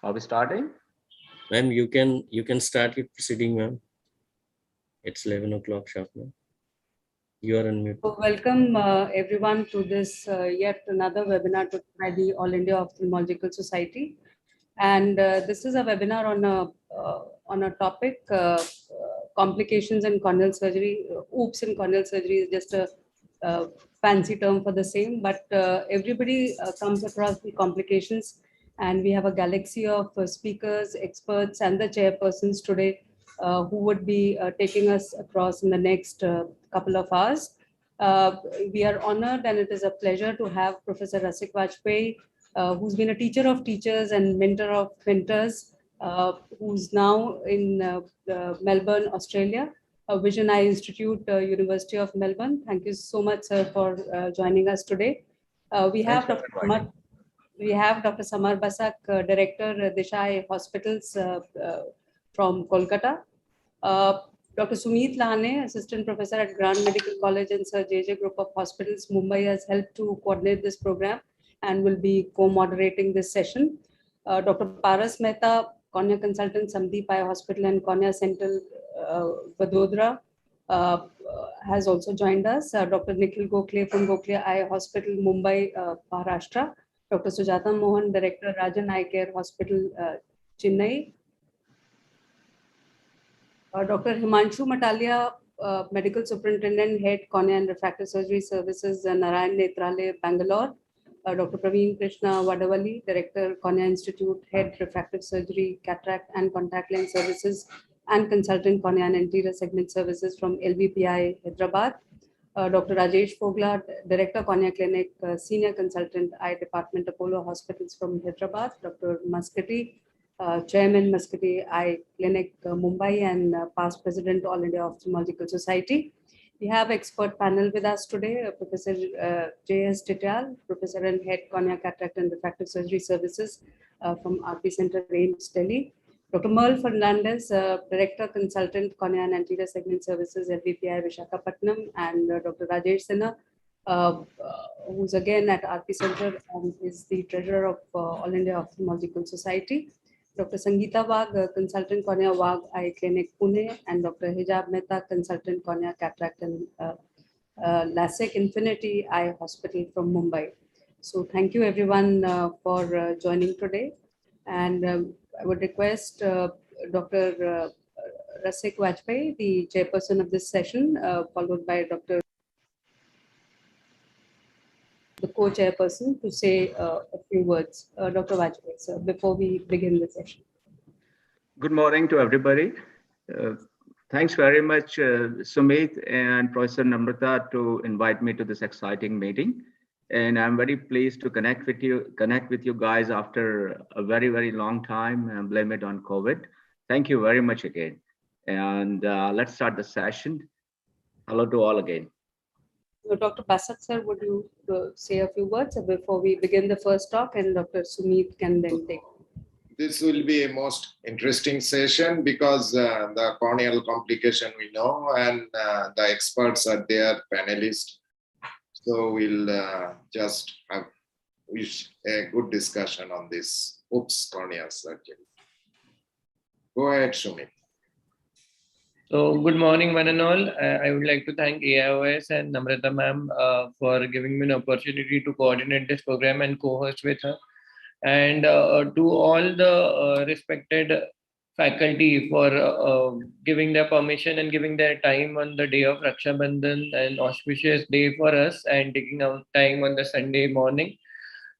Are we starting? Ma'am, you can start your proceeding, ma'am. It's 11 o'clock sharp now. You are unmuted. So welcome everyone to this yet another webinar by the All India Ophthalmological Society. And this is a webinar on a topic, complications in corneal surgery. Oops in corneal surgery is just a fancy term for the same, but everybody comes across the complications, and we have a galaxy of speakers, experts, and the chairpersons today who would be taking us across in the next couple of hours. We are honored, and it is a pleasure to have Professor Rasik Vajpayee, who's been a teacher of teachers and mentor of mentors, who's now in Melbourne, Australia, Vision Eye Institute, University of Melbourne. Thank you so much, sir, for joining us today. We have Dr. Samar Basak, Director, Disha Eye Hospitals from Kolkata. Dr. Sumit Lahane, Assistant Professor at Grand Medical College and Sir JJ Group of Hospitals, Mumbai, has helped to coordinate this program and will be co-moderating this session. Dr. Paras Mehta, Cornea Consultant, Samdeep Eye Hospital and Cornea Central, Vadodara, has also joined us. Dr. Nikhil Gokhale from Gokhale Eye Hospital, Mumbai, Maharashtra. Dr. Sujata Mohan, Director, Rajan Eye Care Hospital, Chennai. Dr. Himanshu Matalia, Medical Superintendent, Head Cornea and Refractive Surgery Services, Narayan Netralaya, Bangalore. Dr. Praveen Krishna Vadavali, Director, Cornea Institute, Head Refractive Surgery, Cataract and Contact Lens Services, and Consultant Cornea and Anterior Segment Services from LVPI, Hyderabad. Dr. Rajesh Fogla, Director, Cornea Clinic, Senior Consultant, Eye Department, Apollo Hospitals from Hyderabad. Dr. Muscati, Chairman, Muscati Eye Clinic, Mumbai, and past President, All India Ophthalmological Society. We have expert panel with us today, Professor J.S. Tityal, Professor and Head Cornea Cataract and Refractive Surgery Services from RP Center, AIIMS, Delhi. Dr. Merle Fernandez, Director, Consultant, Cornea and Anterior Segment Services, LVPI, Visakhapatnam, and Dr. Rajesh Sinha, who's again at RP Center and is the Treasurer of All India Ophthalmological Society. Dr. Sangeeta Wagh, Consultant Cornea Wagh Eye Clinic, Pune, and Dr. Hijab Mehta, Consultant Cornea Cataract and LASIK Infinity Eye Hospital from Mumbai. So thank you everyone for joining today. And I would request Dr. Rasik Vajpayee, the chairperson of this session, followed by Dr. the co-chairperson, to say a few words. Dr. Vajpayee, sir, before we begin the session. Good morning to everybody. Thanks very much, Sumit and Professor Namrata, to invite me to this exciting meeting. And I'm very pleased to connect with you guys after a very, very long time, and blame it on COVID. Thank you very much again. And let's start the session. Hello to all again. So Dr. Basak, sir, would you say a few words before we begin the first talk, and Dr. Sumit can then take. This will be a most interesting session because the corneal complication we know, and the experts are there, panelists. So we'll just have a good discussion on this oops corneal surgery. Go ahead, Sumit. So good morning, one and all. I would like to thank AIOS and Namrata ma'am for giving me an opportunity to coordinate this program and co-host with her. And to all the respected faculty for giving their permission and giving their time on the day of Raksha Bandhan, an auspicious day for us, and taking out time on the Sunday morning.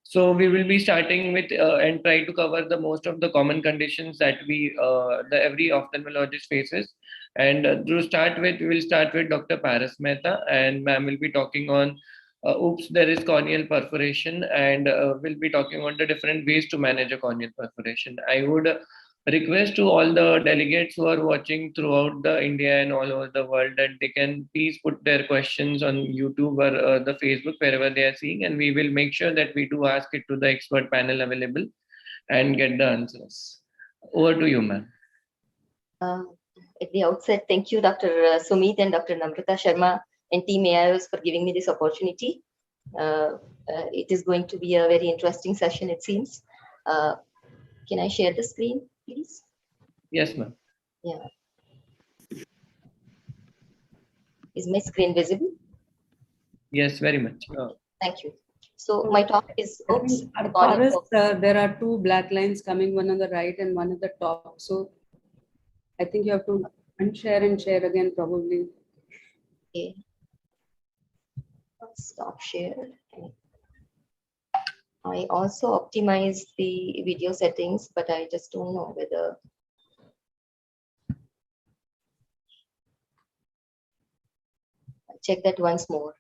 So we will be starting with and try to cover the most of the common conditions that every ophthalmologist faces. And to start with, we will start with Dr. Paras Mehta, and ma'am will be talking on oops, there is corneal perforation, and we'll be talking on the different ways to manage a corneal perforation. I would request to all the delegates who are watching throughout the India and all over the world that they can please put their questions on YouTube or the Facebook, wherever they are seeing, and we will make sure that we do ask it to the expert panel available and get the answers. Over to you, ma'am. At the outset, thank you, Dr. Sumit and Dr. Namrata Sharma and Team AIOS for giving me this opportunity. It is going to be a very interesting session, it seems. Can I share the screen, please? Yes, ma'am. Yeah. Is my screen visible? Yes, very much. Thank you. So my talk is, I oops, think as far as there are two black lines coming, one on the right and one at the top. So I think you have to unshare and share again, probably. okay. Stop share. I also optimized the video settings, but I just don't know whether. I'll check that once more.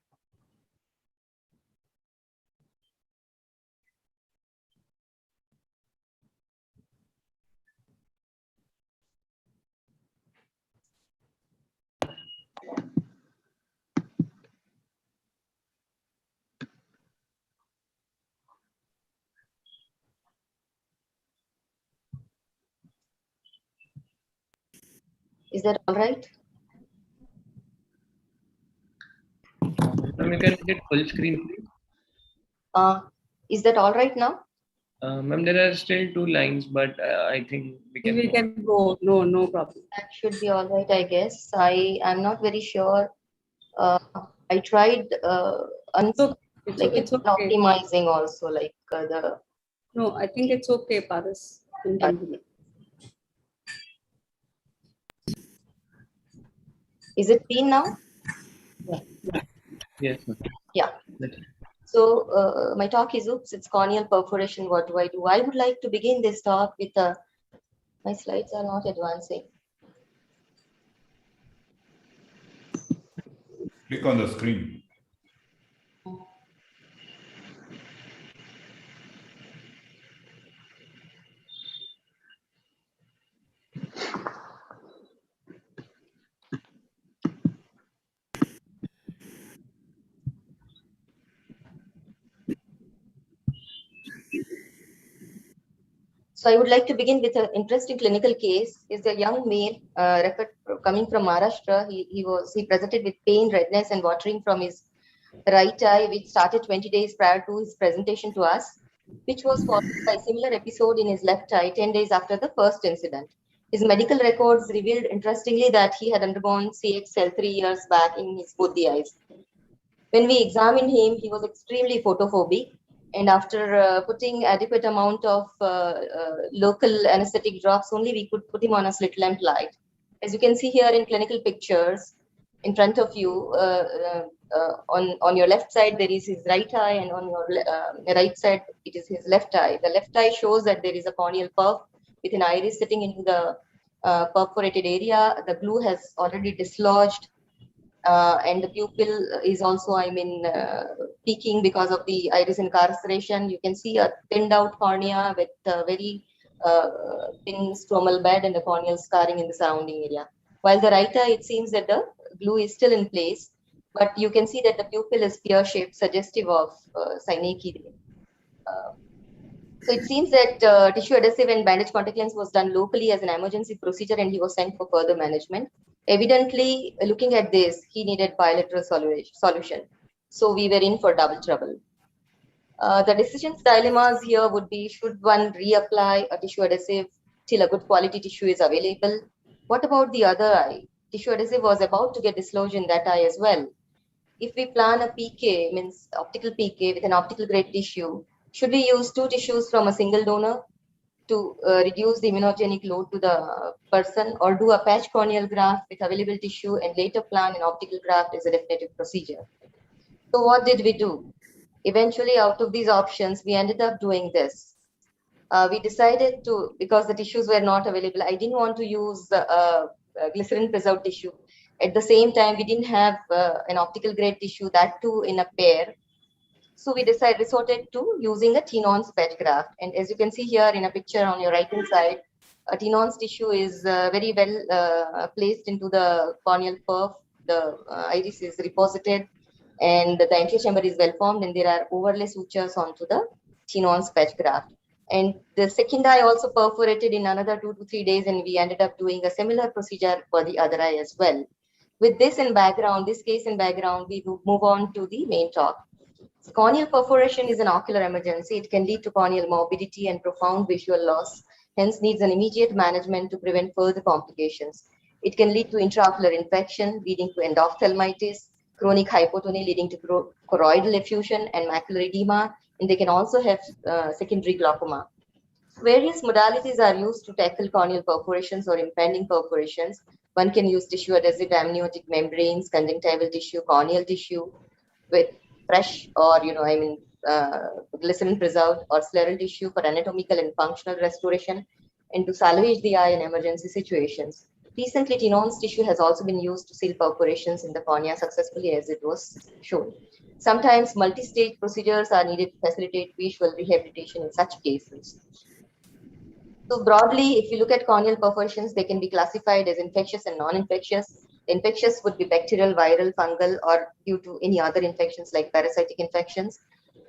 Is that all right? Ma'am, you can make it full screen, please. Is that all right now? Ma'am, there are still 2 lines, but I think we can. Go. No problem. That should be all right, I guess. I'm not very sure. I tried It's okay. optimizing also, like the. No, I think it's okay, Paras. You can continue. Is it seen now? Yes. Yeah. So my talk is, oops, it's corneal perforation. What do I do? I would like to begin this talk with my slides are not advancing. Click on the screen. So I would like to begin with an interesting clinical case. Is a young male coming from Maharashtra. He presented with pain, redness, and watering from his right eye, which started 20 days prior to his presentation to us, which was followed by a similar episode in his left eye 10 days after the first incident. His medical records revealed, interestingly, that he had undergone CXL 3 years back in his both the eyes. When we examined him, he was extremely photophobic. And after putting adequate amount of local anesthetic drops, only we could put him on a slit lamp light. As you can see here in clinical pictures in front of you, on your left side, there is his right eye, and on your right side, it is his left eye. The left eye shows that there is a corneal perf with an iris sitting into the perforated area. The glue has already dislodged. And the pupil is also, peaking because of the iris incarceration. You can see a thinned out cornea with a very thin stromal bed and a corneal scarring in the surrounding area. While the right eye, it seems that the glue is still in place, but you can see that the pupil is pear-shaped, suggestive of synecdoche. So it seems that tissue adhesive and bandage contact lens was done locally as an emergency procedure, and he was sent for further management. Evidently, looking at this, he needed bilateral solution. So we were in for double trouble. The decisions dilemmas here would be, should one reapply a tissue adhesive till a good quality tissue is available? What about the other eye? Tissue adhesive was about to get dislodged in that eye as well. If we plan a PK, means optical PK with an optical grade tissue, should we use 2 tissues from a single donor to reduce the immunogenic load to the person, or do a patch corneal graft with available tissue and later plan an optical graft as a definitive procedure? So what did we do? Eventually, out of these options, we ended up doing this. We decided to, because the tissues were not available, I didn't want to use glycerin preserved tissue. At the same time, we didn't have an optical grade tissue, that too in a pair. So we resorted to using a Tenon's patch graft. And as you can see here in a picture on your right hand side, a Tenon's tissue is very well placed into the corneal perf. The iris is reposited, and the anterior chamber is well formed, and there are overlay sutures onto the Tenon's patch graft. And the second eye also perforated in another 2 to 3 days, and we ended up doing a similar procedure for the other eye as well. With this in background, this case in background, we move on to the main talk. Corneal perforation is an ocular emergency. It can lead to corneal morbidity and profound visual loss hence needs an immediate management to prevent further complications. It can lead to intraocular infection, leading to endophthalmitis, chronic hypotony leading to choroidal effusion and macular edema, and they can also have secondary glaucoma. Various modalities are used to tackle corneal perforations or impending perforations. One can use tissue adhesive amniotic membranes, conjunctival tissue, corneal tissue with fresh or, glycerin preserved or scleral tissue for anatomical and functional restoration and to salvage the eye in emergency situations. Recently, Tenon's tissue has also been used to seal perforations in the cornea successfully, as it was shown. Sometimes multi-stage procedures are needed to facilitate visual rehabilitation in such cases. So broadly, if you look at corneal perforations, they can be classified as infectious and non-infectious. Infectious would be bacterial, viral, fungal, or due to any other infections like parasitic infections,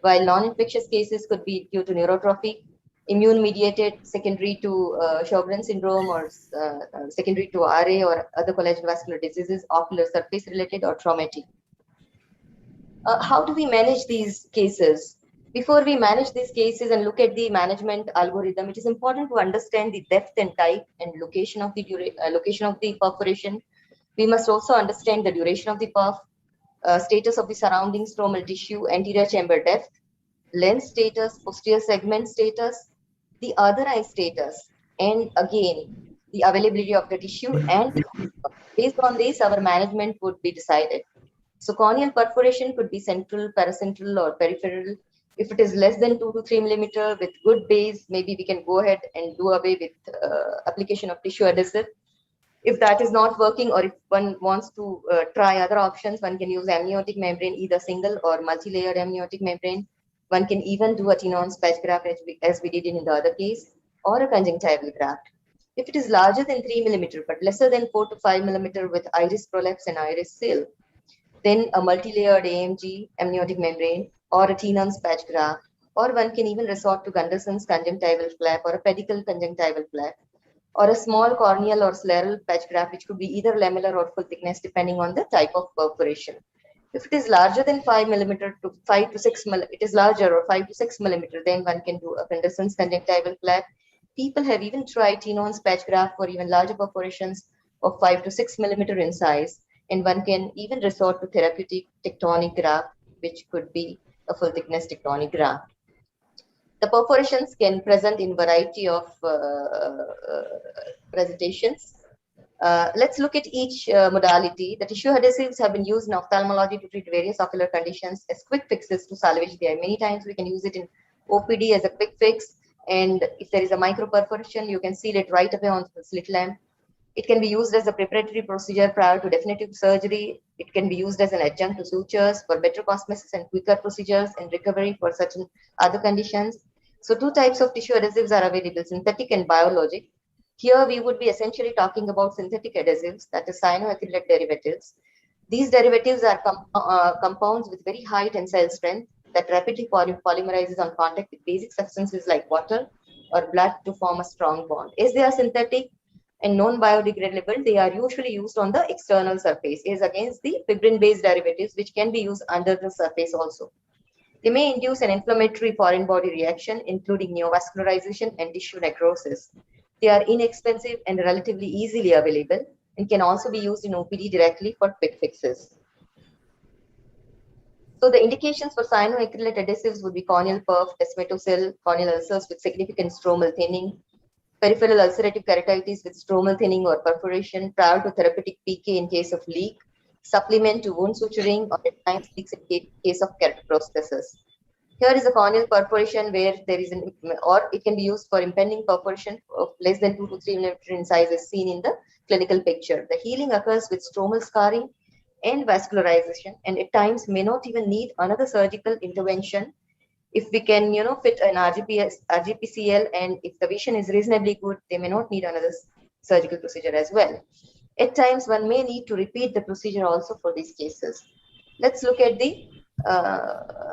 while non-infectious cases could be due to neurotrophic, immune-mediated, secondary to Sjogren's syndrome, or secondary to RA or other collagen vascular diseases, ocular surface-related, or traumatic. How do we manage these cases? Before we manage these cases and look at the management algorithm, it is important to understand the depth and type and location of the perforation. We must also understand the duration of the perf, status of the surrounding stromal tissue, anterior chamber depth, lens status, posterior segment status, the other eye status, and again, the availability of the tissue. And based on this, our management would be decided. So corneal perforation could be central, paracentral, or peripheral. If it is less than 2 to 3 millimeter with good base, maybe we can go ahead and do away with application of tissue adhesive. If that is not working, or if one wants to try other options, one can use amniotic membrane, either single or multi-layered amniotic membrane. One can even do a Tenon's patch graft as we did in the other case, or a conjunctival graft. If it is larger than 3 millimeter, but lesser than 4 to 5 millimeter with iris prolapse and iris seal, then a multi-layered AMG amniotic membrane or a Tenon's patch graft, or one can even resort to Gunderson's conjunctival flap or a pedicle conjunctival flap, or a small corneal or scleral patch graft, which could be either lamellar or full thickness depending on the type of perforation. If it is larger than 5 millimeter to 5 to 6 millimeter, it is larger or 5 to 6 millimeter, then one can do a Gunderson's conjunctival flap. People have even tried Tenon's patch graft for even larger perforations of 5 to 6 millimeter in size, and one can even resort to therapeutic tectonic graft, which could be a full thickness tectonic graft. The perforations can present in variety of presentations. Let's look at each modality. The tissue adhesives have been used in ophthalmology to treat various ocular conditions as quick fixes to salvage the eye. Many times we can use it in OPD as a quick fix, and if there is a micro perforation, you can seal it right away on the slit lamp. It can be used as a preparatory procedure prior to definitive surgery. It can be used as an adjunct to sutures for better cosmesis and quicker procedures and recovery for certain other conditions. So two types of tissue adhesives are available, synthetic and biologic. Here we would be essentially talking about synthetic adhesives, that is cyanoacrylate derivatives. These derivatives are compounds with very high tensile strength that rapidly polymerizes on contact with basic substances like water or blood to form a strong bond. As they are synthetic and non-biodegradable, they are usually used on the external surface as against the fibrin-based derivatives, which can be used under the surface also. They may induce an inflammatory foreign body reaction, including neovascularization and tissue necrosis. They are inexpensive and relatively easily available and can also be used in OPD directly for quick fixes. So the indications for cyanoacrylate adhesives would be corneal perf, desmetocele, corneal ulcers with significant stromal thinning, peripheral ulcerative keratitis with stromal thinning or perforation prior to therapeutic PK in case of leak, supplement to wound suturing, or at times leaks in case of keratoconus. Here is a corneal perforation where there is or it can be used for impending perforation of less than 2 to 3 millimeter in size as seen in the clinical picture. The healing occurs with stromal scarring and vascularization, and at times may not even need another surgical intervention. If we can, fit an RGPCL, and if the vision is reasonably good, they may not need another surgical procedure as well. At times, one may need to repeat the procedure also for these cases. Let's look at the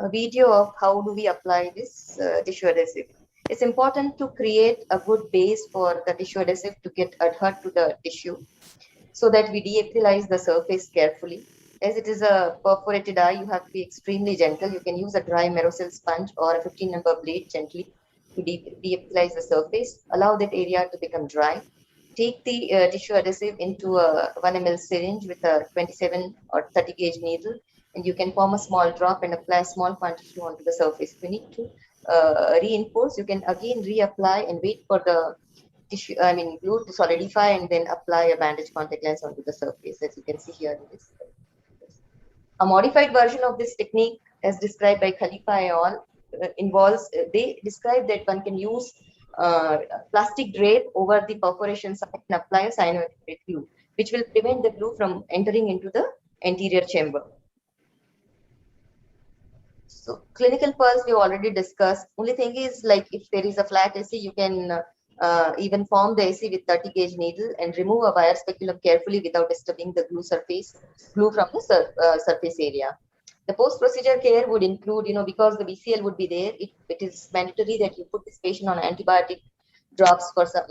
video of how do we apply this tissue adhesive. It's important to create a good base for the tissue adhesive to get adhered to the tissue so that we deepthelize the surface carefully. As it is a perforated eye, you have to be extremely gentle. You can use a dry Merocel sponge or a 15 number blade gently to de-epithelize the surface, allow that area to become dry. Take the tissue adhesive into a 1 ml syringe with a 27 or 30 gauge needle, and you can form a small drop and apply a small quantity onto the surface. If you need to reinforce, you can again reapply and wait for the tissue, glue to solidify, and then apply a bandage contact lens onto the surface, as you can see here in this. A modified version of this technique, as described by Khalifa et al., involves, they describe that one can use plastic drape over the perforation site and apply a cyanoacrylate glue, which will prevent the glue from entering into the anterior chamber. So clinical pulse we already discussed. Only thing is, like, if there is a flat AC, you can even form the AC with 30 gauge needle and remove a wire speculum carefully without disturbing the glue from the surface area. The post-procedure care would include, because the BCL would be there, it is mandatory that you put this patient on antibiotic drops for some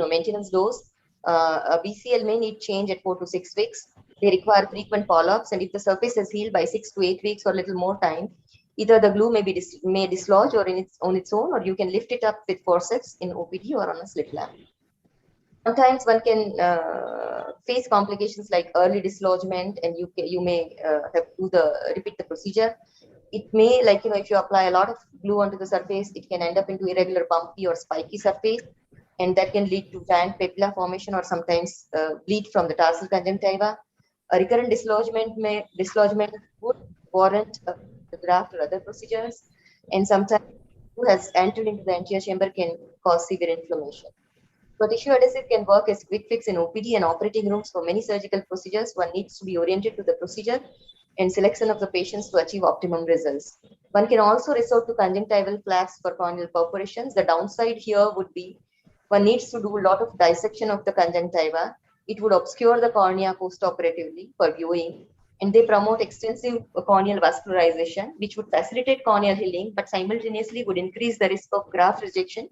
maintenance dose. A BCL may need change at 4 to 6 weeks. They require frequent follow-ups, and if the surface has healed by 6 to 8 weeks or a little more time, either the glue may dislodge or on its own, or you can lift it up with forceps in OPD or on a slit lamp. Sometimes one can face complications like early dislodgement, and you may have to repeat the procedure. It may, if you apply a lot of glue onto the surface, it can end up into irregular, bumpy or spiky surface, and that can lead to giant papilla formation or sometimes bleed from the tarsal conjunctiva. A recurrent dislodgement would warrant the graft or other procedures, and sometimes who has entered into the anterior chamber can cause severe inflammation. So tissue adhesive can work as quick fix in OPD and operating rooms for many surgical procedures. One needs to be oriented to the procedure and selection of the patients to achieve optimum results. One can also resort to conjunctival flaps for corneal perforations. The downside here would be one needs to do a lot of dissection of the conjunctiva. It would obscure the cornea post-operatively for viewing, and they promote extensive corneal vascularization, which would facilitate corneal healing, but simultaneously would increase the risk of graft rejection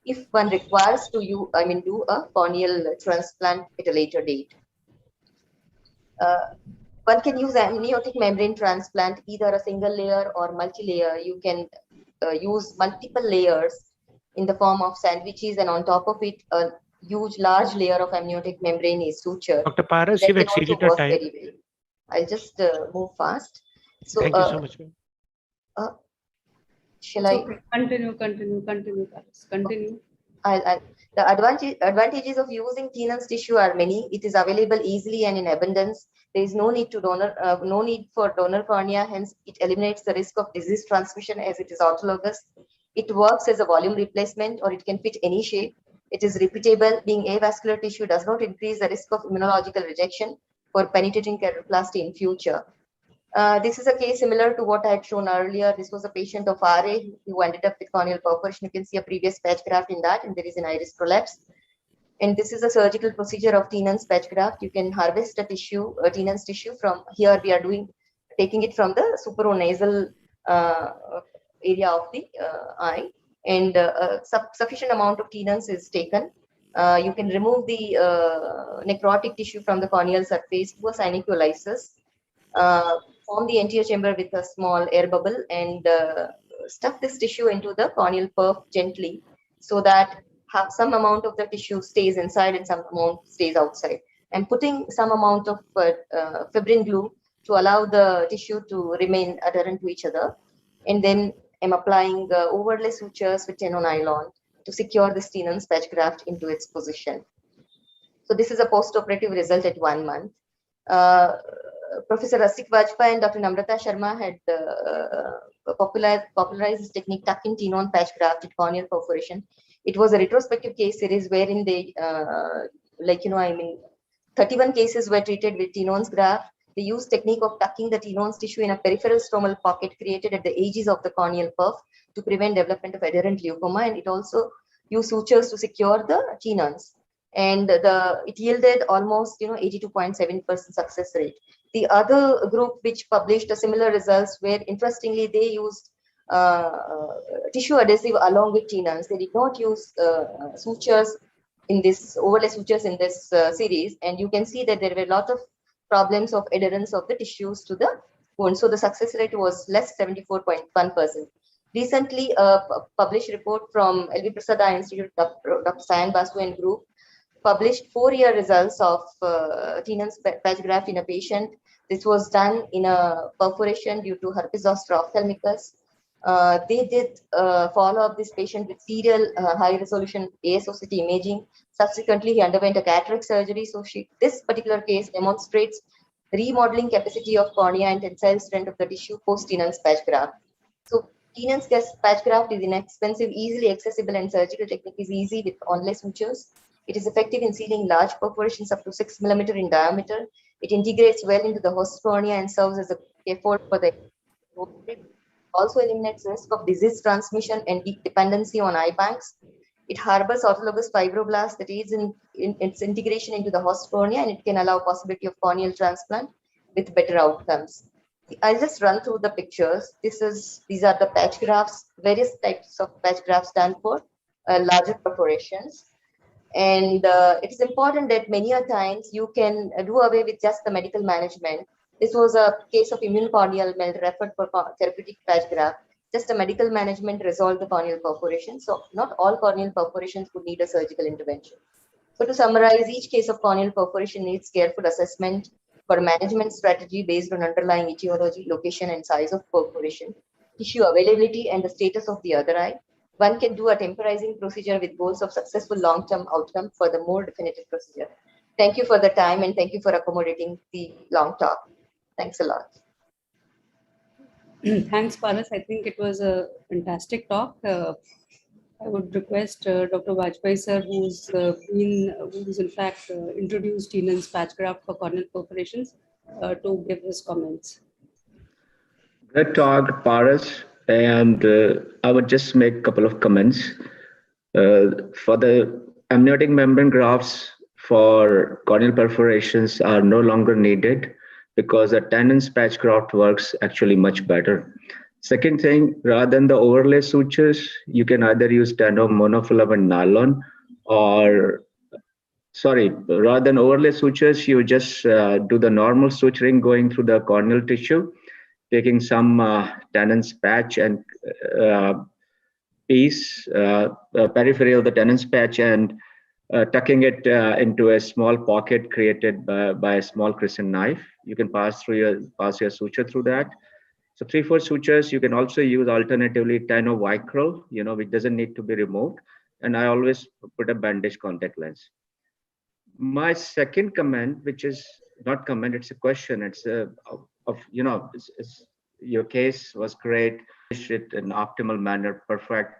if one requires to do a corneal transplant at a later date. One can use amniotic membrane transplant, either a single layer or multi-layer. You can use multiple layers in the form of sandwiches, and on top of it, a large layer of amniotic membrane is sutured. Dr. Paras, you've exceeded your time. Very well. I'll just move fast. So, thank you so much. Shall I? Okay. Continue, Paras. Continue. The advantages of using Tenon's tissue are many. It is available easily and in abundance. There is no need for donor cornea. Hence, it eliminates the risk of disease transmission as it is autologous. It works as a volume replacement, or it can fit any shape. It is repeatable. Being avascular tissue does not increase the risk of immunological rejection for penetrating keratoplasty in future. This is a case similar to what I had shown earlier. This was a patient of RA who ended up with corneal perforation. You can see a previous patch graft in that, and there is an iris prolapse. And this is a surgical procedure of Tenon's patch graft. You can harvest a Tenon's tissue from here. We are taking it from the supranasal area of the eye, and sufficient amount of Tenon's is taken. You can remove the necrotic tissue from the corneal surface, do a synecholysis, form the anterior chamber with a small air bubble, and stuff this tissue into the corneal perf gently, so that some amount of the tissue stays inside and some amount stays outside. And putting some amount of fibrin glue to allow the tissue to remain adherent to each other. And then I'm applying overlay sutures with Tenon nylon to secure the Tenon's patch graft into its position. So this is a post-operative result at 1 month. Professor Rasik Vajpayee and Dr. Namrata Sharma had popularized this technique, tuck-in Tenon patch graft at corneal perforation. It was a retrospective case series wherein they, 31 cases were treated with Tenon's graft. They used technique of tucking the Tenon's tissue in a peripheral stromal pocket created at the edges of the corneal perf to prevent development of adherent glaucoma, and it also used sutures to secure the Tenon's. And it yielded almost 82.7% success rate. The other group which published a similar results, where interestingly they used tissue adhesive along with Tenon's. They did not use sutures in this overlay sutures in this series, and you can see that there were a lot of problems of adherence of the tissues to the wound. So the success rate was less, 74.1%. Recently, a published report from LV Prasad Eye Institute, Dr. Sayan Basu and group published 4-year results of Tenon's patch graft in a patient. This was done in a perforation due to herpes zoster ophthalmicus. They did follow up this patient with serial high-resolution ASOCT imaging. Subsequently, he underwent a cataract surgery. So this particular case demonstrates remodeling capacity of cornea and tensile strength of the tissue post Tenon's patch graft. So Tenon's patch graft is inexpensive, easily accessible, and surgical technique is easy with onlay sutures. It is effective in sealing large perforations up to 6 mm in diameter. It integrates well into the host cornea and serves as a scaffold for the also eliminates risk of disease transmission and dependency on eye banks. It harbors autologous fibroblasts that aids in its integration into the host cornea, and it can allow possibility of corneal transplant with better outcomes. I'll just run through the pictures. These are the patch grafts. Various types of patch grafts stand for larger perforations. And it is important that many a times you can do away with just the medical management. This was a case of immune corneal melt referred for therapeutic patch graft. Just a medical management resolved the corneal perforation. So not all corneal perforations would need a surgical intervention. So to summarize, each case of corneal perforation needs careful assessment for management strategy based on underlying etiology, location, and size of perforation, tissue availability, and the status of the other eye. One can do a temporizing procedure with goals of successful long-term outcome for the more definitive procedure. Thank you for the time, and thank you for accommodating the long talk. Thanks a lot. Thanks, Paras. I think it was a fantastic talk. I would request Dr. Vajpayee sir, who's in fact introduced Tenon's patch graft for corneal perforations, to give his comments. Good talk, Paras. And I would just make a couple of comments. For the amniotic membrane grafts for corneal perforations are no longer needed because the Tenon's patch graft works actually much better. Second thing, rather than the overlay sutures, you can either use Tenon monofilament nylon or, rather than overlay sutures, you just do the normal suturing going through the corneal tissue, taking some Tenon's patch and peripheral the Tenon's patch and tucking it into a small pocket created by a small crescent knife. You can pass your suture through that. So 3-4 sutures. You can also use alternatively Tenon Vicryl, which doesn't need to be removed. And I always put a bandage contact lens. My second comment, which is not comment, it's a question. It's your case was great, it in optimal manner, perfect.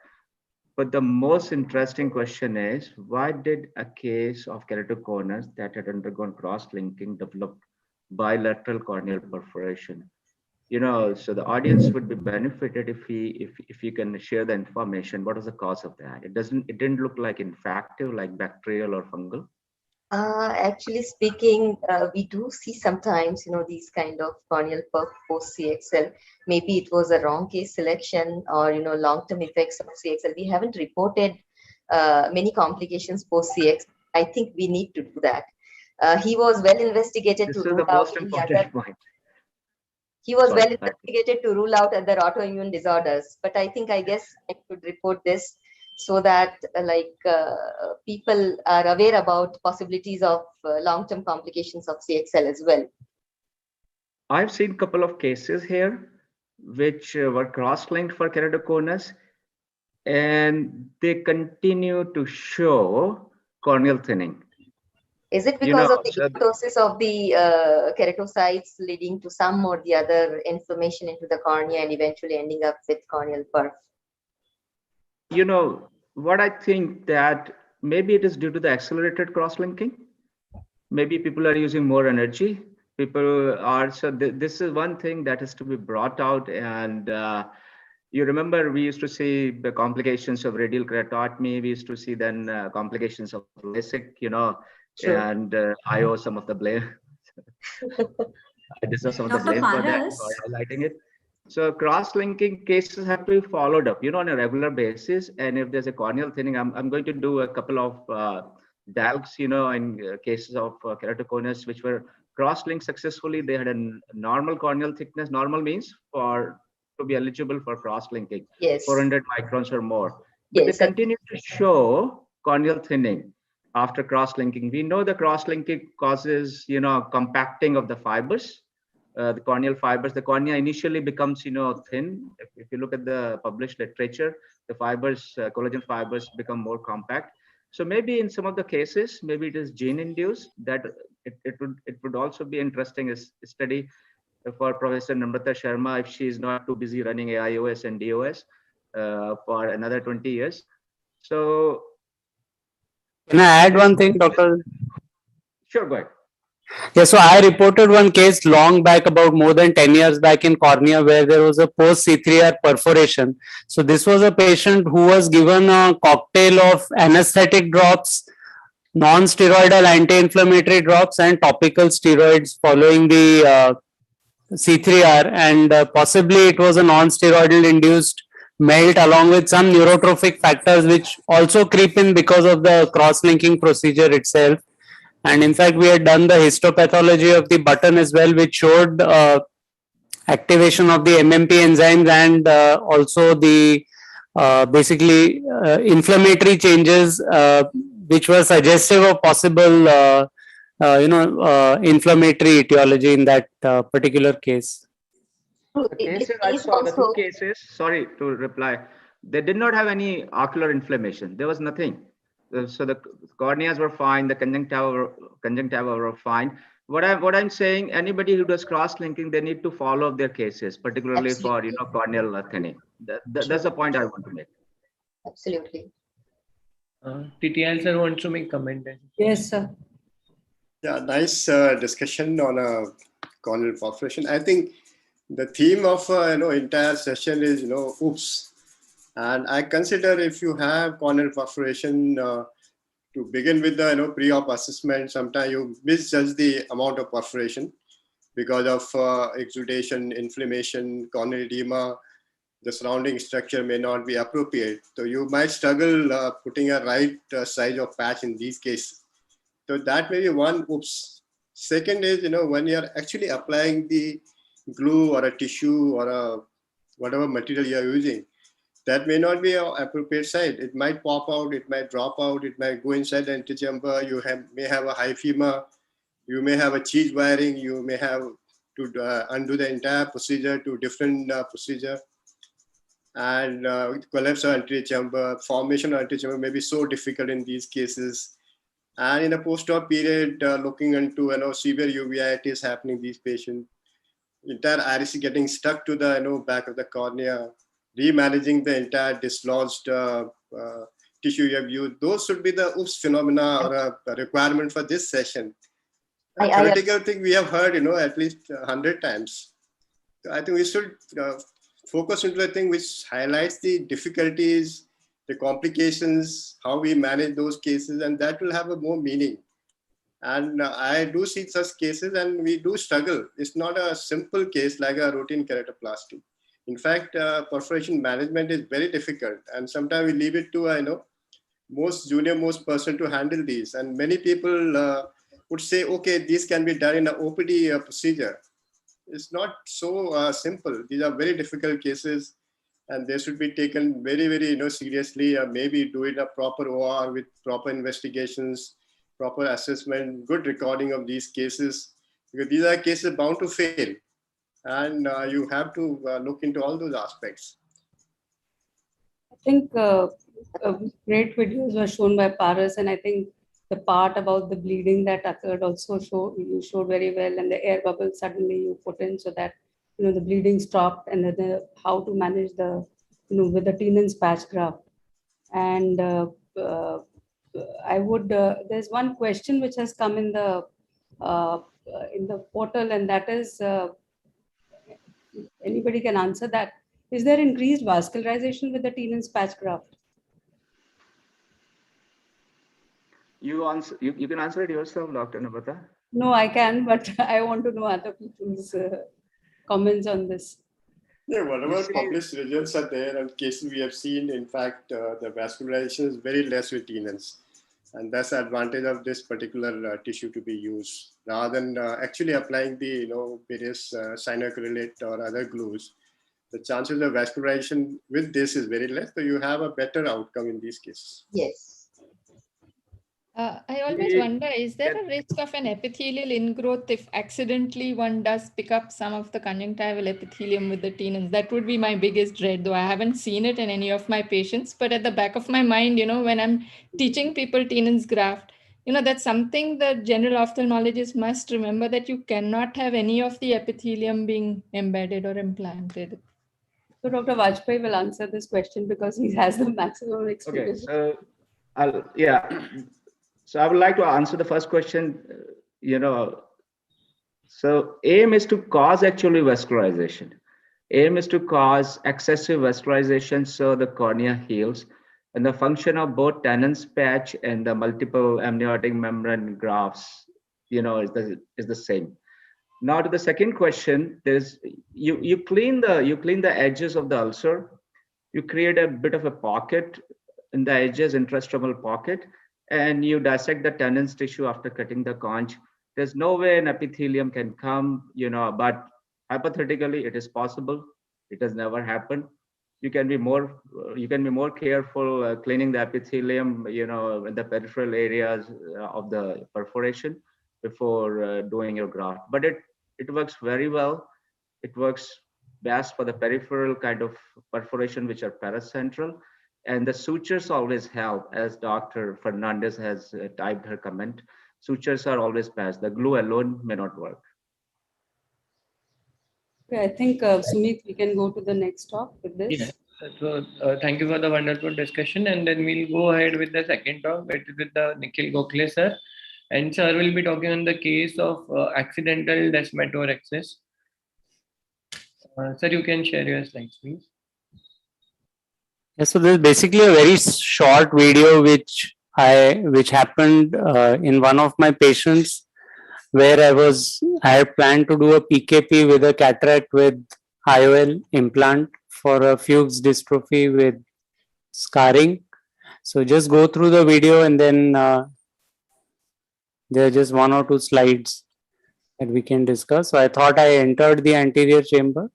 But the most interesting question is, why did a case of keratoconus that had undergone cross-linking develop bilateral corneal perforation? So the audience would be benefited if you can share the information. What was the cause of that? It didn't look like infective, like bacterial or fungal. Actually speaking, we do see sometimes, these kind of corneal perf post CXL. Maybe it was a wrong case selection or, long-term effects of CXL. We haven't reported many complications post CXL. I think we need to do that. He was well investigated to rule out any other. He was well investigated to rule out other autoimmune disorders. But I guess I could report this so that people are aware about possibilities of long-term complications of CXL as well. I've seen a couple of cases here which were cross-linked for keratoconus, and they continue to show corneal thinning. Is it because of the apoptosis of the keratocytes leading to some or the other inflammation into the cornea and eventually ending up with corneal perf? What I think that maybe it is due to the accelerated cross-linking. Maybe people are using more energy. This is one thing that is to be brought out. And you remember we used to see the complications of radial keratotomy. We used to see then complications of LASIK, Sure. And I owe some of the blame. I deserve some of the blame for that, for highlighting it. So cross-linking cases have to be followed up, on a regular basis. And if there's a corneal thinning, I'm going to do a couple of DALKs, in cases of keratoconus, which were cross-linked successfully. They had a normal corneal thickness. Normal means for to be eligible for cross-linking, Yes. 400 microns or more. But Yes, they continue to show corneal thinning after cross-linking. We know the cross-linking causes, compacting of the fibers, the corneal fibers. The cornea initially becomes, thin. If you look at the published literature, the fibers, collagen fibers become more compact. So maybe in some of the cases, maybe it is gene-induced. That it would also be interesting as a study for Professor Namrata Sharma if she is not too busy running AIOS and DOS for another 20 years. So Can I add one thing, Doctor? sure, go ahead. Yeah, so I reported one case long back, about more than 10 years back in cornea, where there was a post C3R perforation. So this was a patient who was given a cocktail of anesthetic drops, non-steroidal anti-inflammatory drops, and topical steroids following the C3R, and possibly it was a non-steroidal induced melt along with some neurotrophic factors which also creep in because of the cross-linking procedure itself. And in fact, we had done the histopathology of the button as well, which showed activation of the MMP enzymes and also the basically inflammatory changes which were suggestive of possible inflammatory etiology in that particular case. The cases I saw, the two cases, sorry to reply, they did not have any ocular inflammation. There was nothing. So the corneas were fine, the conjunctiva were fine. What I'm saying, anybody who does cross-linking, they need to follow up their cases, particularly Absolutely. for corneal thinning. That's the point I want to make. Absolutely. TTL sir wants to make comment. Yes, sir. Yeah, nice discussion on corneal perforation. I think the theme of entire session is oops, and I consider if you have corneal perforation to begin with the pre-op assessment, sometimes you misjudge the amount of perforation because of exudation, inflammation, corneal edema. The surrounding structure may not be appropriate, so you might struggle putting a right size of patch in these cases. So that may be one oops. Second is, when you're actually applying the glue or a tissue or a whatever material you're using, that may not be an appropriate site. It might pop out, it might drop out, it might go inside the antechamber. You may have a hyphema, you may have a cheese wiring, you may have to undo the entire procedure to different procedure. And collapse of antechamber, formation of antechamber may be so difficult in these cases. And in a post-op period, looking into severe uveitis happening in these patients, entire iris getting stuck to the back of the cornea, remanaging the entire dislodged tissue you have used. Those should be the oops phenomena or a requirement for this session. A theoretical thing we have heard at least 100 times. So I think we should focus into a thing which highlights the difficulties, the complications, how we manage those cases, and that will have a more meaning. And I do see such cases and we do struggle. It's not a simple case like a routine keratoplasty. In fact, perforation management is very difficult, and sometimes we leave it to most person to handle these. And many people would say, okay, this can be done in an OPD procedure. It's not so simple. These are very difficult cases, and they should be taken very, very seriously. Maybe do it a proper OR with proper investigations, proper assessment, good recording of these cases, because these are cases bound to fail, and you have to look into all those aspects. I think great videos were shown by Paras, and I think the part about the bleeding that occurred also you showed very well, and the air bubble suddenly you put in so that the bleeding stopped, and then how to manage the with the Tenon's patch graft. And I would there's one question which has come in the portal, and that is anybody can answer that. Is there increased vascularization with the Tenon's patch graft? You can answer it yourself, Dr. Namrata. No, I can, but I want to know other people's comments on this. Yeah, whatever published results are there and cases we have seen, in fact, the vascularization is very less with Tenons. And that's the advantage of this particular tissue to be used. Rather than actually applying the various cyanoacrylate or other glues, the chances of vascularization with this is very less. So you have a better outcome in these cases. Yes. I always wonder, is there a risk of an epithelial ingrowth if accidentally one does pick up some of the conjunctival epithelium with the tenons? That would be my biggest dread, though I haven't seen it in any of my patients. But at the back of my mind, when I'm teaching people tenons graft, that's something the general ophthalmologist must remember, that you cannot have any of the epithelium being embedded or implanted. So Dr. Vajpayee will answer this question because he has the maximum experience. Okay, so so I would like to answer the first question. So aim is to cause actually vascularization. Aim is to cause excessive vascularization so the cornea heals. And the function of both Tenon's patch and the multiple amniotic membrane grafts, is the same. Now to the second question, there's you clean the edges of the ulcer. You create a bit of a pocket in the edges, intrastromal pocket, and you dissect the Tenon's tissue after cutting the conch. There's no way an epithelium can come, but hypothetically it is possible. It has never happened. You can be more careful cleaning the epithelium, in the peripheral areas of the perforation before doing your graft. But it works very well. It works best for the peripheral kind of perforation, which are paracentral. And the sutures always help, as Dr. Fernandez has typed her comment. Sutures are always best. The glue alone may not work. Okay, I think Sumit, we can go to the next talk with this. Yeah. So thank you for the wonderful discussion, and then we'll go ahead with the second talk, that is with the Nikhil Gokhale sir. And sir will be talking on the case of accidental desmetorexis. Sir, you can share your slides, please. Yeah, so this is basically a very short video which happened in one of my patients, where I had planned to do a PKP with a cataract with IOL implant for a fuchs dystrophy with scarring. So just go through the video, and then there are just 1 or 2 slides that we can discuss. So I thought I entered the anterior chamber.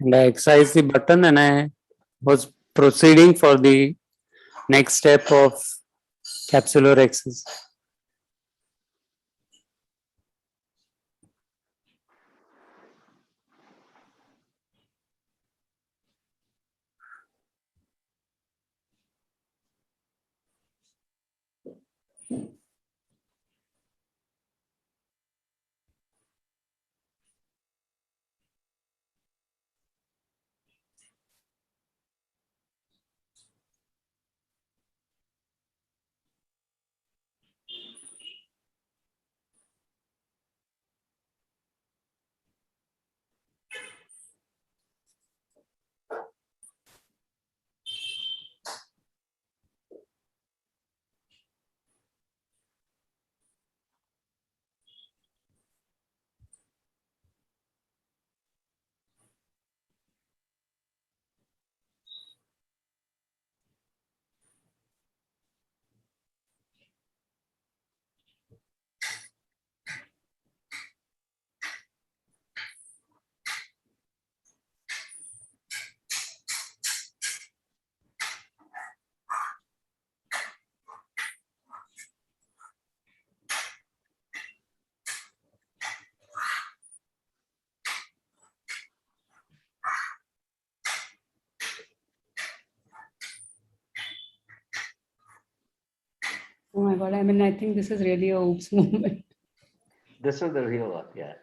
And I excised the button, and I was proceeding for the next step of capsulorhexis. Oh my God. I mean, I think this is really a oops moment. This is the real one, yeah.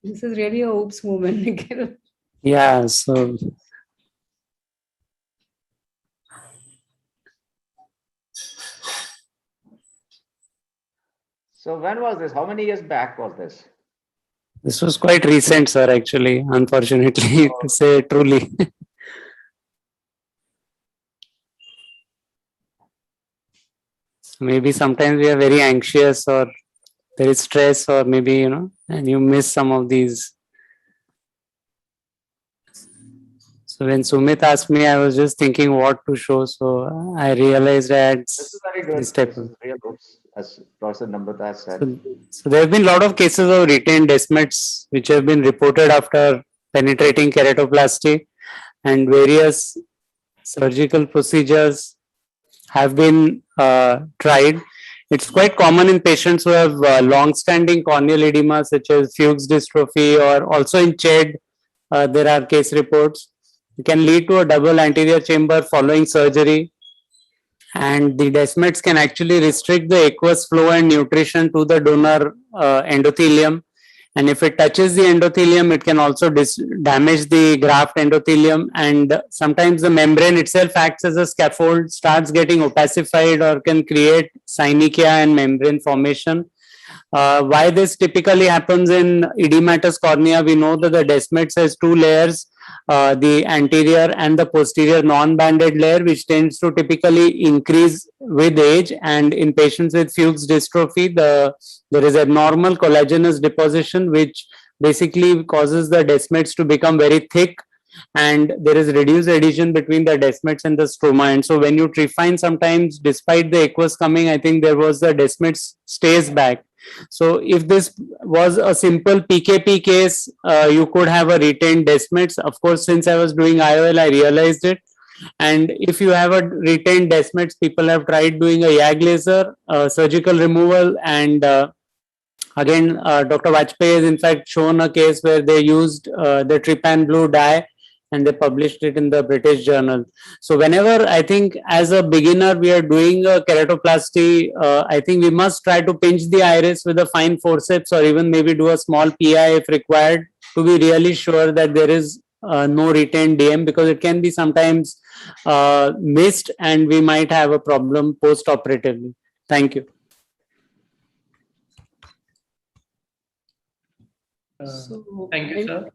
This is really a oops moment, Nikhil. Yeah, so So when was this? How many years back was this? this was quite recent, sir, actually, unfortunately, to say truly. Maybe sometimes we are very anxious or there is stress or maybe, you know, and you miss some of these. So when Sumit asked me, I was just thinking what to show. So I realized that This is very good. this type This of. is real oops, as Professor Namrata said. So there have been a lot of cases of retained desmets which have been reported after penetrating keratoplasty, and various surgical procedures have been tried. It's quite common in patients who have long-standing corneal edema such as Fuchs dystrophy, or also in CHED, there are case reports. It can lead to a double anterior chamber following surgery, and the desmets can actually restrict the aqueous flow and nutrition to the donor endothelium. And if it touches the endothelium, it can also damage the graft endothelium, and sometimes the membrane itself acts as a scaffold, starts getting opacified, or can create synechia and membrane formation. Why this typically happens in edematous cornea, we know that the desmets has two layers, the anterior and the posterior non-banded layer, which tends to typically increase with age. And in patients with Fuchs dystrophy, there is abnormal collagenous deposition, which basically causes the desmets to become very thick, and there is reduced adhesion between the desmets and the stroma. And so when you trephine, sometimes despite the aqueous coming, I think there was the desmets stays back. So if this was a simple PKP case, you could have a retained desmets. Of course, since I was doing IOL, I realized it. And if you have a retained desmets, people have tried doing a YAG laser, surgical removal, and again, Dr. Vajpayee has in fact shown a case where they used the trypan blue dye, and they published it in the British Journal. So whenever I think as a beginner we are doing a keratoplasty, I think we must try to pinch the iris with a fine forceps, or even maybe do a small PI if required, to be really sure that there is no retained DM, because it can be sometimes missed and we might have a problem post-operatively. Thank you. Thank you, sir.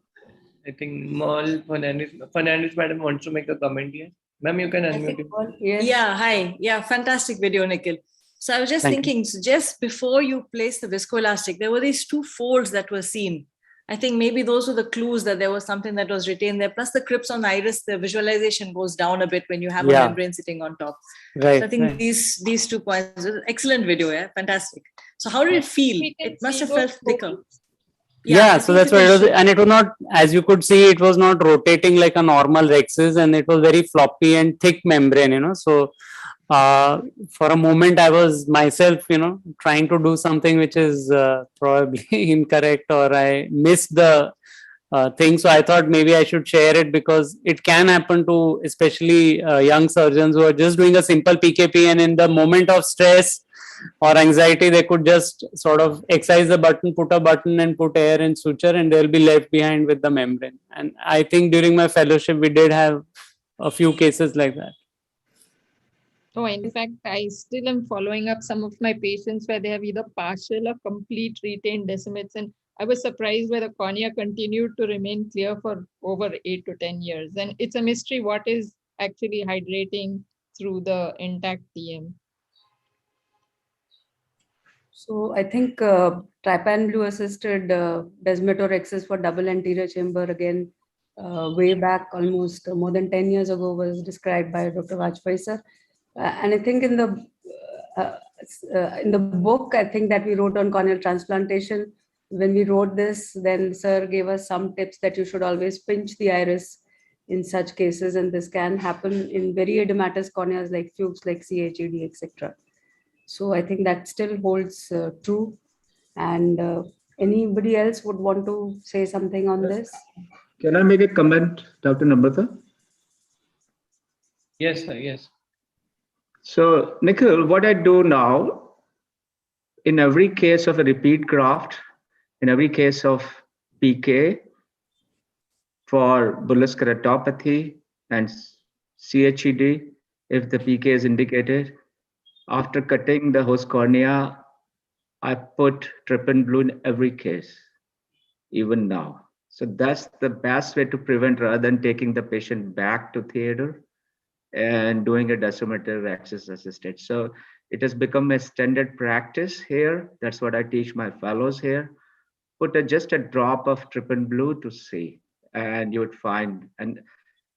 I think Mal Fernandez madam wants to make a comment here. Ma'am, you can unmute. Yes. Yeah, hi. Yeah, fantastic video, Nikhil. So I was just thinking, so just before you place the viscoelastic, there were these two folds that were seen. I think maybe those were the clues that there was something that was retained there. Plus the crypts on the iris, the visualization goes down a bit when you have a membrane sitting on top. Right. So I think these 2 points, excellent video, yeah, fantastic. So how did it feel? It must have felt thicker. Yeah, so that's what it was, and it was not, as you could see, it was not rotating like a normal rexis, and it was very floppy and thick membrane, you know. So for a moment I was myself, you know, trying to do something which is probably incorrect, or I missed the thing. So I thought maybe I should share it, because it can happen to especially young surgeons who are just doing a simple PKP, and in the moment of stress or anxiety, they could just sort of excise the button, put a button and put air in suture, and they'll be left behind with the membrane. And I think during my fellowship, we did have a few cases like that. Oh, in fact, I still am following up some of my patients where they have either partial or complete retained desmets. And I was surprised where the cornea continued to remain clear for over 8 to 10 years. And it's a mystery what is actually hydrating through the intact DM. So I think trypan blue assisted desmetorexis for double anterior chamber, again, way back almost more than 10 years ago, was described by Dr. Vajpayee sir. And I think in the book, I think that we wrote on corneal transplantation, when we wrote this, then sir gave us some tips that you should always pinch the iris in such cases, and this can happen in very edematous corneas like Fuchs, like CHED, etc. So I think that still holds true. And anybody else would want to say something on this? Can I make a comment, Dr. Namrata? Yes, sir. Yes. So, Nikhil, what I do now, in every case of a repeat graft, in every case of PK for bullous keratopathy and CHED, if the PK is indicated, after cutting the host cornea, I put trypan blue in every case, even now. So that's the best way to prevent rather than taking the patient back to theater and doing a dosimeter access assisted. So it has become a standard practice here. That's what I teach my fellows here. Put just a drop of trypan blue to see, and you would find, and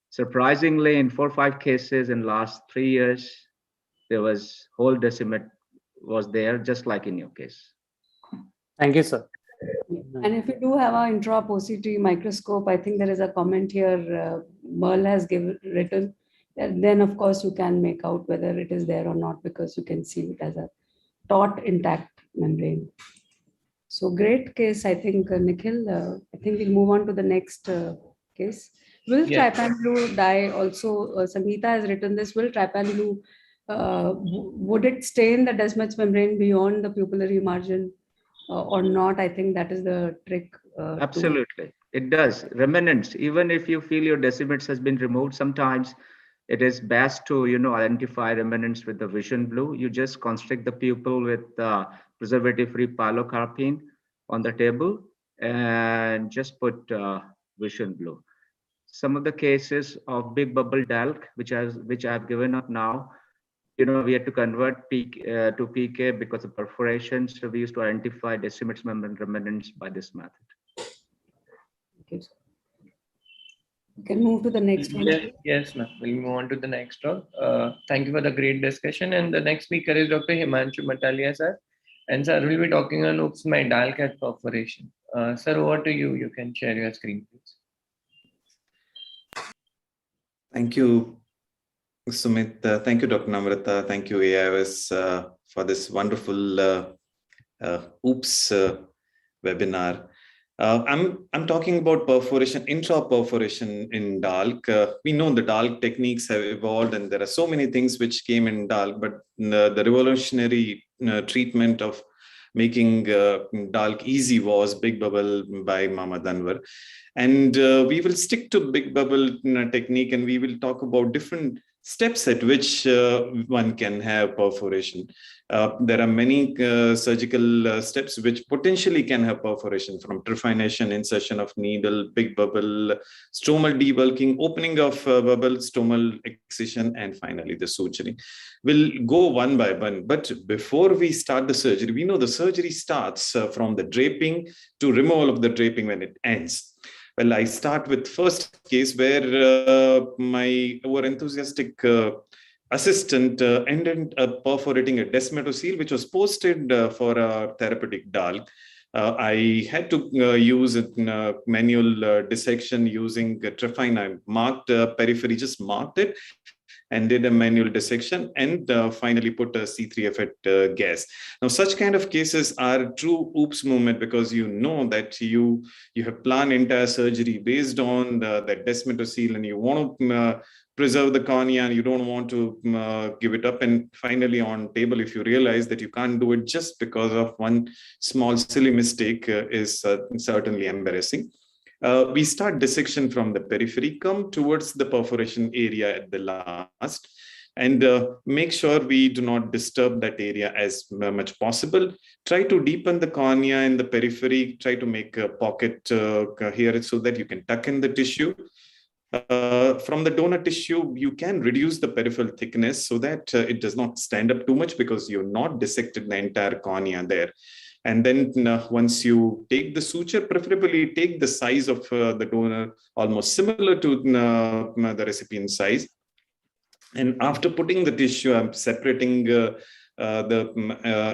surprisingly, in 4 or 5 cases in last 3 years, there was whole desmet was there, just like in your case. Thank you, sir. And if you do have an intraop OCT microscope, I think there is a comment here, Merle has written, and then of course you can make out whether it is there or not, because you can see it as a taut intact membrane. So great case, I think, Nikhil. I think we'll move on to the next case. Will trypan blue dye also, Sangeeta has written this, will trypan blue, would it stain the desmet membrane beyond the pupillary margin or not? I think that is the trick. Absolutely, it does. Remnants, even if you feel your desmet has been removed, sometimes it is best to identify remnants with the vision blue. You just constrict the pupil with preservative-free pilocarpine on the table and just put vision blue. Some of the cases of big bubble DALK, which I have given up now, we had to convert to PK because of perforation. So we used to identify desmet membrane remnants by this method. Okay. You can move to the next one. Yes, ma'am. We'll move on to the next one. Thank you for the great discussion. And the next speaker is Dr. Himanshu Matalia, sir. And sir, we'll be talking on oops, my DALK at perforation. Sir, over to you. You can share your screen, please. Thank you, Sumit. Thank you, Dr. Namrata. Thank you, AIOS, for this wonderful OOPS webinar. I'm talking about perforation, intra-perforation in DALK. We know the DALK techniques have evolved, and there are so many things which came in DALK, but the revolutionary treatment of making DALK easy was Big Bubble by Mama Danwar. And we will stick to Big Bubble technique, and we will talk about different steps at which one can have perforation. There are many surgical steps which potentially can have perforation, from trephination, insertion of needle, big bubble, stromal debulking, opening of bubble, stromal excision, and finally the suturing. We'll go one by one. But before we start the surgery, we know the surgery starts from the draping to removal of the draping when it ends. Well, I start with first case where my over-enthusiastic assistant ended up perforating a desmetocele, which was posted for a therapeutic DALK. I had to use a manual dissection using trephine. I marked periphery, just marked it, and did a manual dissection, and finally put a C3F gas. Now, such kind of cases are true oops movement, because you know that you have planned entire surgery based on that desmetocele, and you want to preserve the cornea, and you don't want to give it up. And finally, on table, if you realize that you can't do it just because of one small silly mistake, is certainly embarrassing. We start dissection from the periphery, come towards the perforation area at the last, and make sure we do not disturb that area as much possible. Try to deepen the cornea in the periphery, try to make a pocket here so that you can tuck in the tissue. From the donor tissue, you can reduce the peripheral thickness so that it does not stand up too much, because you're not dissected the entire cornea there. And then once you take the suture, preferably take the size of the donor almost similar to the recipient size. And after putting the tissue, I'm separating the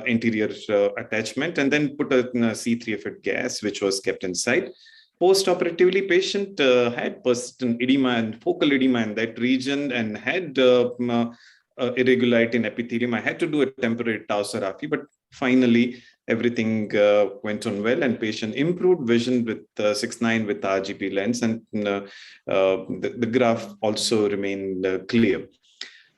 anterior attachment, and then put a C3F gas, which was kept inside. Post-operatively, patient had persistent edema and focal edema in that region, and had irregularity in epithelium. I had to do a temporary tausorrhaphy, but finally everything went on well, and patient improved vision with 6/9 with RGP lens, and the graph also remained clear.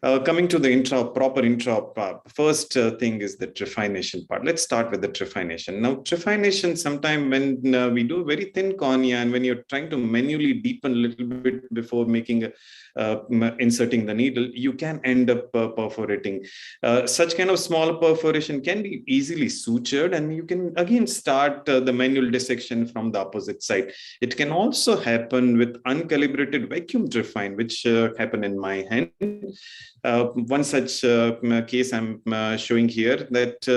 Coming to the proper intra-op part, first thing is the trephination part. Let's start with the trephination. Now, trephination, sometime when we do very thin cornea and when you're trying to manually deepen a little bit before making inserting the needle, you can end up perforating. Such kind of small perforation can be easily sutured, and you can again start the manual dissection from the opposite side. It can also happen with uncalibrated vacuum trephine, which happened in my hand. One such case I'm showing here, that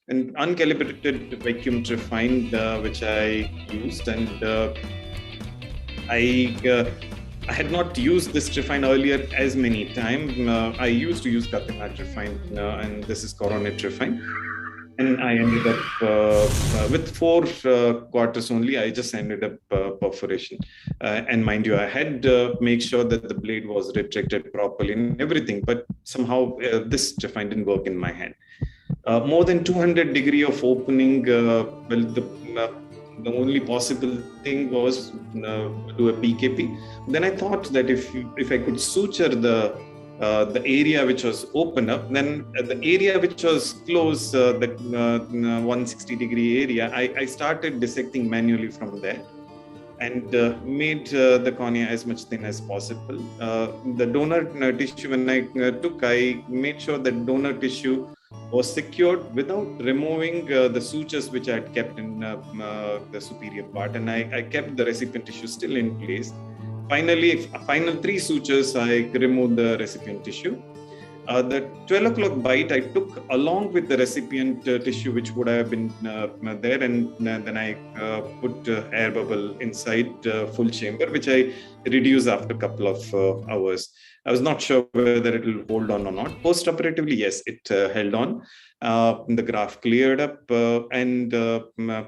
an uncalibrated vacuum trephine which I used, and I had not used this trephine earlier as many times. I used to use Keratoconus trephine, and this is Corneal trephine. And I ended up with 4 quarters only. I just ended up perforation. And mind you, I had to make sure that the blade was retracted properly and everything, but somehow this trephine didn't work in my hand. More than 200 degree of opening, well, the only possible thing was do a PKP. Then I thought that if I could suture the area which was open up, then the area which was close, that 160 degree area, I started dissecting manually from there, and made the cornea as much thin as possible. The donor tissue, when I made sure that donor tissue was secured without removing the sutures which I had kept in the superior part, and I kept the recipient tissue still in place. Finally, final 3 sutures, I removed the recipient tissue. The 12 o'clock bite I took along with the recipient tissue, which would have been there, and then I put air bubble inside full chamber, which I reduced after a couple of hours. I was not sure whether it will hold on or not. Post-operatively, yes, it held on. The graft cleared up, and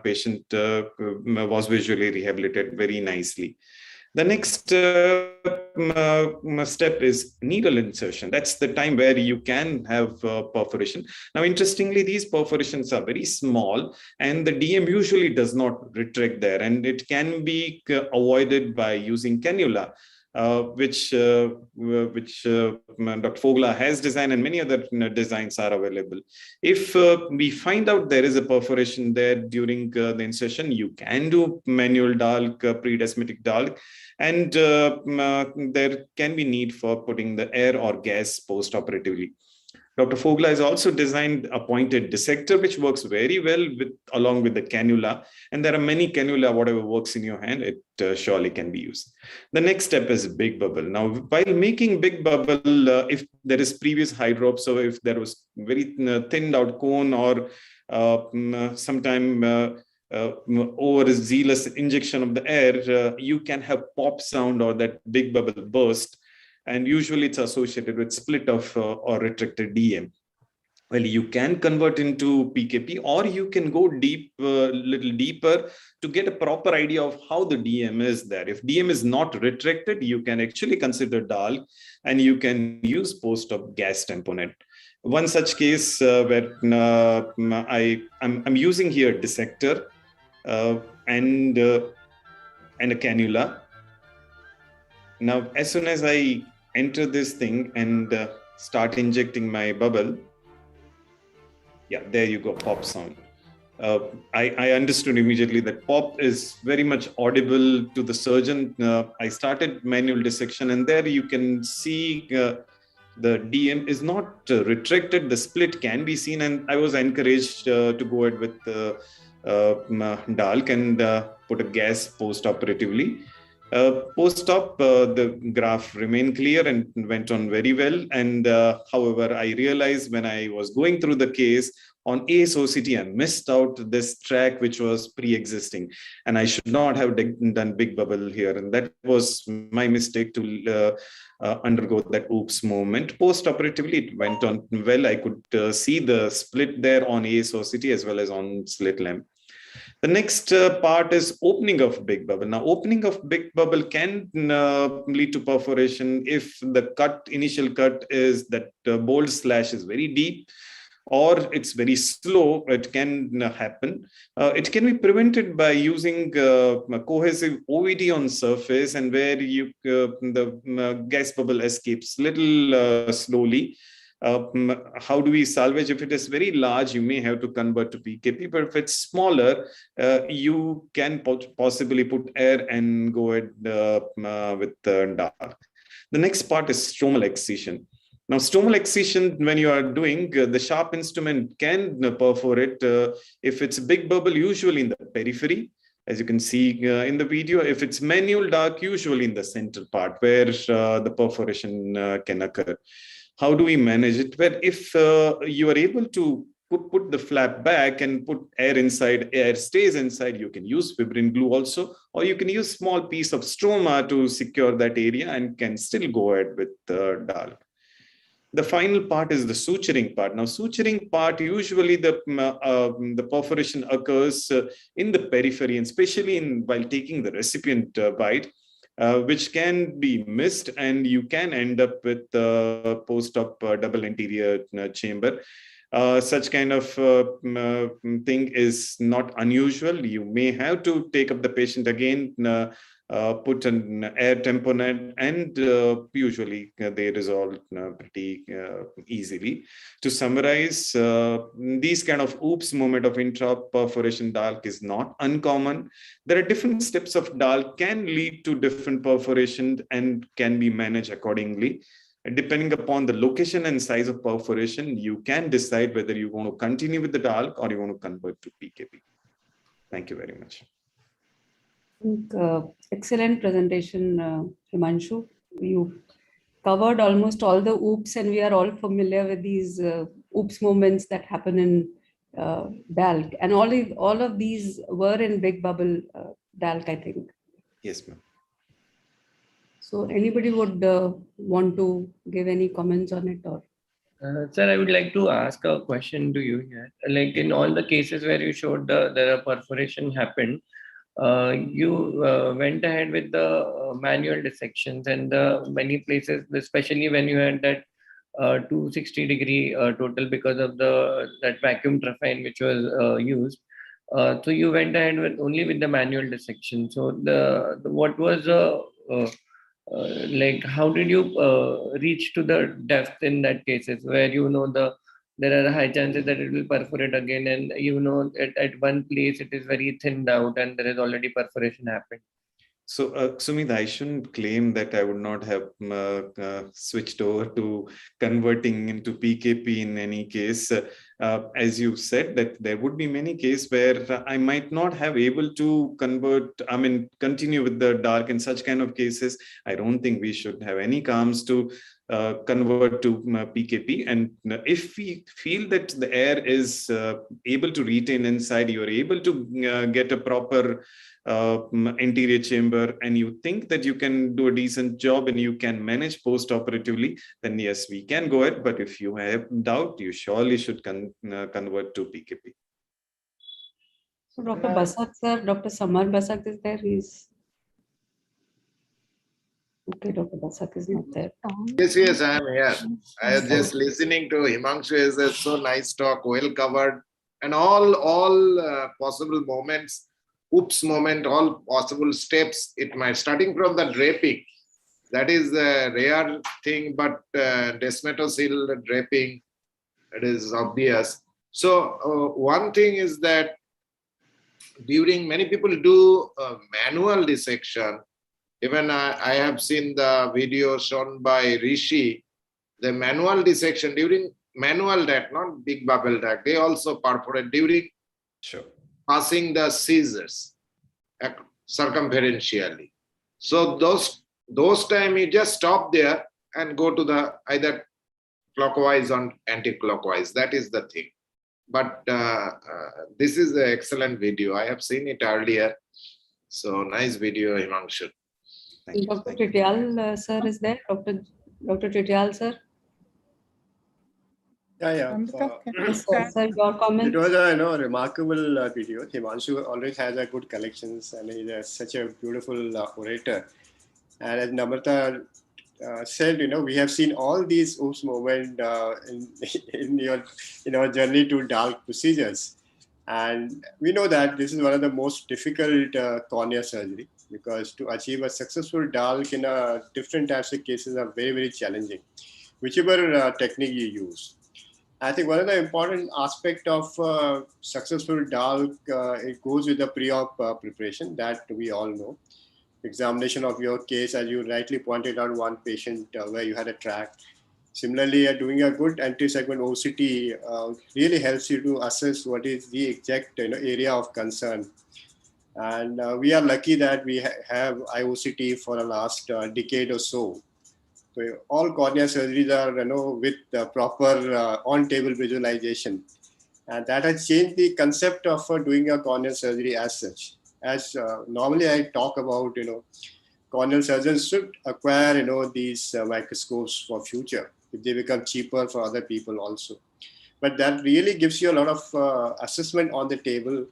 patient was visually rehabilitated very nicely. The next step is needle insertion. That's the time where you can have perforation. Now, interestingly, these perforations are very small, and the DM usually does not retract there, and it can be avoided by using cannula, which Dr. Fogla has designed, and many other designs are available. If we find out there is a perforation there during the insertion, you can do manual DALK, pre-desmetic DALK, and there can be need for putting the air or gas post-operatively. Dr. Fogla has also designed a pointed dissector, which works very well along with the cannula. And there are many cannula, whatever works in your hand, it surely can be used. The next step is big bubble. Now, while making big bubble, if there is previous hydrop, so if there was very thinned out cone or sometime overzealous injection of the air, you can have pop sound or that big bubble burst. And usually it's associated with split of or retracted DM. Well, you can convert into PKP, or you can go deep, little deeper to get a proper idea of how the DM is there. If DM is not retracted, you can actually consider DALK, and you can use post-op gas tamponade. One such case where I'm using here dissector and a cannula. Now, as soon as I enter this thing and start injecting my bubble, yeah, there you go, pop sound. I understood immediately that pop is very much audible to the surgeon. I started manual dissection, and there you can see the DM is not retracted. The split can be seen, and I was encouraged to go ahead with DALK and put a gas post-operatively. Post-op, the graph remained clear and went on very well. And however, I realized when I was going through the case on ASOCT, I missed out this track which was pre-existing, and I should not have done big bubble here. And that was my mistake to undergo that oops moment. Post-operatively, it went on well. I could see the split there on ASOCT as well as on slit lamp. The next part is opening of big bubble. Now, opening of big bubble can lead to perforation if the initial cut is that bold slash is very deep, or it's very slow, it can happen. It can be prevented by using cohesive OVD on surface, and where you the gas bubble escapes little slowly. How do we salvage? If it is very large, you may have to convert to PKP, but if it's smaller, you can possibly put air and go ahead with DALK. The next part is stromal excision. Now, stromal excision, when you are doing, the sharp instrument can perforate if it's a big bubble, usually in the periphery, as you can see in the video. If it's manual DALK, usually in the center part where the perforation can occur. How do we manage it? Well, if you are able to put the flap back and put air inside, air stays inside, you can use fibrin glue also, or you can use small piece of stroma to secure that area and can still go ahead with DALK. The final part is the suturing part. Now, suturing part, usually the perforation occurs in the periphery, and especially while taking the recipient bite, which can be missed, and you can end up with post-op double anterior chamber. Such kind of thing is not unusual. You may have to take up the patient again, put an air tamponade, and usually they resolve pretty easily. To summarize, these kind of oops moment of intra-perforation DALK is not uncommon. There are different steps of DALK can lead to different perforation and can be managed accordingly. Depending upon the location and size of perforation, you can decide whether you want to continue with the DALK or you want to convert to PKP. Thank you very much. Excellent presentation, Himanshu. You covered almost all the oops, and we are all familiar with these oops moments that happen in DALK. And all of these were in big bubble DALK, I think. Yes, ma'am. So anybody would want to give any comments on it? Or Sir, I would like to ask a question to you here. Like in all the cases where you showed there a perforation happened, you went ahead with the manual dissections, and many places, especially when you had that 260-degree total because of that vacuum trephine which was used. So you went ahead only with the manual dissection. So what was like, how did you reach to the depth in that cases where there are high chances that it will perforate again, and at one place it is very thinned out and there is already perforation happened? So, Sumit, I shouldn't claim that I would not have switched over to converting into PKP in any case. As you said, that there would be many cases where I might not have able to continue with the DALK. In such kind of cases, I don't think we should have any qualms to convert to PKP. And if we feel that the air is able to retain inside, you're able to get a proper anterior chamber, and you think that you can do a decent job and you can manage post-operatively, then yes, we can go ahead. But if you have doubt, you surely should convert to PKP. so Dr. Basak, sir, Dr. Samar Basak is there. Okay, Dr. Basak is not there. Yes, I am here. I was just listening to Himanshu. Is a so nice talk, well covered, and all possible moments. Oops moment, all possible steps. It might, starting from the draping, that is a rare thing, but desmetocele draping, it is obvious. So one thing is that many people do manual dissection. Even I have seen the video shown by Rishi, the manual dissection during manual DALK, not big bubble DALK, they also perforate during passing the scissors circumferentially. So those time you just stop there and go to the either clockwise or anti-clockwise. That is the thing. But this is an excellent video. I have seen it earlier. So nice video, Himanshu. Dr. Titial, sir, is there? Dr. Titial, sir? Yeah. Yes, sir, your comment? It was a remarkable video. Himanshu always has a good collections, and he's such a beautiful orator. And as Namrata said, we have seen all these oops moment in our journey to DALK procedures. And we know that this is one of the most difficult cornea surgery, because to achieve a successful DALK in different types of cases are very, very challenging, whichever technique you use. I think one of the important aspect of successful DALK, it goes with the pre-op preparation that we all know. Examination of your case, as you rightly pointed out, one patient where you had a track. Similarly, doing a good anti-segment OCT really helps you to assess what is the exact area of concern. And we are lucky that we have IOCT for the last decade or so. So all cornea surgeries are with proper on-table visualization. And that has changed the concept of doing a corneal surgery as such. As normally I talk about, corneal surgeons should acquire, these microscopes for future, if they become cheaper for other people also. But that really gives you a lot of assessment on the table,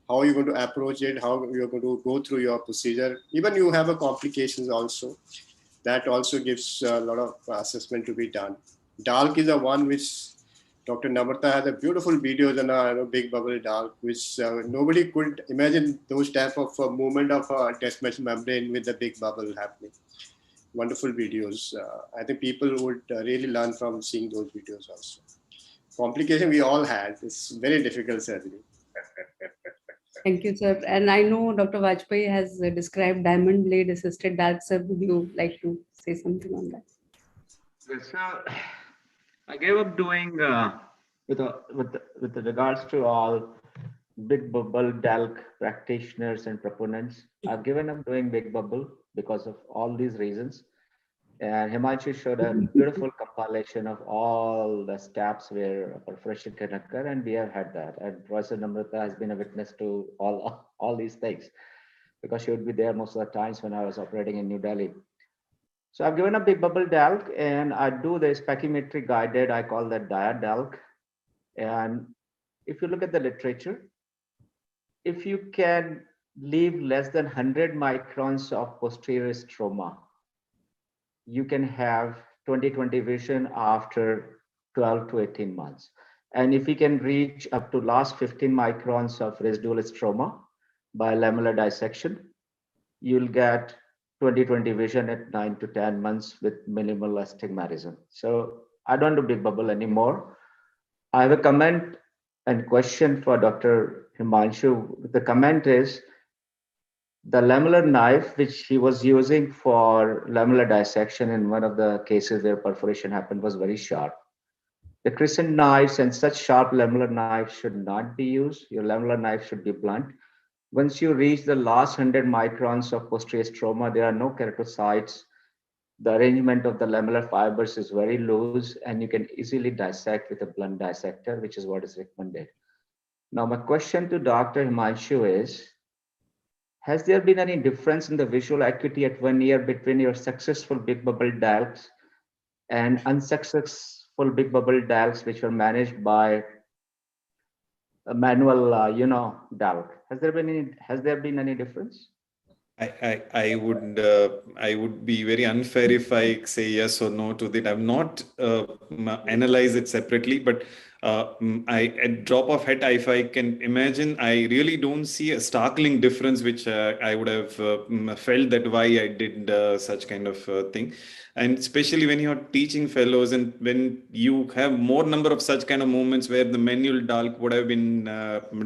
how you're going to approach it, how you're going to go through your procedure. Even you have a complications also. That also gives a lot of assessment to be done. DALK is the one which Dr. Namrata has a beautiful videos on a big bubble DALK, which nobody could imagine those type of movement of a desmet membrane with the big bubble happening. Wonderful videos. I think people would really learn from seeing those videos also. Complication we all had. It's very difficult surgery. Thank you, sir. And I know Dr. Vajpayee has described diamond blade assisted DALK, sir. Would you like to say something on that? Yes, sir. I gave up doing with regards to all big bubble DALK practitioners and proponents. I've given up doing big bubble because of all these reasons. And Himanshu showed a beautiful compilation of all the steps where perforation can occur, and we have had that. And Professor Namrata has been a witness to all these things, because she would be there most of the times when I was operating in New Delhi. So I've given a big bubble DALK, and I do the spirometry guided, I call that DALK. And if you look at the literature, if you can leave less than 100 microns of posterior stroma, you can have 20/20 vision after 12 to 18 months. And if you can reach up to last 15 microns of residual stroma by lamellar dissection, you'll get 20/20 vision at 9 to 10 months with minimal astigmatism. So I don't do big bubble anymore. I have a comment and question for Dr. Himanshu. The comment is, the lamellar knife, which he was using for lamellar dissection in one of the cases where perforation happened, was very sharp. The crescent knives and such sharp lamellar knives should not be used. Your lamellar knife should be blunt. Once you reach the last 100 microns of posterior stroma, there are no keratocytes. The arrangement of the lamellar fibers is very loose, and you can easily dissect with a blunt dissector, which is what is recommended. Now, my question to Dr. Himanshu is, has there been any difference in the visual acuity at 1 year between your successful big bubble DALKs and unsuccessful big bubble DALKs, which were managed by a manual, DALK? Has there been any difference? I would be very unfair if I say yes or no to that. I've not analyzed it separately, but at drop of hat, if I can imagine, I really don't see a startling difference, which I would have felt that why I did such kind of thing. And especially when you're teaching fellows and when you have more number of such kind of moments where the manual DALK would have been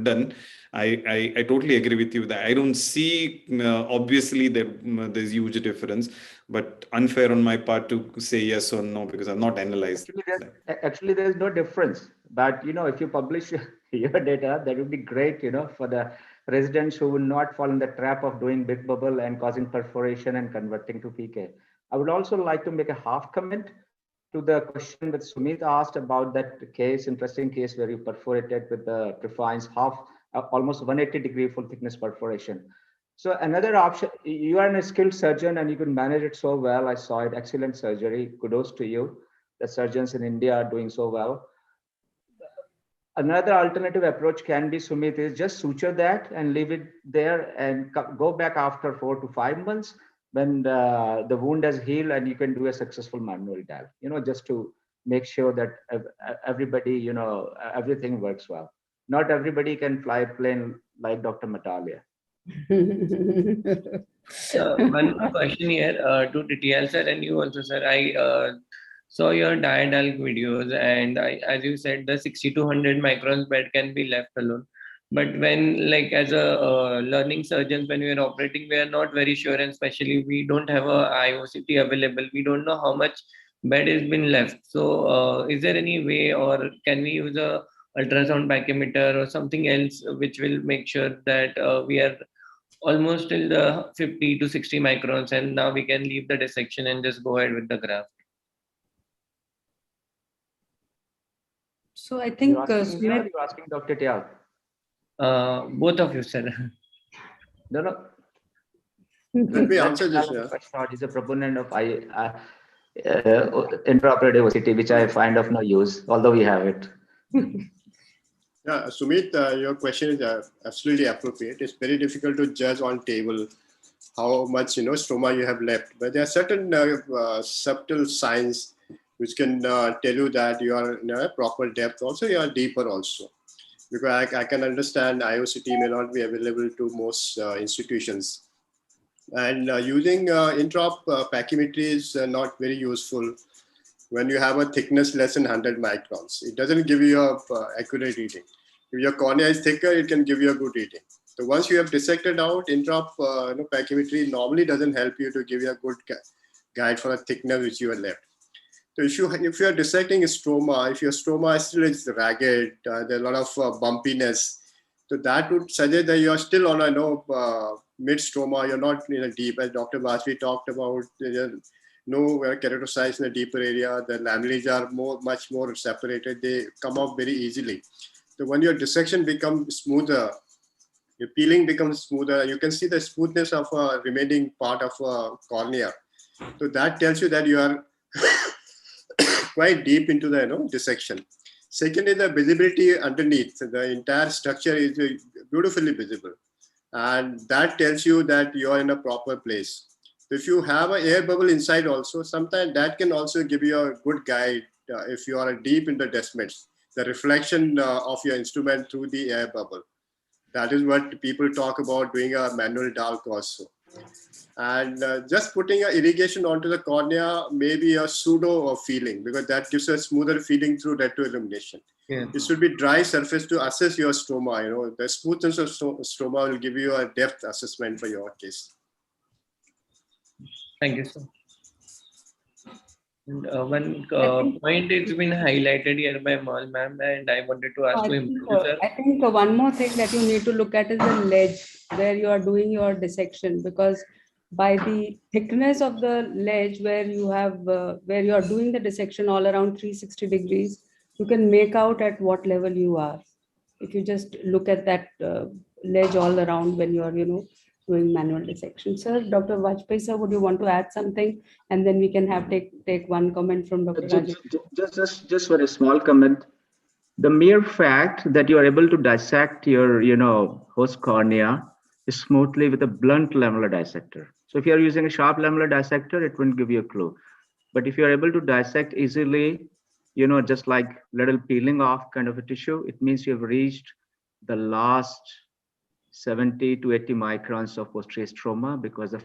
done, I totally agree with you that I don't see obviously there's huge difference, but unfair on my part to say yes or no because I've not analyzed. Actually, there's no difference. But if you publish your data, that would be great. For the residents who will not fall in the trap of doing big bubble and causing perforation and converting to PK. I would also like to make a half comment to the question that Sumit asked about that case, interesting case where you perforated with the prefines almost 180-degree full thickness perforation. So another option, you are a skilled surgeon and you can manage it so well. I saw it, excellent surgery. Kudos to you. The surgeons in India are doing so well. Another alternative approach can be, Sumit, is just suture that and leave it there and go back after 4 to 5 months. when the wound has healed and you can do a successful manual DALK, just to make sure that everybody, everything works well. Not everybody can fly a plane like Dr. Matalia. One question here to TTL sir and you also, sir. I saw your DALK videos, and as you said, the 60 to 100 microns bed can be left alone. But when, like, as a learning surgeons, when we are operating, we are not very sure, and especially we don't have a IOCT available. We don't know how much bed has been left. So, is there any way, or can we use a ultrasound pachymeter or something else which will make sure that we are almost till the 50 to 60 microns, and now we can leave the dissection and just go ahead with the graft? So I think you're asking Dr. Tial. Both of you, sir. No. Let me answer this. He's a proponent of intraoperative OCT, which I find of no use, although we have it. Yeah, Sumit, your question is absolutely appropriate. It's very difficult to judge on table how much stroma you have left, but there are certain subtle signs which can tell you that you are in a proper depth. Also, you are deeper also, because I can understand IOCT may not be available to most institutions, and using intraop pachymetry is not very useful when you have a thickness less than 100 microns. It doesn't give you a accurate reading. If your cornea is thicker, it can give you a good reading. So once you have dissected out, intraop pachymetry normally doesn't help you to give you a good guide for a thickness which you have left. So if you are dissecting a stroma, if your stroma still is ragged, there's a lot of bumpiness, so that would suggest that you are still on a mid stroma. You're not in a deep, as Dr. Vajpayee talked about. No keratocytes in a deeper area. The lamellae are much more separated. They come off very easily. So when your dissection becomes smoother, your peeling becomes smoother. You can see the smoothness of a remaining part of a cornea. So that tells you that you are quite deep into the dissection. Secondly, the visibility underneath. The entire structure is beautifully visible. And that tells you that you are in a proper place. If you have an air bubble inside also, sometimes that can also give you a good guide if you are deep in the desmets, the reflection of your instrument through the air bubble. That is what people talk about doing a manual DALK also. And just putting an irrigation onto the cornea may be a pseudo feeling, because that gives a smoother feeling through retroillumination. Yeah. It should be dry surface to assess your stroma. The smoothness of stroma will give you a depth assessment for your case. Thank you, sir. And one point it's been highlighted here by Mal ma'am, and I wanted to ask him. I think one more thing that you need to look at is the ledge where you are doing your dissection, because by the thickness of the ledge where you have where you are doing the dissection all around 360 degrees, you can make out at what level you are. If you just look at that ledge all around when you are doing manual dissection. Sir, Dr. Vajpayee sir, would you want to add something? And then we can have take one comment from Dr. Rajesh. Just for a small comment. The mere fact that you are able to dissect your host cornea smoothly with a blunt lamellar dissector. So if you are using a sharp lamellar dissector, it won't give you a clue. But if you are able to dissect easily, just like little peeling off kind of a tissue, it means you have reached the last 70 to 80 microns of posterior stroma, because the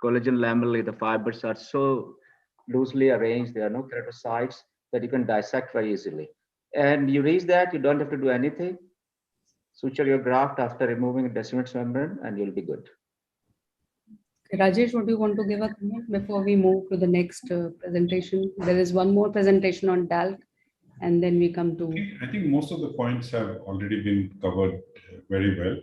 collagen lamellae, the fibers are so loosely arranged, there are no keratocytes, that you can dissect very easily. And you reach that, you don't have to do anything. Suture your graft after removing the desmet membrane, and you'll be good. Okay, Rajesh, would you want to give a comment before we move to the next presentation? There is one more presentation on DALK, and then we come to... I think most of the points have already been covered very well.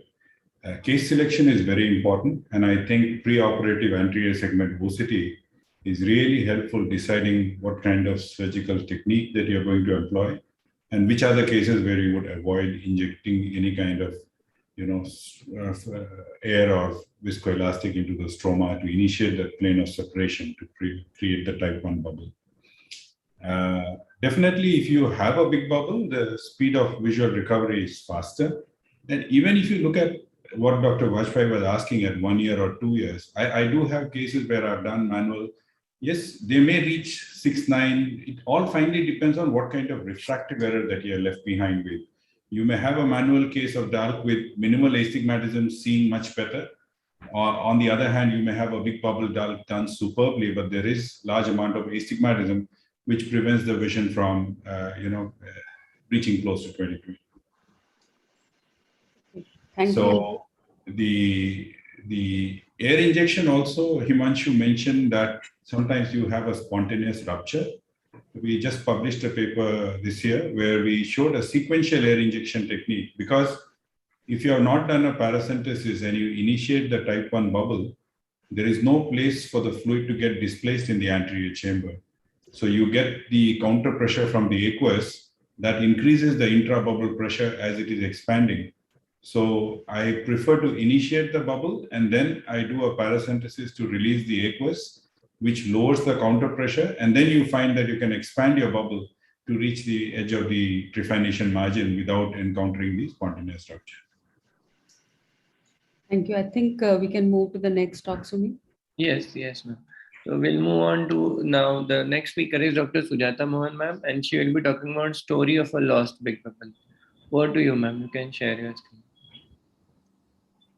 Case selection is very important, and I think preoperative anterior segment OCT is really helpful deciding what kind of surgical technique that you're going to employ, and which are the cases where you would avoid injecting any kind of air or viscoelastic into the stroma to initiate that plane of separation to create the type 1 bubble. Definitely, if you have a big bubble, the speed of visual recovery is faster. And even if you look at what Dr. Vajpayee was asking at 1 year or 2 years, I do have cases where I've done manual. Yes, they may reach 6, 9. It all finally depends on what kind of refractive error that you're left behind with. You may have a manual case of DALK with minimal astigmatism seeing much better. On the other hand, you may have a big bubble DALK done superbly, but there is large amount of astigmatism, which prevents the vision from, reaching close to 20/20. Thank So the air injection also, Himanshu mentioned that sometimes you have a spontaneous rupture. We just published a paper this year where we showed a sequential air injection technique, because if you have not done a paracentesis and you initiate the type 1 bubble, there is no place for the fluid to get displaced in the anterior chamber. So you get the counter pressure from the aqueous that increases the intra-bubble pressure as it is expanding. So I prefer to initiate the bubble and then I do a paracentesis to release the aqueous, which lowers the counter pressure. And then you find that you can expand your bubble to reach the edge of the trephination margin without encountering the spontaneous rupture. Thank you. I think we can move to the next talk, Sumi. Yes, ma'am. So we'll move on to now. The next speaker is Dr. Sujata Mohan, ma'am, and she will be talking about story of a lost big bubble. Over to you, ma'am. You can share your screen.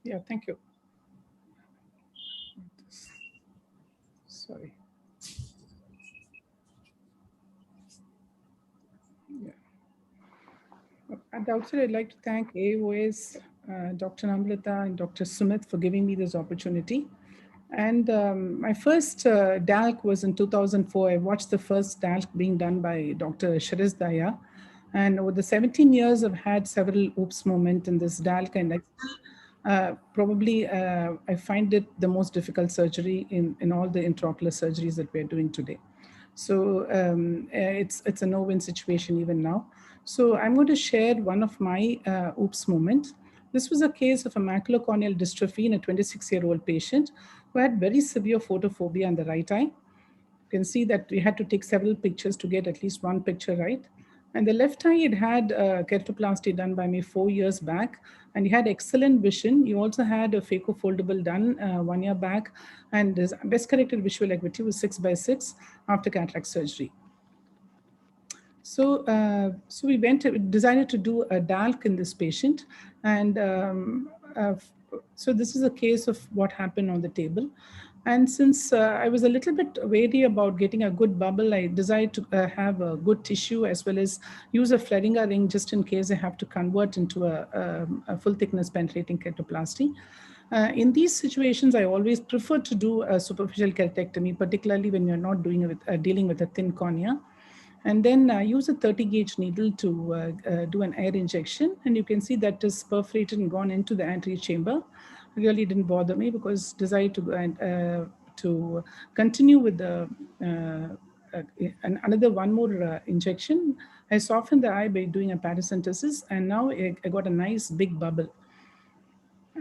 Yeah, thank you. Sorry. Yeah. At the outset, I'd like to thank AOS, Dr. Namrata and Dr. Sumit for giving me this opportunity. And my first DALK was in 2004. I watched the first DALK being done by Dr. Shariz Daya. And over the 17 years, I've had several oops moments in this DALK, and I find it the most difficult surgery in all the intraocular surgeries that we're doing today. So it's a no-win situation even now. So I'm going to share one of my oops moments. This was a case of a macular corneal dystrophy in a 26-year-old patient who had very severe photophobia on the right eye. You can see that we had to take several pictures to get at least one picture right. And the left eye, it had keratoplasty done by me 4 years back, and he had excellent vision. He also had a phaco-foldable done 1 year back, and his best corrected visual acuity was 6/6 after cataract surgery. So, we decided to do a DALK in this patient, and so this is a case of what happened on the table. And since I was a little bit wary about getting a good bubble, I decided to have a good tissue as well as use a Fleringa ring just in case I have to convert into a full thickness penetrating keratoplasty. In these situations, I always prefer to do a superficial keratectomy, particularly when you're not doing dealing with a thin cornea. And then use a 30 gauge needle to do an air injection. And you can see that is perforated and gone into the anterior chamber. Really didn't bother me because decided to continue with the another one more injection. I softened the eye by doing a paracentesis, and now I got a nice big bubble.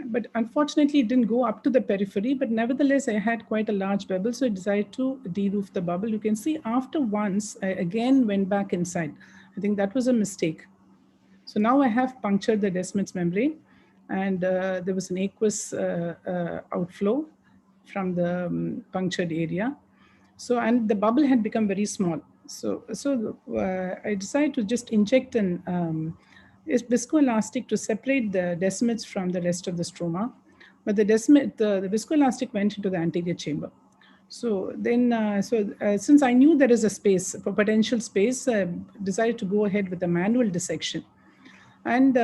But unfortunately, it didn't go up to the periphery, but nevertheless, I had quite a large bubble, so I decided to de-roof the bubble. You can see after once, I again went back inside. I think that was a mistake. So now I have punctured the desmet membrane, and there was an aqueous outflow from the punctured area. So, and the bubble had become very small. So I decided to just inject an viscoelastic to separate the desmets from the rest of the stroma. But the viscoelastic went into the anterior chamber. So then, since I knew there is a space, a potential space, I decided to go ahead with a manual dissection. And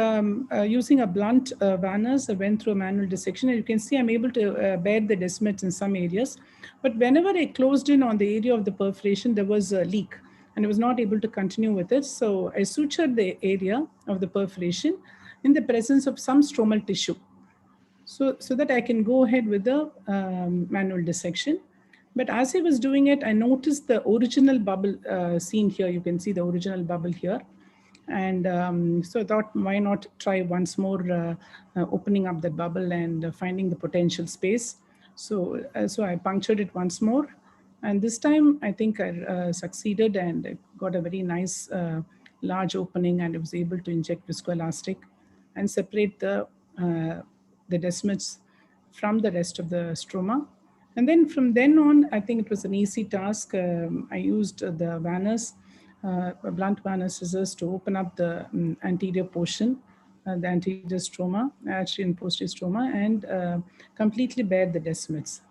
using a blunt Vanners, I went through a manual dissection. And you can see I'm able to bear the desmets in some areas. But whenever I closed in on the area of the perforation, there was a leak, and I was not able to continue with it. So I sutured the area of the perforation in the presence of some stromal tissue, so that I can go ahead with the manual dissection. But as I was doing it, I noticed the original bubble seen here. You can see the original bubble here. And so I thought, why not try once more opening up that bubble and finding the potential space. So I punctured it once more. And this time, I think I succeeded and I got a very nice large opening, and I was able to inject viscoelastic and separate the the desmets from the rest of the stroma. And then from then on, I think it was an easy task. I used the Vanners, blunt Vanner scissors to open up the anterior portion, the anterior stroma, actually in posterior stroma, and completely bare the desmets.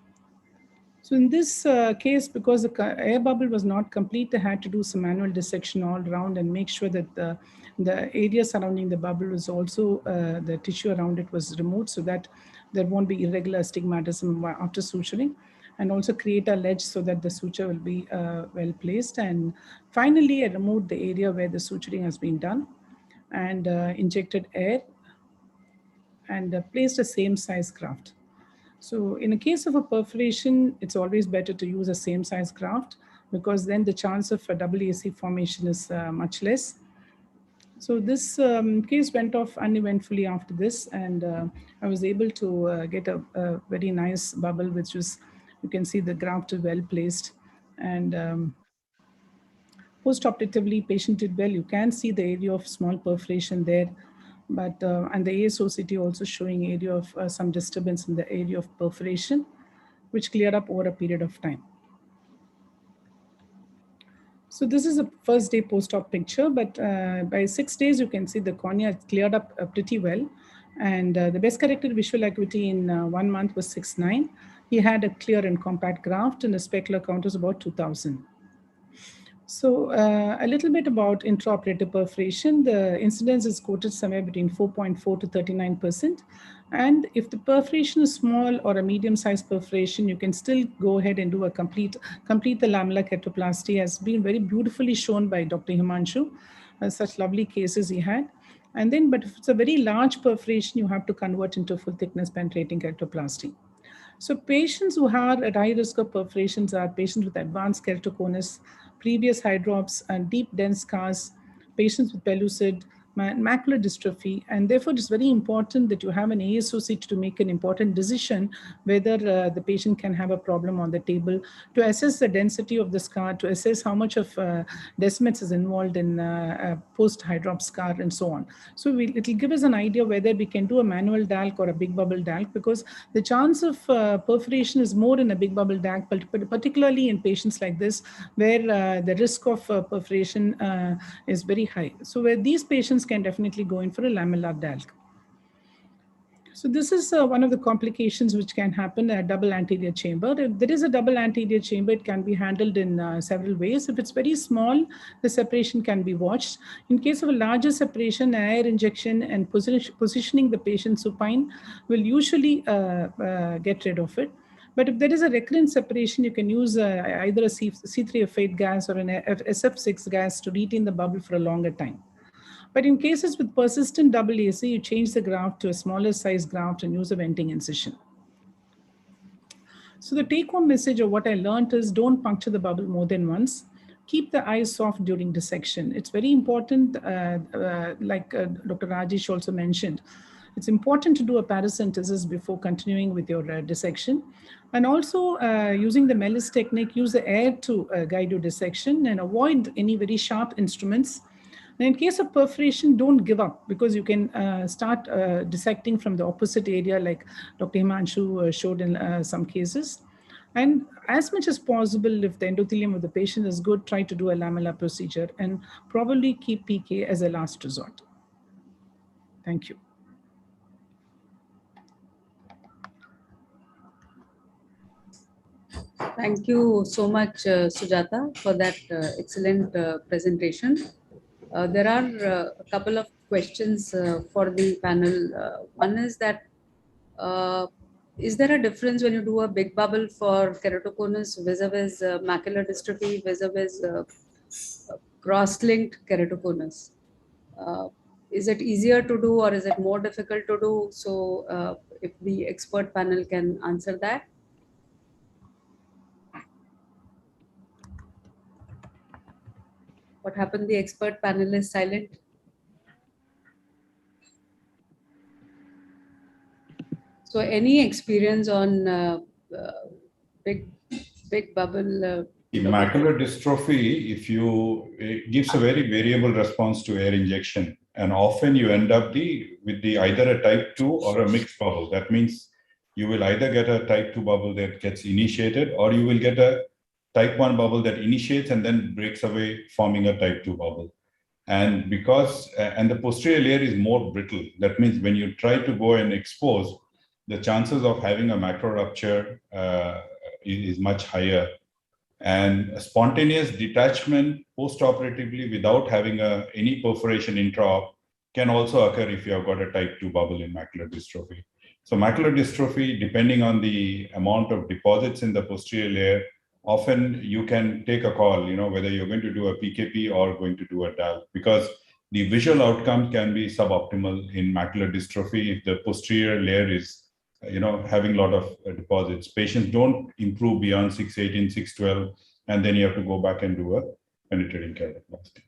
So in this case, because the air bubble was not complete, I had to do some manual dissection all around and make sure that the area surrounding the bubble was also, the tissue around it was removed so that there won't be irregular astigmatism after suturing, and also create a ledge so that the suture will be well placed. And finally, I removed the area where the suturing has been done and injected air and placed a same size graft. So in a case of a perforation, it's always better to use a same size graft because then the chance of a double AC formation is much less. So this case went off uneventfully after this, and I was able to get a very nice bubble, which was, you can see the graft is well placed, and post-operatively patient did well. You can see the area of small perforation there, but and the ASOCT also showing area of some disturbance in the area of perforation, which cleared up over a period of time. So this is a first day post-op picture, but by 6 days, you can see the cornea cleared up pretty well. And the best corrected visual acuity in 1 month was 6.9. He had a clear and compact graft, and the specular count was about 2000. So a little bit about intraoperative perforation. The incidence is quoted somewhere between 4.4 to 39%. And if the perforation is small or a medium-sized perforation, you can still go ahead and do a complete the lamellar keratoplasty, has been very beautifully shown by Dr. Himanshu. Such lovely cases he had. And then, but if it's a very large perforation, you have to convert into full thickness penetrating keratoplasty. So patients who are at high risk of perforations are patients with advanced keratoconus, previous hydrops, and deep dense scars, patients with pellucid, macular dystrophy, and therefore it's very important that you have an ASOCT to make an important decision whether the patient can have a problem on the table, to assess the density of the scar, to assess how much of desmets is involved in post-hydrop scar, and so on. So it will give us an idea whether we can do a manual DALK or a big bubble DALK, because the chance of perforation is more in a big bubble DALK, but particularly in patients like this, where the risk of perforation is very high. So where these patients can definitely go in for a lamellar DALK. So this is one of the complications which can happen at double anterior chamber. If there is a double anterior chamber, it can be handled in several ways. If it's very small, the separation can be watched. In case of a larger separation, air injection and positioning the patient supine will usually get rid of it. But if there is a recurrent separation, you can use either a C3F8 gas or an SF6 gas to retain the bubble for a longer time. But in cases with persistent double AC, you change the graft to a smaller size graft and use a venting incision. So the take-home message of what I learned is don't puncture the bubble more than once. Keep the eyes soft during dissection. It's very important, like Dr. Rajesh also mentioned, it's important to do a paracentesis before continuing with your dissection. And also using the Mellis technique, use the air to guide your dissection and avoid any very sharp instruments. And in case of perforation, don't give up, because you can start dissecting from the opposite area, like Dr. Himanshu showed in some cases. And as much as possible, if the endothelium of the patient is good, try to do a lamellar procedure and probably keep PK as a last resort. Thank you. Thank you so much, Sujata, for that excellent presentation. There are a couple of questions for the panel. One is that, is there a difference when you do a big bubble for keratoconus vis-a-vis macular dystrophy vis-a-vis cross-linked keratoconus? Is it easier to do or is it more difficult to do? So if the expert panel can answer that. What happened? The expert panel is silent. So any experience on big bubble? In macular dystrophy, it gives a very variable response to air injection. And often you end up with either a type 2 or a mixed bubble. That means you will either get a type 2 bubble that gets initiated, or you will get a type 1 bubble that initiates and then breaks away, forming a type 2 bubble. And because, and the posterior layer is more brittle. That means when you try to go and expose, the chances of having a macro rupture is much higher. And a spontaneous detachment post-operatively without having any perforation intra-op can also occur if you have got a type 2 bubble in macular dystrophy. So macular dystrophy, depending on the amount of deposits in the posterior layer, often you can take a call, whether you're going to do a PKP or going to do a DALK, because the visual outcome can be suboptimal in macular dystrophy if the posterior layer is having a lot of deposits. Patients don't improve beyond 618, 612, and then you have to go back and do a penetrating keratoplasty.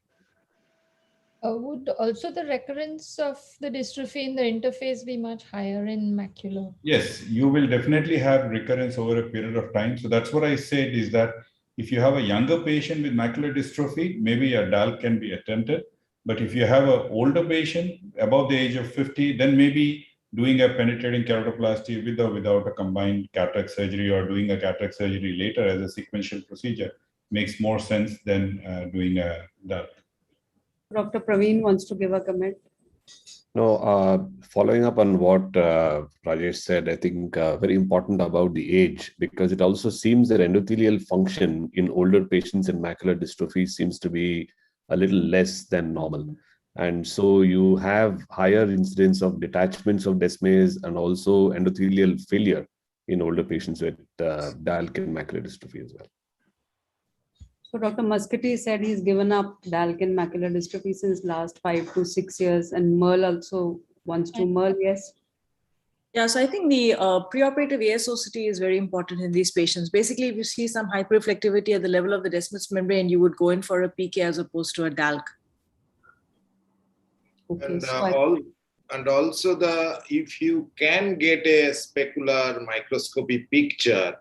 Would also the recurrence of the dystrophy in the interface be much higher in macular? Yes, you will definitely have recurrence over a period of time. So that's what I said, is that if you have a younger patient with macular dystrophy, maybe a DALK can be attempted. But if you have an older patient above the age of 50, then maybe doing a penetrating keratoplasty with or without a combined cataract surgery, or doing a cataract surgery later as a sequential procedure makes more sense than doing a DALK. Dr. Praveen wants to give a comment. No, following up on what Rajesh said, I think very important about the age, because it also seems that endothelial function in older patients in macular dystrophy seems to be a little less than normal. And so you have higher incidence of detachments of desmets and also endothelial failure in older patients with DALK and macular dystrophy as well. So Dr. Muscati said he's given up DALK and macular dystrophy since last 5 to 6 years, and Merle also wants to. Merle, yes? Yeah, so I think the preoperative ASOCT is very important in these patients. Basically, if you see some hyperreflectivity at the level of the descemet membrane, you would go in for a PK as opposed to a DALK. Okay, and also if you can get a specular microscopy picture,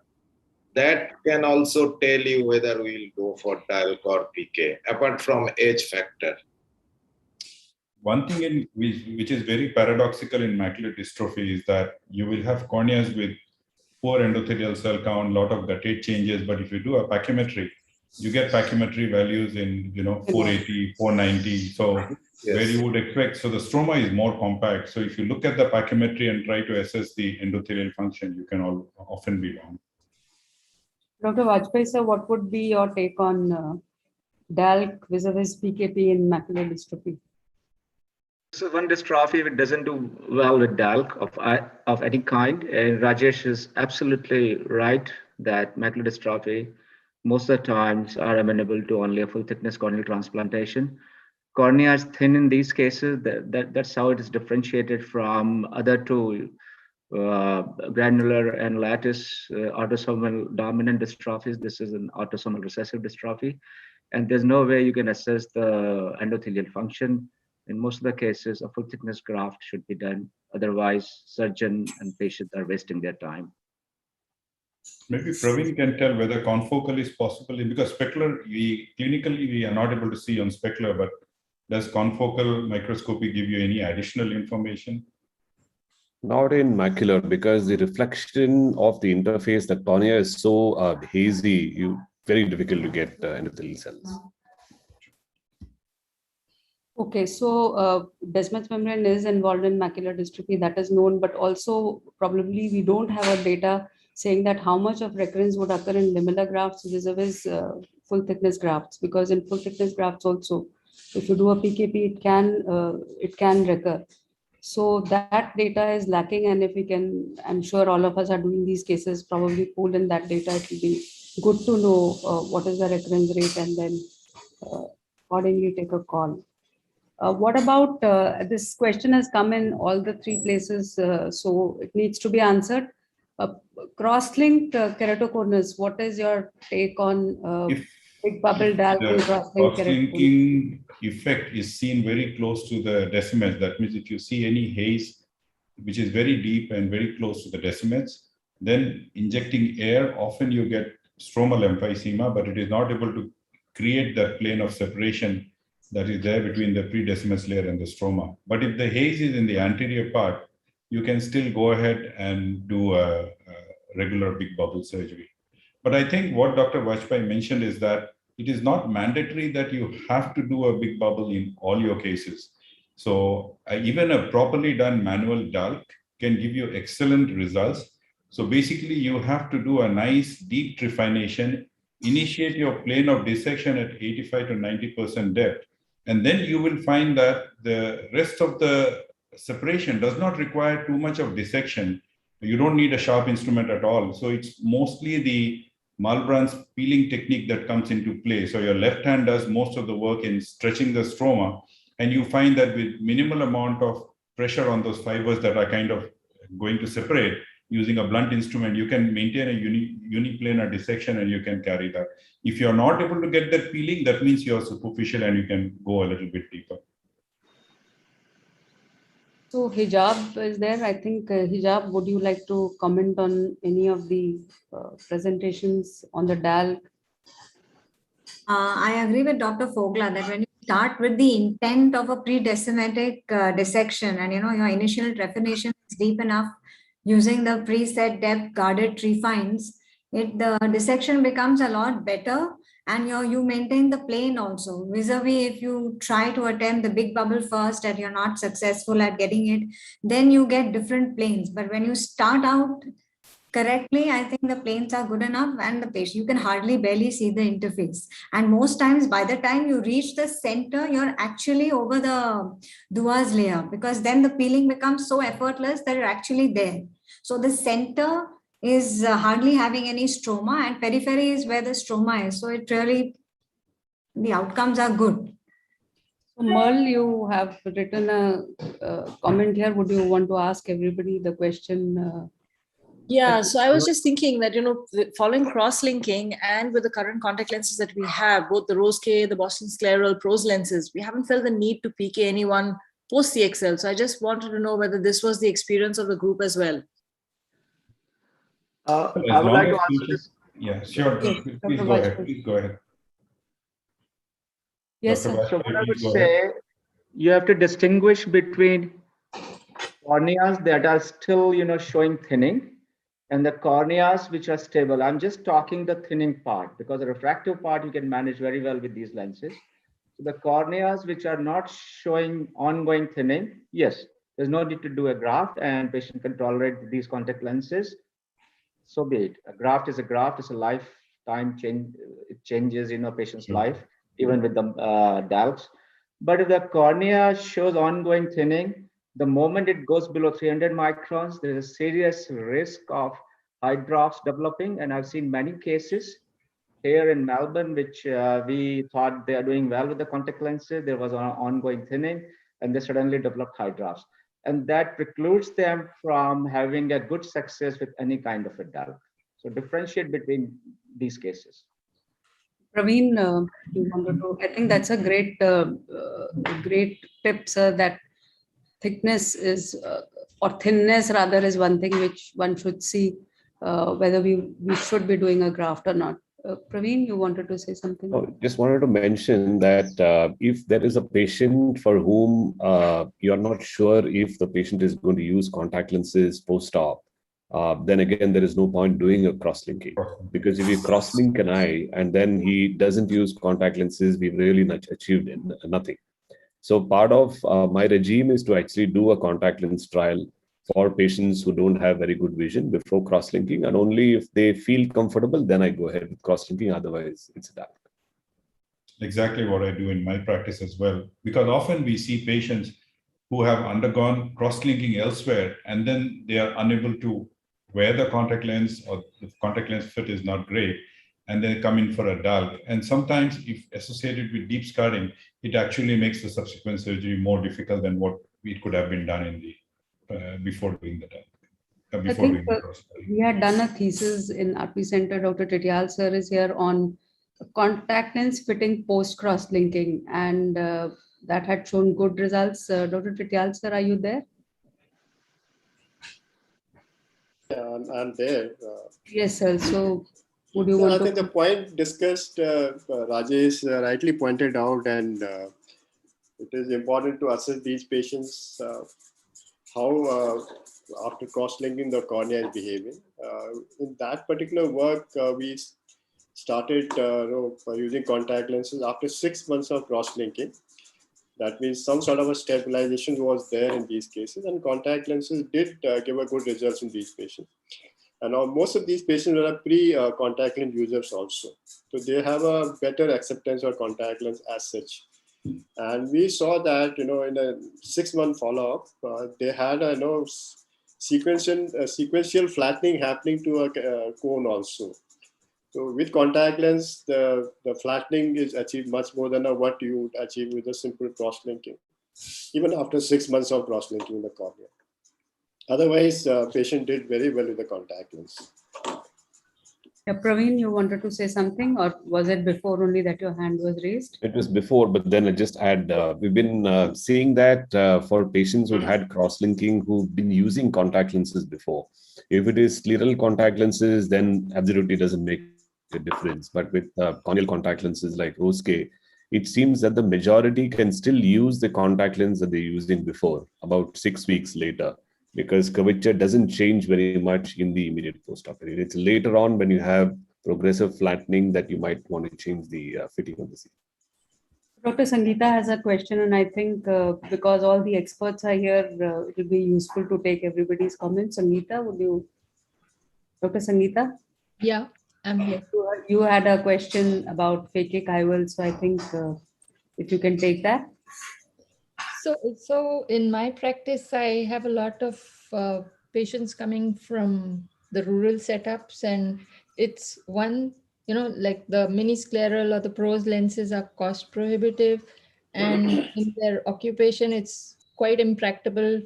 that can also tell you whether we'll go for DALK or PK, apart from age factor. One thing which is very paradoxical in macular dystrophy is that you will have corneas with poor endothelial cell count, a lot of guttate changes, but if you do a pachymetry, you get pachymetry values in 480, 490. So yes, where you would expect, so the stroma is more compact. So if you look at the pachymetry and try to assess the endothelial function, you can often be wrong. Dr. Vajpayee sir, what would be your take on DALK vis-a-vis PKP in macular dystrophy? So one dystrophy that doesn't do well with DALK of any kind, and Rajesh is absolutely right that macular dystrophy most of the times are amenable to only a full thickness corneal transplantation. Cornea is thin in these cases. That's how it is differentiated from other two granular and lattice autosomal dominant dystrophies. This is an autosomal recessive dystrophy, and there's no way you can assess the endothelial function. In most of the cases, a full thickness graft should be done. Otherwise, surgeon and patient are wasting their time. Maybe Praveen can tell whether confocal is possible, because specular, clinically we are not able to see on specular, but does confocal microscopy give you any additional information? Not in macular, because the reflection of the interface, the cornea is so hazy, very difficult to get endothelial cells. Okay, so desmet membrane is involved in macular dystrophy, that is known, but also probably we don't have a data saying that how much of recurrence would occur in limellar grafts vis-a-vis full thickness grafts, because in full thickness grafts also, if you do a PKP, it can recur. So that data is lacking, and if we can, I'm sure all of us are doing these cases, probably pulled in that data, it will be good to know what is the recurrence rate, and then accordingly take a call. What about this question has come in all the three places, so it needs to be answered. Cross-linked keratoconus, what is your take on big bubble DALK and cross-linked cross-linking effect is seen very close to the descements. That means if you see any haze, which is very deep and very close to the descements, then injecting air, often you get stromal emphysema, but it is not able to create that plane of separation that is there between the pre-decimus layer and the stroma. But if the haze is in the anterior part, you can still go ahead and do a regular big bubble surgery. But I think what Dr. Vajpayee mentioned is that it is not mandatory that you have to do a big bubble in all your cases. So even a properly done manual DALK can give you excellent results. So basically you have to do a nice deep trephination, initiate your plane of dissection at 85 to 90% depth. And then you will find that the rest of the separation does not require too much of dissection. You don't need a sharp instrument at all. So it's mostly the Malbrand's peeling technique that comes into play. So your left hand does most of the work in stretching the stroma. And you find that with minimal amount of pressure on those fibers that are kind of going to separate, using a blunt instrument, you can maintain a uniplanar dissection and you can carry that. If you're not able to get that peeling, that means you're superficial and you can go a little bit deeper. So hijab is there. I think hijab, would you like to comment on any of the presentations on the DALK? I agree with Dr. Fogla that when you start with the intent of a pre-decimetic dissection and your initial trephination is deep enough using the preset depth guarded trefines, the dissection becomes a lot better and you maintain the plane also. Vis-a-vis if you try to attempt the big bubble first and you're not successful at getting it, then you get different planes. But when you start out correctly, I think the planes are good enough and the patient, you can hardly barely see the interface. And most times by the time you reach the center, you're actually over the Duas layer, because then the peeling becomes so effortless that you're actually there. So the center is hardly having any stroma and periphery is where the stroma is. So it really, the outcomes are good. So Merle, you have written a comment here. Would you want to ask everybody the question? Yeah, so I was just thinking that, following cross-linking and with the current contact lenses that we have, both the Rose K, the Boston Scleral, Pros lenses, we haven't felt the need to PK anyone post CXL. So I just wanted to know whether this was the experience of the group as well. I would like to answer this. Yeah, sure. Yes, Please go ahead. Please go ahead. Yes, sir. So what I would say, you have to distinguish between corneas that are still, showing thinning, and the corneas which are stable. I'm just talking the thinning part, because the refractive part you can manage very well with these lenses. So the corneas which are not showing ongoing thinning, yes, there's no need to do a graft and patient can tolerate these contact lenses. So be it. A graft is a graft. It's a lifetime change. It changes, patient's life, even with the DALKs. But if the cornea shows ongoing thinning, the moment it goes below 300 microns, there is a serious risk of hydrops developing. And I've seen many cases here in Melbourne, which we thought they are doing well with the contact lenses. There was an ongoing thinning, and they suddenly developed hydrops. And that precludes them from having a good success with any kind of a DALK. So differentiate between these cases. Praveen, you wanted to, I think that's a great, great tip, sir, that thickness is, or thinness rather, is one thing which one should see whether we should be doing a graft or not. Praveen, you wanted to say something? Oh, just wanted to mention that if there is a patient for whom you're not sure if the patient is going to use contact lenses post-op, then again, there is no point doing a cross-linking, because if you cross-link an eye and then he doesn't use contact lenses, we've really not achieved nothing. So part of my regime is to actually do a contact lens trial for patients who don't have very good vision before cross-linking, and only if they feel comfortable, then I go ahead with cross-linking. Otherwise, it's a DALK. Exactly what I do in my practice as well, because often we see patients who have undergone cross-linking elsewhere, and then they are unable to wear the contact lens, or the contact lens fit is not great, and they come in for a DALK. And sometimes, if associated with deep scarring, it actually makes the subsequent surgery more difficult than what it could have been done in the before doing the DALK. I think we had done a thesis in RP Center. Dr. Tityal sir is here on contact lens fitting post cross-linking, and that had shown good results. Dr. Tityal sir, are you there? Yeah, I'm there. Yes, sir. So would you want I to? think the point discussed, Rajesh rightly pointed out, and It is important to assess these patients how after cross-linking the cornea is behaving. In that particular work, we started using contact lenses after 6 months of cross-linking. That means some sort of a stabilization was there in these cases, and contact lenses did give a good results in these patients. And now most of these patients were pre-contact lens users also. So they have a better acceptance of contact lens as such. And we saw that, in a 6-month follow-up, they had a sequential flattening happening to a cone also. So with contact lens, the flattening is achieved much more than what you would achieve with a simple cross-linking, even after 6 months of cross-linking in the cornea. Otherwise, patient did very well with the contact lens. Yeah, Praveen, you wanted to say something, or was it before only that your hand was raised? It was before, but then I just add, we've been seeing that for patients who've had cross-linking, who've been using contact lenses before. If it is scleral contact lenses, then absolutely doesn't make a difference. But with corneal contact lenses like Rosque, it seems that the majority can still use the contact lens that they're using before, about 6 weeks later, because curvature doesn't change very much in the immediate post-op period. It's later on when you have progressive flattening that you might want to change the fitting of the seat. Dr. Sangeeta has a question, and I think because all the experts are here, it will be useful to take everybody's comments. Sangeeta, would you? Dr. Sangeeta? Yeah, I'm here. You had a question about phakic IOL, so I think if you can take that. So in my practice, I have a lot of patients coming from the rural setups, and it's one, like the mini scleral or the pros lenses are cost prohibitive, and in their occupation, it's quite impractical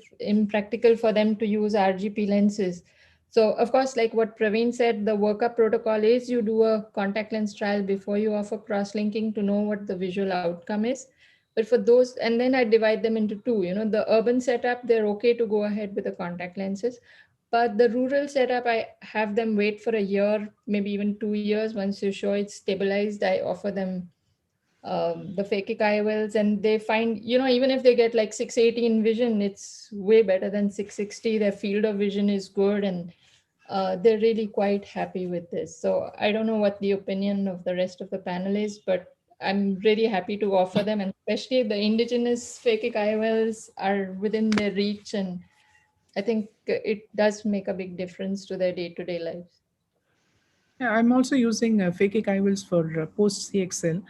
for them to use RGP lenses. So of course, like what Praveen said, the workup protocol is you do a contact lens trial before you offer cross-linking to know what the visual outcome is. But for those, and then I divide them into two, the urban setup, they're okay to go ahead with the contact lenses. But the rural setup, I have them wait for a year, maybe even 2 years. Once you show it's stabilized, I offer them the phakic IOLs, and they find, even if they get like 680 in vision, it's way better than 660. Their field of vision is good, and they're really quite happy with this. So I don't know what the opinion of the rest of the panel is, but I'm really happy to offer them, and especially the indigenous phakic IOLs are within their reach, and I think it does make a big difference to their day-to-day lives. Yeah, I'm also using phakic IOLs for post-CXL.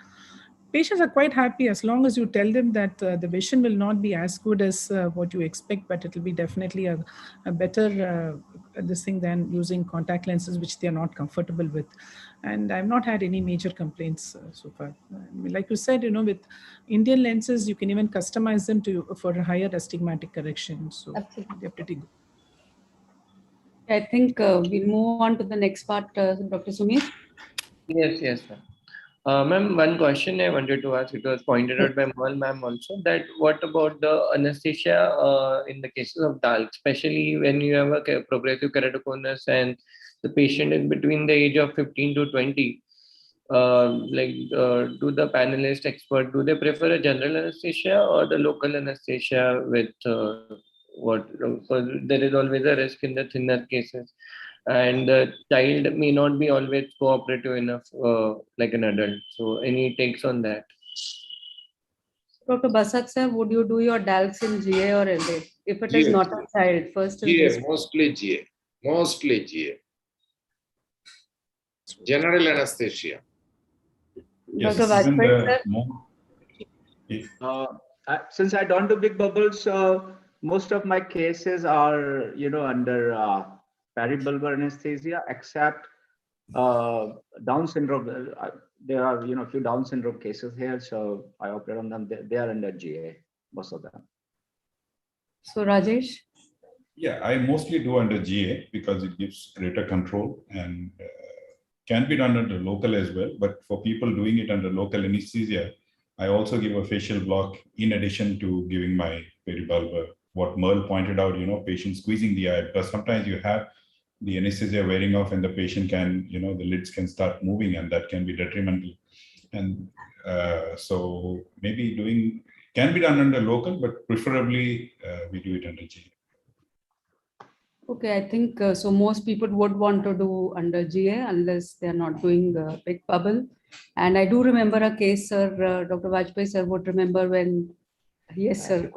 Patients are quite happy as long as you tell them that the vision will not be as good as what you expect, but it will be definitely a better this thing than using contact lenses, which they are not comfortable with. And I've not had any major complaints so far. Like you said, with Indian lenses, you can even customize them for a higher astigmatic correction. So they're pretty good. I think we'll move on to the next part, Dr. Sumit. Yes, ma'am. Ma'am, one question I wanted to ask, it was pointed out by Mal ma'am also, that what about the anesthesia in the cases of DALK, especially when you have a progressive keratoconus and the patient is between the age of 15 to 20? Do the panelist expert, do they prefer a general anesthesia or the local anesthesia with there is always a risk in the thinner cases, and the child may not be always cooperative enough like an adult. So any takes on that? Dr. Basak sir, would you do your DALKs in GA or LA? If it is GA. not a child, first is GA, this. mostly GA. General anesthesia. Yes, Dr. Vajpayee sir. Since I don't do big bubbles, most of my cases are, under peribulbar anesthesia, except Down syndrome. There are, a few Down syndrome cases here, so I operate on them. They are under GA, most of them. So Rajesh? Yeah, I mostly do under GA because it gives greater control and can be done under local as well. But for people doing it under local anesthesia, I also give a facial block in addition to giving my peribulbar. What Merle pointed out, patient squeezing the eye, because sometimes you have the anesthesia wearing off and the patient can, the lids can start moving, and that can be detrimental. And so maybe Can be done under local, but preferably we do it under GA. Okay, I think so. Most people would want to do under GA unless they're not doing a big bubble. And I do remember a case, sir. Dr. Vajpayee sir would remember when. Yes, sir.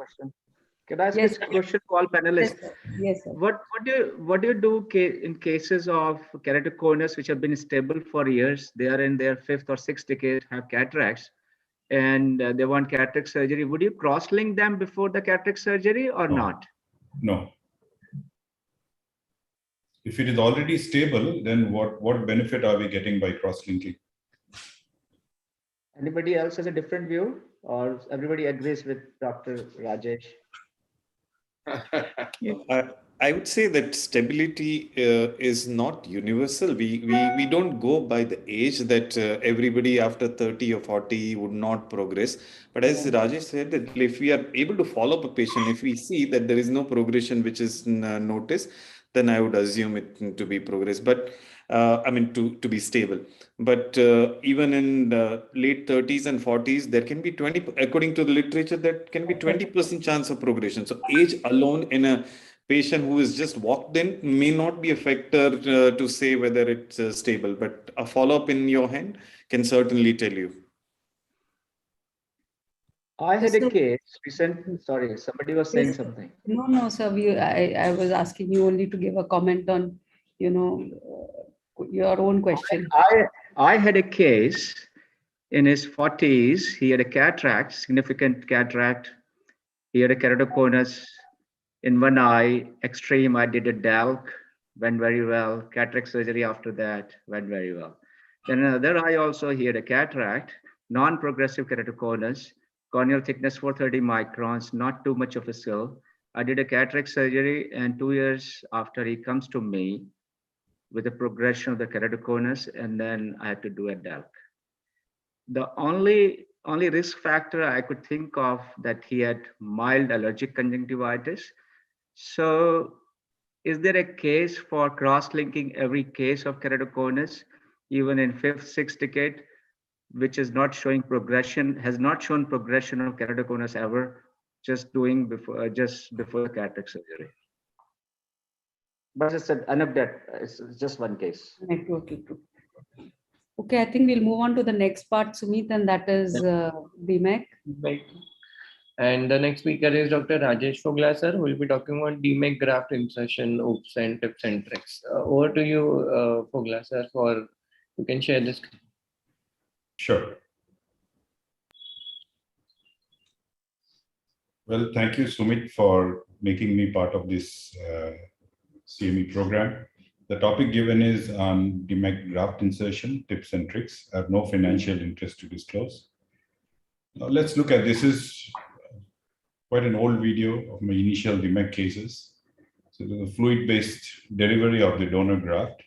Can I ask Yes, a question to all panelists? Yes, sir. Yes, sir. What do you do in cases of keratoconus which have been stable for years? They are in their 5th or 6th decade, have cataracts, and they want cataract surgery. Would you cross-link them before the cataract surgery or not? No. If it is already stable, then what benefit are we getting by cross-linking? Anybody else has a different view, or everybody agrees with Dr. Rajesh? I would say that stability is not universal. We don't go by the age that everybody after 30 or 40 would not progress. But as Rajesh said, that if we are able to follow up a patient, if we see that there is no progression which is noticed, then I would assume it to be progress. But I mean to be stable. But even in the late 30s and 40s, there can be 20, according to the literature, that can be 20% chance of progression. So age alone in a patient who is just walked in may not be a factor to say whether it's stable, but a follow-up in your hand can certainly tell you. I had a case recent. Sorry, somebody was saying something. No, sir. I was asking you only to give a comment on, your own question. I had a case in his 40s. He had a cataract, significant cataract. He had a keratoconus in one eye, extreme. I did a DALK, went very well. Cataract surgery after that went very well. Then another eye also, he had a cataract, non-progressive keratoconus, corneal thickness 430 microns, not too much of a cell. I did a cataract surgery, and 2 years after he comes to me with a progression of the keratoconus, and then I had to do a DALK. The only risk factor I could think of that he had mild allergic conjunctivitis. So is there a case for cross-linking every case of keratoconus, even in 5th, 6th decade, which is not showing progression, has not shown progression of keratoconus ever, just before the cataract surgery? But it's enough that it's just one case. Totally true. Okay, I think we'll move on to the next part, Sumit, and that is DMEK. And the next speaker is Dr. Rajesh Fogla, sir, who will be talking about DMEK graft insertion, oops, and tips and tricks. Over to you, Fogla, sir, you can share this. Sure. Well, thank you, Sumit, for making me part of this CME program. The topic given is on DMEK graft insertion, tips and tricks. I have no financial interest to disclose. Now let's look at this. Is quite an old video of my initial DMEK cases. So there's a fluid-based delivery of the donor graft.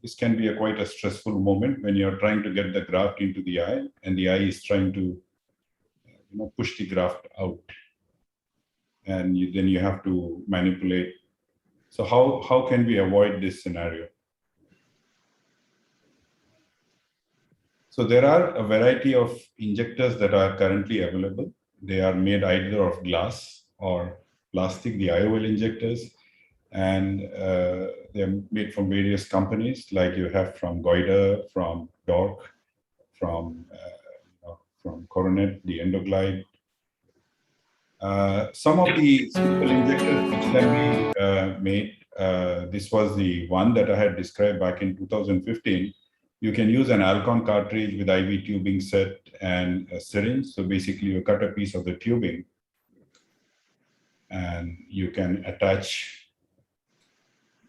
This can be quite a stressful moment when you're trying to get the graft into the eye, and the eye is trying to push the graft out, and then you have to manipulate. So how can we avoid this scenario? So there are a variety of injectors that are currently available. They are made either of glass or plastic, the IOL injectors, and they're made from various companies, like you have from Goida, from DALK, from Corneal, the Endoglide. Some of the simple injectors which can be made, this was the one that I had described back in 2015. You can use an Alcon cartridge with IV tubing set and a syringe. So basically you cut a piece of the tubing and you can attach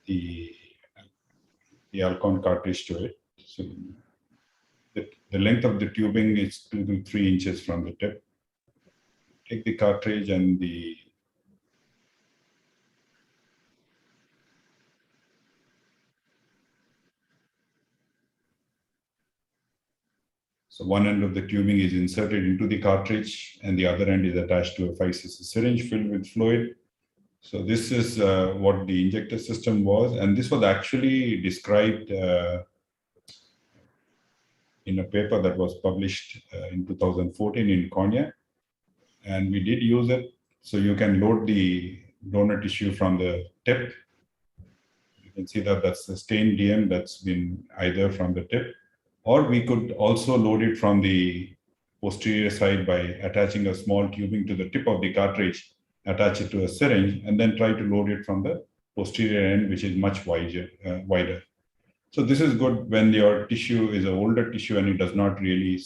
the Alcon cartridge to it. So the length of the tubing is 2 to 3 inches from the tip. Take the cartridge and so one end of the tubing is inserted into the cartridge and the other end is attached to a 5cc syringe filled with fluid. So this is what the injector system was, and this was actually described in a paper that was published in 2014 in Corneal. and we did use it. So you can load the donor tissue from the tip. You can see that that's the stained DM that's been either from the tip, or we could also load it from the posterior side by attaching a small tubing to the tip of the cartridge, attach it to a syringe, and then try to load it from the posterior end, which is much wider. So this is good when your tissue is an older tissue and it does not really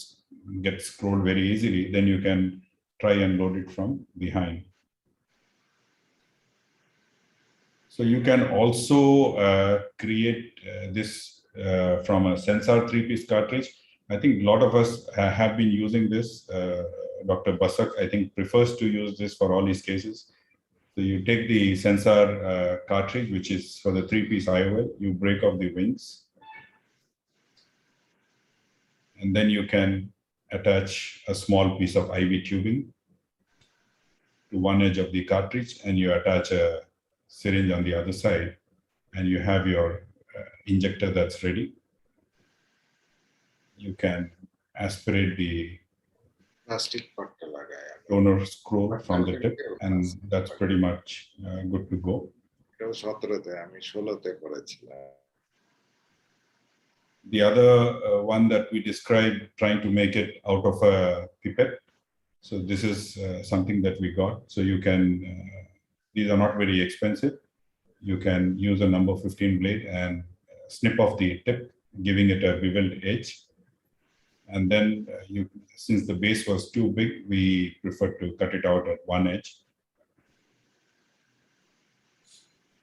get scrolled very easily. Then you can try and load it from behind. So you can also create this from a sensor 3-piece cartridge. I think a lot of us have been using this. Dr. Basak, I think, prefers to use this for all his cases. So you take the sensor cartridge, which is for the 3-piece IOL, you break off the wings. And then you can attach a small piece of IV tubing to one edge of the cartridge, and you attach a syringe on the other side, and you have your injector that's ready. You can aspirate the donor scroll from the tip, and that's pretty much good to go. The other one that we described, trying to make it out of a pipette. So this is something that we got. So you can, these are not very expensive. You can use a number 15 blade and snip off the tip, giving it a beveled edge. And then since the base was too big, we prefer to cut it out at one edge.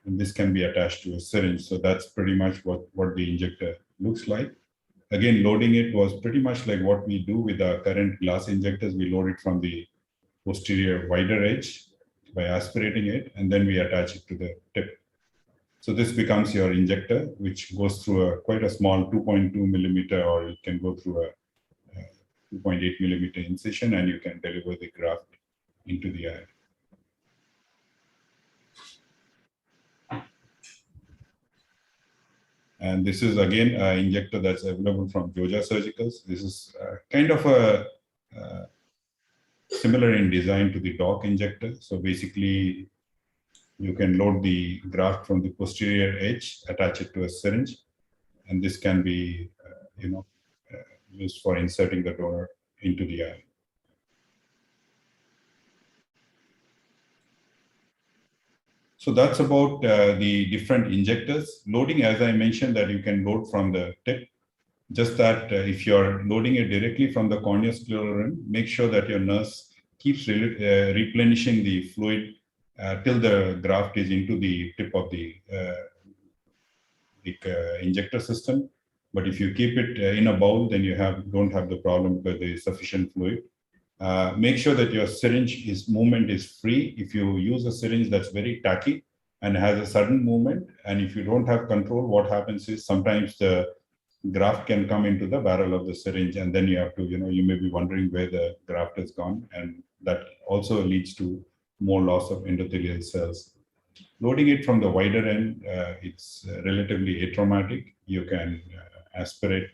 And this can be attached to a syringe. So that's pretty much what the injector looks like. Again, loading it was pretty much like what we do with our current glass injectors. We load it from the posterior wider edge by aspirating it, and then we attach it to the tip. So this becomes your injector, which goes through quite a small 2.2 millimeter, or it can go through a 2.8 millimeter incision, and you can deliver the graft into the eye. And this is again an injector that's available from Joja Surgicals. This is kind of a similar in design to the DALK injector. So basically, you can load the graft from the posterior edge, attach it to a syringe, and this can be, used for inserting the donor into the eye. So that's about the different injectors. Loading, as I mentioned, that you can load from the tip. Just that if you're loading it directly from the corneoscleral rim, make sure that your nurse keeps replenishing the fluid till the graft is into the tip of the injector system. But if you keep it in a bowl, then you don't have the problem because there is sufficient fluid. Make sure that your syringe movement is free. If you use a syringe that's very tacky and has a sudden movement, and if you don't have control, what happens is sometimes the graft can come into the barrel of the syringe, and then you have to, you may be wondering where the graft has gone, and that also leads to more loss of endothelial cells. Loading it from the wider end, it's relatively atraumatic. You can aspirate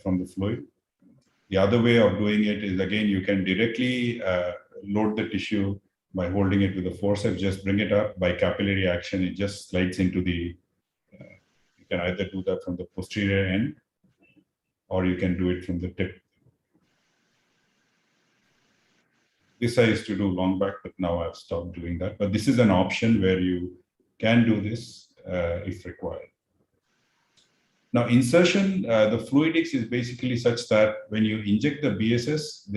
from the fluid. The other way of doing it is, again, you can directly load the tissue by holding it with a forceps. Just bring it up by capillary action. It just slides into the, you can either do that from the posterior end, or you can do it from the tip. This I used to do long back, but now I've stopped doing that. But this is an option where you can do this if required. Now, insertion, the fluidics is basically such that when you inject the BSS,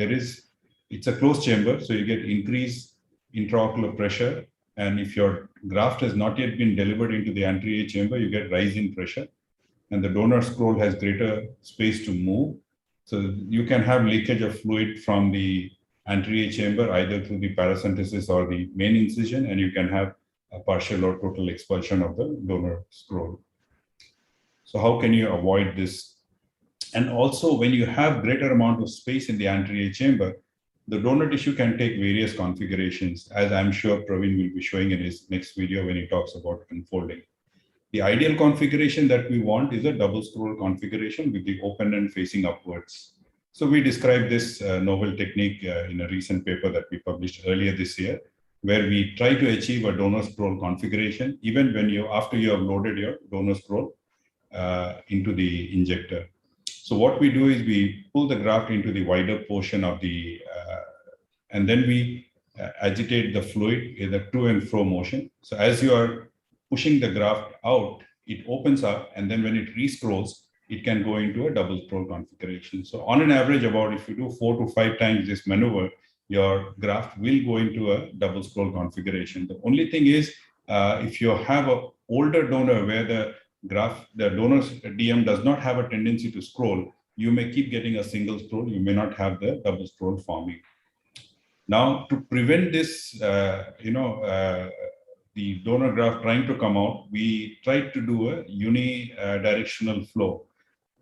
it's a closed chamber, so you get increased intraocular pressure. And if your graft has not yet been delivered into the anterior chamber, you get rise in pressure. And the donor scroll has greater space to move. So you can have leakage of fluid from the anterior chamber, either through the paracentesis or the main incision, and you can have a partial or total expulsion of the donor scroll. So how can you avoid this? And also, when you have greater amount of space in the anterior chamber, the donor tissue can take various configurations, as I'm sure Praveen will be showing in his next video when he talks about unfolding. The ideal configuration that we want is a double scroll configuration with the open end facing upwards. So we described this novel technique in a recent paper that we published earlier this year, where we try to achieve a donor scroll configuration even when after you have loaded your donor scroll into the injector. So what we do is we pull the graft into the wider portion of the, and then we agitate the fluid in a to and fro motion. So as you are pushing the graft out, it opens up, and then when it re-scrolls, it can go into a double scroll configuration. So on an average, about if you do 4 to 5 times this maneuver, your graft will go into a double scroll configuration. The only thing is, if you have an older donor where the donor's DM does not have a tendency to scroll, you may keep getting a single scroll. You may not have the double scroll forming. Now, to prevent this, the donor graft trying to come out, we tried to do a unidirectional flow.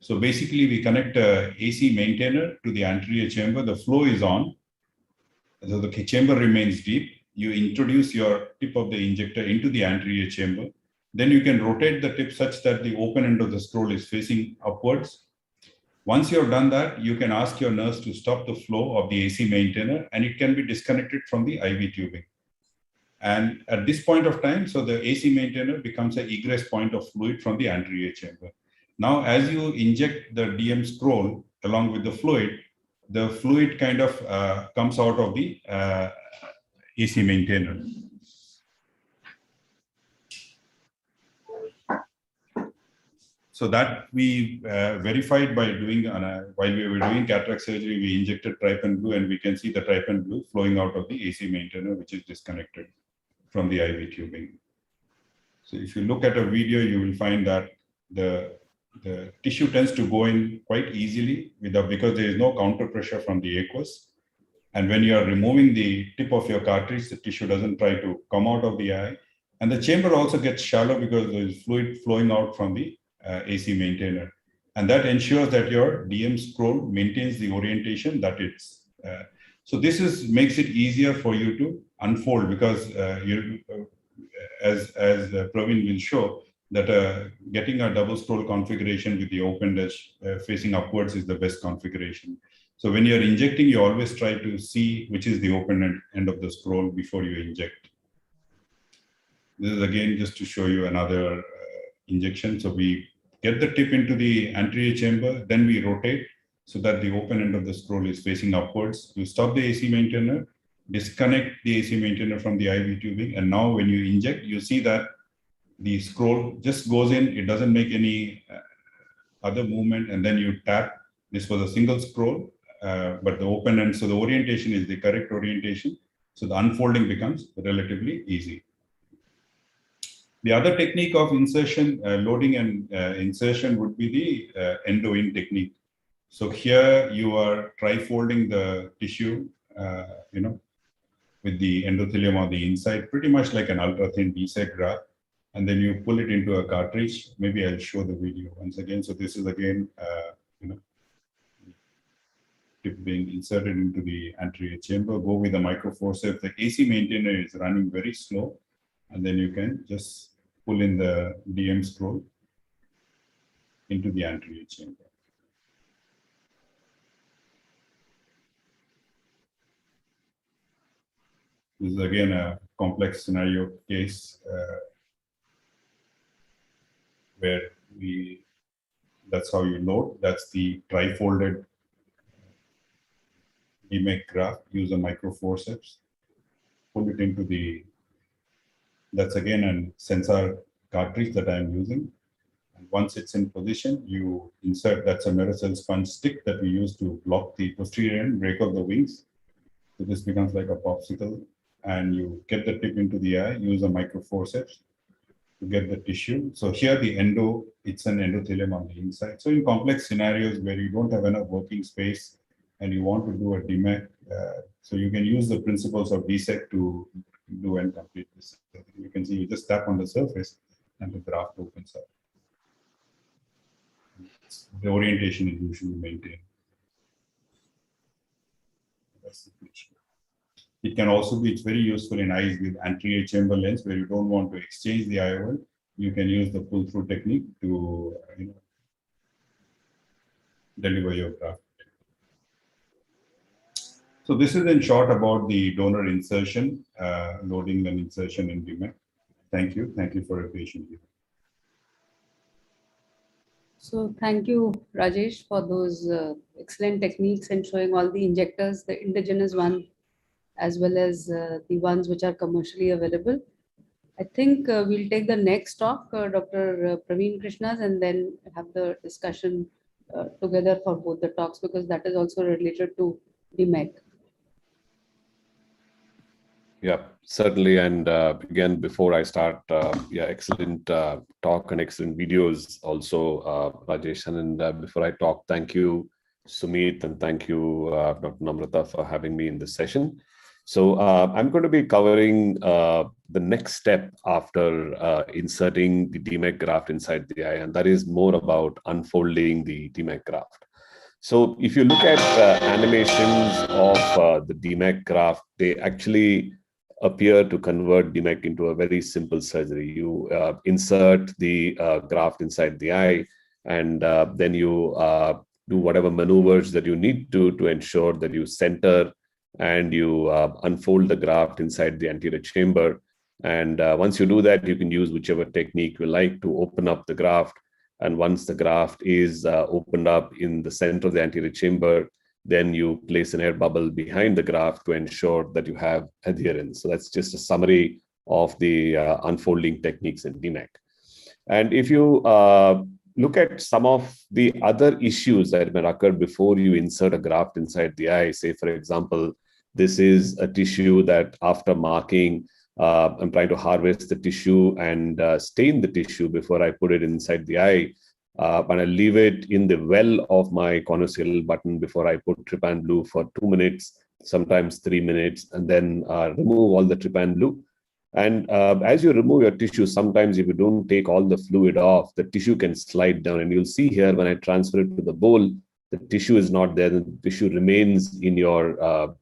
So basically, we connect a AC maintainer to the anterior chamber. The flow is on. So the chamber remains deep. You introduce your tip of the injector into the anterior chamber. Then you can rotate the tip such that the open end of the scroll is facing upwards. Once you have done that, you can ask your nurse to stop the flow of the AC maintainer, and it can be disconnected from the IV tubing. And at this point of time, so the AC maintainer becomes an egress point of fluid from the anterior chamber. Now, as you inject the DM scroll along with the fluid kind of comes out of the AC maintainer. So that we verified by doing, while we were doing cataract surgery, we injected trypan blue, and we can see the trypan blue flowing out of the AC maintainer, which is disconnected from the IV tubing. So if you look at a video, you will find that the tissue tends to go in quite easily because there is no counter pressure from the aqueous. And when you are removing the tip of your cartridge, the tissue doesn't try to come out of the eye. And the chamber also gets shallow because there is fluid flowing out from the AC maintainer. And that ensures that your DM scroll maintains the orientation that it's. So this makes it easier for you to unfold because as Praveen will show, that getting a double scroll configuration with the open edge facing upwards is the best configuration. So when you're injecting, you always try to see which is the open end of the scroll before you inject. This is again just to show you another injection. So we get the tip into the anterior chamber, then we rotate so that the open end of the scroll is facing upwards. You stop the AC maintainer, disconnect the AC maintainer from the IV tubing, and now when you inject, you see that the scroll just goes in, it doesn't make any other movement, and then you tap. This was a single scroll, but the open end, so the orientation is the correct orientation, so the unfolding becomes relatively easy. The other technique of insertion, loading and insertion would be the endo-in technique. So here you are tri-folding the tissue, with the endothelium on the inside, pretty much like an ultra-thin DSEC graft, and then you pull it into a cartridge. Maybe I'll show the video once again. So this is again, tip being inserted into the anterior chamber. Go with the microforceps. The AC maintainer is running very slow, and then you can just pull in the DM scroll into the anterior chamber. This is again a complex scenario case where that's how you load. That's the tri-folded DMEK graft. Use a microforceps, pull it into the, that's again a sensor cartridge that I'm using. And once it's in position, you insert, that's a Merocell sponge stick that we use to block the posterior end, break of the wings. So this becomes like a popsicle, and you get the tip into the eye, use a microforceps to get the tissue. So here the endo, it's an endothelium on the inside. So in complex scenarios where you don't have enough working space and you want to do a DMEK, so you can use the principles of DSEC to do and complete this. You can see you just tap on the surface and the graft opens up. The orientation is usually maintained. That's the picture. It can also be, it's very useful in eyes with anterior chamber lens where you don't want to exchange the IOL. You can use the pull-through technique to deliver your graft. So this is in short about the donor insertion, loading and insertion in DMEK. Thank you. Thank you for your patience. So thank you, Rajesh, for those excellent techniques and showing all the injectors, the indigenous one, as well as the ones which are commercially available. I think we'll take the next talk, Dr. Praveen Krishnas, and then have the discussion together for both the talks, because that is also related to DMEK. Yeah, certainly. And again, before I start, yeah, excellent talk and excellent videos also, Rajesh. And before I talk, thank you, Sumit, and thank you, Dr. Namrata, for having me in this session. So I'm going to be covering the next step after inserting the DMEK graft inside the eye, and that is more about unfolding the DMEK graft. So if you look at animations of the DMEK graft, they actually appear to convert DMEK into a very simple surgery. You insert the graft inside the eye, and then you do whatever maneuvers that you need to ensure that you center and you unfold the graft inside the anterior chamber. And once you do that, you can use whichever technique you like to open up the graft. And once the graft is opened up in the center of the anterior chamber, then you place an air bubble behind the graft to ensure that you have adherence. So that's just a summary of the unfolding techniques in DMEK. And if you look at some of the other issues that may occur before you insert a graft inside the eye, say, for example, this is a tissue that after marking, I'm trying to harvest the tissue and stain the tissue before I put it inside the eye. And I leave it in the well of my corneal button before I put trypan blue for 2 minutes, sometimes 3 minutes, and then remove all the trypan blue. And as you remove your tissue, sometimes if you don't take all the fluid off, the tissue can slide down. And you'll see here when I transfer it to the bowl, the tissue is not there. The tissue remains in your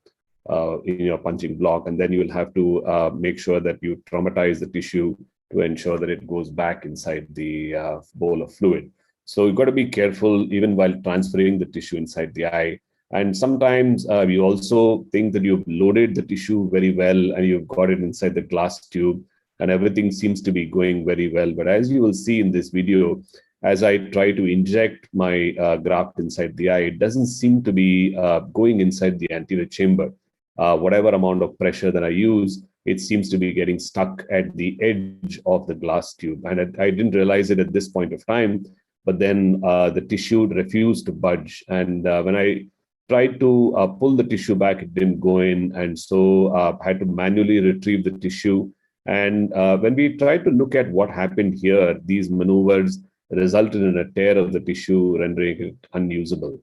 punching block. And then you will have to make sure that you traumatize the tissue to ensure that it goes back inside the bowl of fluid. So you've got to be careful even while transferring the tissue inside the eye. And sometimes you also think that you've loaded the tissue very well and you've got it inside the glass tube and everything seems to be going very well. But as you will see in this video, as I try to inject my graft inside the eye, it doesn't seem to be going inside the anterior chamber. Whatever amount of pressure that I use, it seems to be getting stuck at the edge of the glass tube. And I didn't realize it at this point of time, but then the tissue refused to budge. And when I tried to pull the tissue back, it didn't go in. And so I had to manually retrieve the tissue. And when we tried to look at what happened here, these maneuvers resulted in a tear of the tissue, rendering it unusable.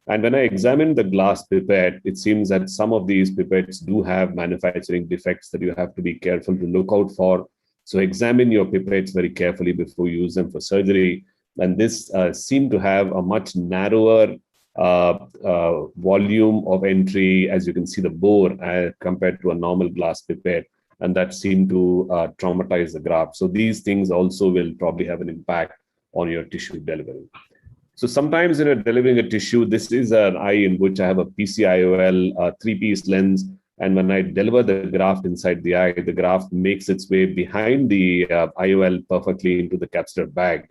And when I examined the glass pipette, it seems that some of these pipettes do have manufacturing defects that you have to be careful to look out for. So examine your pipettes very carefully before you use them for surgery. And this seemed to have a much narrower volume of entry, as you can see the bore compared to a normal glass pipette, and that seemed to traumatize the graft. So these things also will probably have an impact on your tissue delivery. So sometimes when you're delivering a tissue, this is an eye in which I have a PCIOL 3-piece lens, and when I deliver the graft inside the eye, the graft makes its way behind the IOL perfectly into the capsular bag.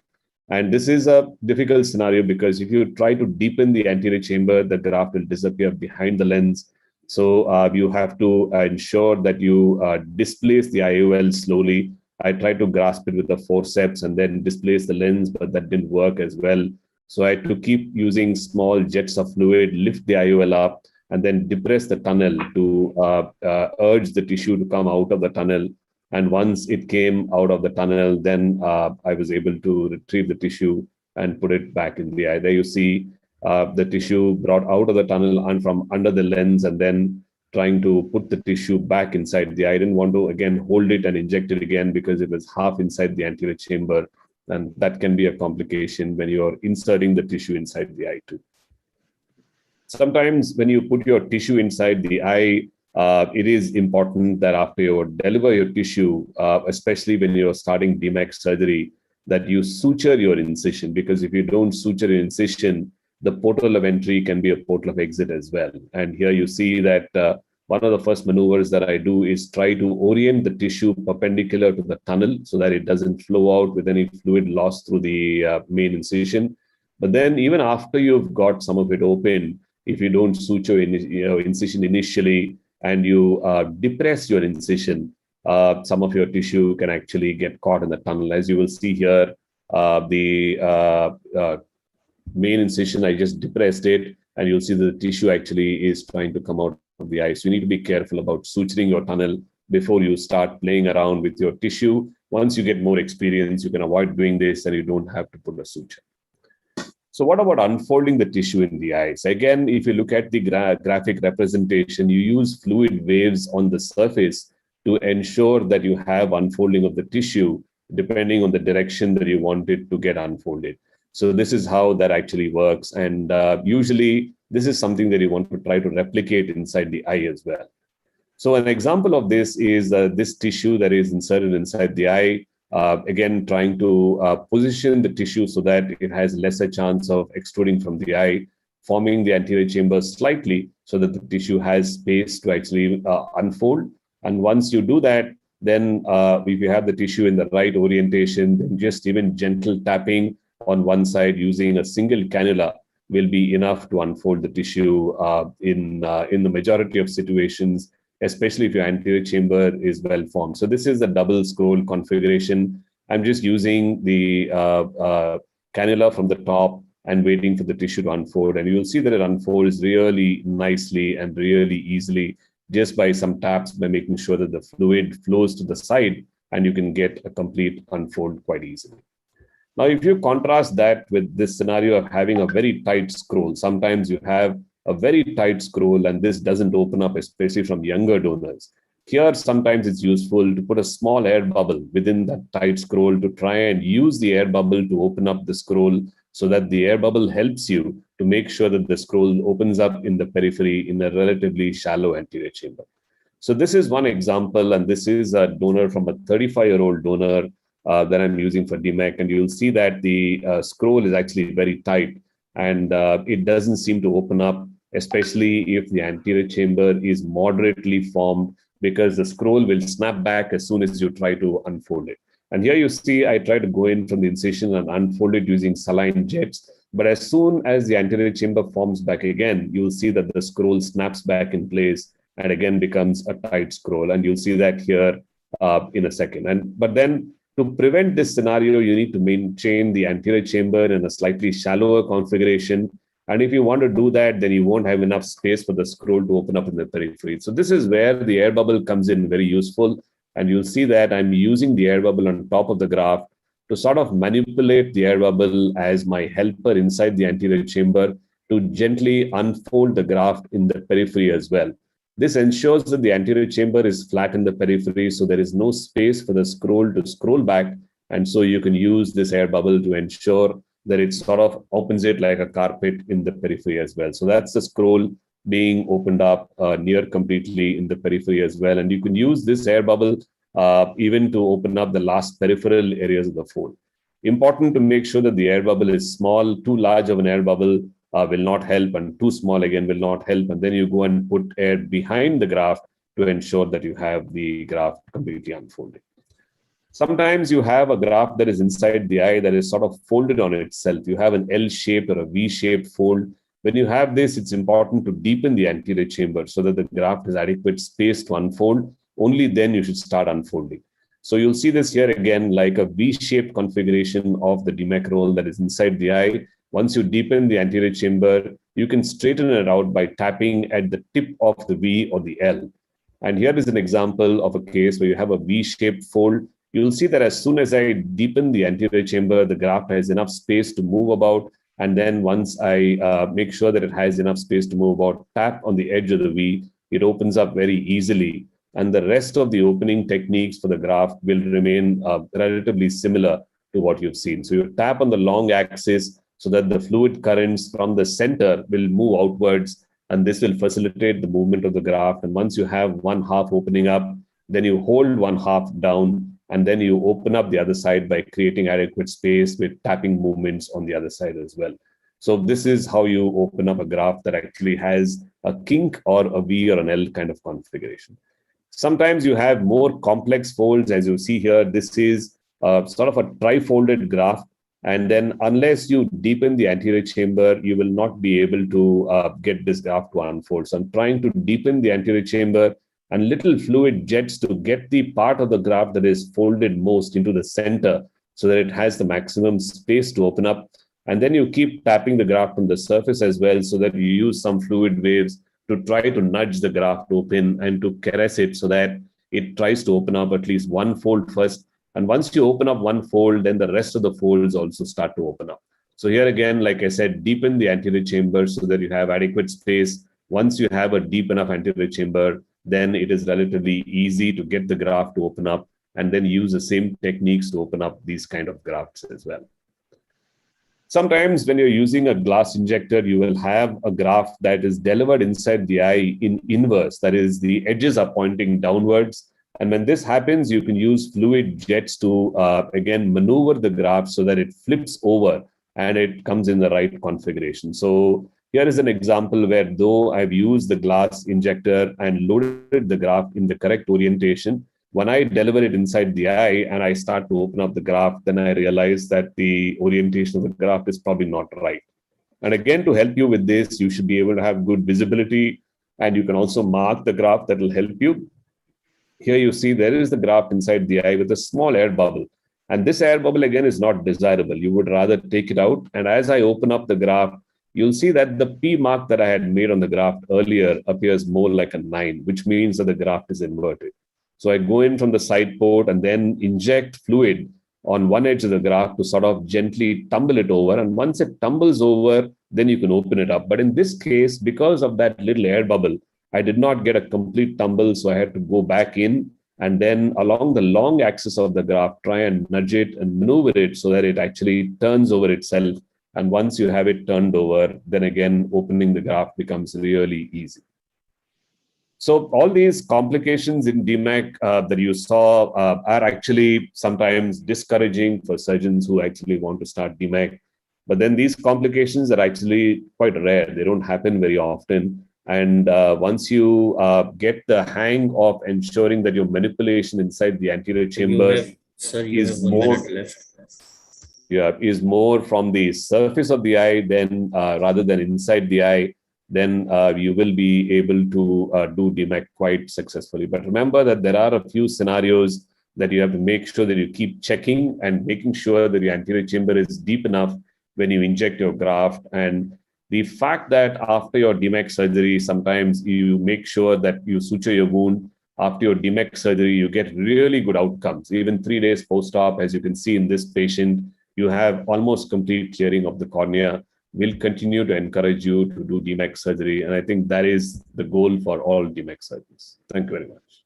And this is a difficult scenario because if you try to deepen the anterior chamber, the graft will disappear behind the lens. So you have to ensure that you displace the IOL slowly. I tried to grasp it with the forceps and then displace the lens, but that didn't work as well. So I had to keep using small jets of fluid, lift the IOL up, and then depress the tunnel to urge the tissue to come out of the tunnel. And once it came out of the tunnel, then I was able to retrieve the tissue and put it back in the eye. There you see the tissue brought out of the tunnel and from under the lens, and then trying to put the tissue back inside the eye. I didn't want to, again, hold it and inject it again because it was half inside the anterior chamber. And that can be a complication when you're inserting the tissue inside the eye too. Sometimes when you put your tissue inside the eye, it is important that after you deliver your tissue, especially when you're starting DMEK surgery, that you suture your incision, because if you don't suture your incision, the portal of entry can be a portal of exit as well. And here you see that one of the first maneuvers that I do is try to orient the tissue perpendicular to the tunnel so that it doesn't flow out with any fluid loss through the main incision. But then even after you've got some of it open, if you don't suture incision initially and you depress your incision, some of your tissue can actually get caught in the tunnel. As you will see here, the main incision, I just depressed it, and you'll see the tissue actually is trying to come out of the eye. So you need to be careful about suturing your tunnel before you start playing around with your tissue. Once you get more experience, you can avoid doing this and you don't have to put a suture. So what about unfolding the tissue in the eyes? Again, if you look at the graphic representation, you use fluid waves on the surface to ensure that you have unfolding of the tissue depending on the direction that you want it to get unfolded. So this is how that actually works. And usually this is something that you want to try to replicate inside the eye as well. So an example of this is this tissue that is inserted inside the eye. Again, trying to position the tissue so that it has lesser chance of extruding from the eye, forming the anterior chamber slightly so that the tissue has space to actually unfold. And once you do that, then if you have the tissue in the right orientation, then just even gentle tapping on one side using a single cannula will be enough to unfold the tissue in the majority of situations, especially if your anterior chamber is well formed. So this is the double scroll configuration. I'm just using the cannula from the top and waiting for the tissue to unfold. And you'll see that it unfolds really nicely and really easily just by some taps, by making sure that the fluid flows to the side and you can get a complete unfold quite easily. Now, if you contrast that with this scenario of having a very tight scroll, sometimes you have a very tight scroll and this doesn't open up, especially from younger donors. Here, sometimes it's useful to put a small air bubble within that tight scroll to try and use the air bubble to open up the scroll so that the air bubble helps you to make sure that the scroll opens up in the periphery in a relatively shallow anterior chamber. So this is one example, and this is a donor from a 35-year-old donor that I'm using for DMEK, and you'll see that the scroll is actually very tight and it doesn't seem to open up, especially if the anterior chamber is moderately formed, because the scroll will snap back as soon as you try to unfold it. And here you see I try to go in from the incision and unfold it using saline jets. But as soon as the anterior chamber forms back again, you'll see that the scroll snaps back in place and again becomes a tight scroll. And you'll see that here in a second. But then to prevent this scenario, you need to maintain the anterior chamber in a slightly shallower configuration. And if you want to do that, then you won't have enough space for the scroll to open up in the periphery. So this is where the air bubble comes in very useful. And you'll see that I'm using the air bubble on top of the graft to sort of manipulate the air bubble as my helper inside the anterior chamber to gently unfold the graft in the periphery as well. This ensures that the anterior chamber is flat in the periphery, so there is no space for the scroll to scroll back. And so you can use this air bubble to ensure that it sort of opens it like a carpet in the periphery as well. So that's the scroll being opened up near completely in the periphery as well. And you can use this air bubble even to open up the last peripheral areas of the fold. Important to make sure that the air bubble is small. Too large of an air bubble will not help, and too small again will not help. And then you go and put air behind the graft to ensure that you have the graft completely unfolded. Sometimes you have a graft that is inside the eye that is sort of folded on itself. You have an L-shaped or a V-shaped fold. When you have this, it's important to deepen the anterior chamber so that the graft has adequate space to unfold. Only then you should start unfolding. So you'll see this here again, like a V-shaped configuration of the DMEK roll that is inside the eye. Once you deepen the anterior chamber, you can straighten it out by tapping at the tip of the V or the L. And here is an example of a case where you have a V-shaped fold. You'll see that as soon as I deepen the anterior chamber, the graft has enough space to move about. And then once I make sure that it has enough space to move about, tap on the edge of the V, it opens up very easily. And the rest of the opening techniques for the graft will remain relatively similar to what you've seen. So you tap on the long axis so that the fluid currents from the center will move outwards, and this will facilitate the movement of the graft. And once you have one half opening up, then you hold one half down, and then you open up the other side by creating adequate space with tapping movements on the other side as well. So this is how you open up a graft that actually has a kink or a V or an L kind of configuration. Sometimes you have more complex folds, as you see here. This is sort of a tri-folded graft. And then unless you deepen the anterior chamber, you will not be able to get this graft to unfold. So I'm trying to deepen the anterior chamber and little fluid jets to get the part of the graft that is folded most into the center so that it has the maximum space to open up. And then you keep tapping the graft on the surface as well so that you use some fluid waves to try to nudge the graft open and to caress it so that it tries to open up at least one fold first. And once you open up one fold, then the rest of the folds also start to open up. So here again, like I said, deepen the anterior chamber so that you have adequate space. Once you have a deep enough anterior chamber, then it is relatively easy to get the graft to open up and then use the same techniques to open up these kind of grafts as well. Sometimes when you're using a glass injector, you will have a graft that is delivered inside the eye in inverse. That is, the edges are pointing downwards. And when this happens, you can use fluid jets to, again, maneuver the graft so that it flips over and it comes in the right configuration. So here is an example where though I've used the glass injector and loaded the graft in the correct orientation, when I deliver it inside the eye and I start to open up the graft, then I realize that the orientation of the graft is probably not right. And again, to help you with this, you should be able to have good visibility, and you can also mark the graft that will help you. Here you see there is the graft inside the eye with a small air bubble. And this air bubble, again, is not desirable. You would rather take it out. And as I open up the graft, you'll see that the P mark that I had made on the graft earlier appears more like a 9, which means that the graft is inverted. So I go in from the side port and then inject fluid on one edge of the graft to sort of gently tumble it over. And once it tumbles over, then you can open it up. But in this case, because of that little air bubble, I did not get a complete tumble. So I had to go back in and then along the long axis of the graft, try and nudge it and maneuver it so that it actually turns over itself. And once you have it turned over, then again, opening the graft becomes really easy. So all these complications in DMEK that you saw are actually sometimes discouraging for surgeons who actually want to start DMEK. But then these complications are actually quite rare. They don't happen very often. And once you get the hang of ensuring that your manipulation inside the anterior chamber is more from the surface of the eye than rather than inside the eye, then you will be able to do DMEK quite successfully. But remember that there are a few scenarios that you have to make sure that you keep checking and making sure that your anterior chamber is deep enough when you inject your graft. And the fact that after your DMEK surgery, sometimes you make sure that you suture your wound. After your DMEK surgery, you get really good outcomes. Even 3 days post-op, as you can see in this patient, you have almost complete clearing of the cornea. We'll continue to encourage you to do DMEK surgery. And I think that is the goal for all DMEK surgeons. Thank you very much.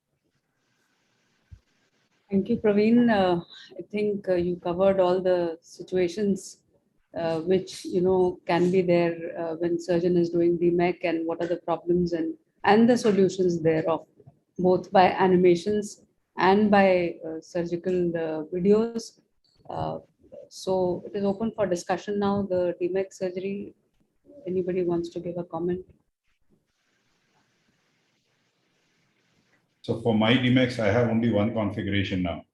Thank you, Praveen. I think you covered all the situations which can be there when surgeon is doing DMEK, and what are the problems and the solutions thereof, both by animations and by surgical videos. So it is open for discussion now, the DMEK surgery. Anybody wants to give a comment? So for my DMEKs, I have only one configuration now.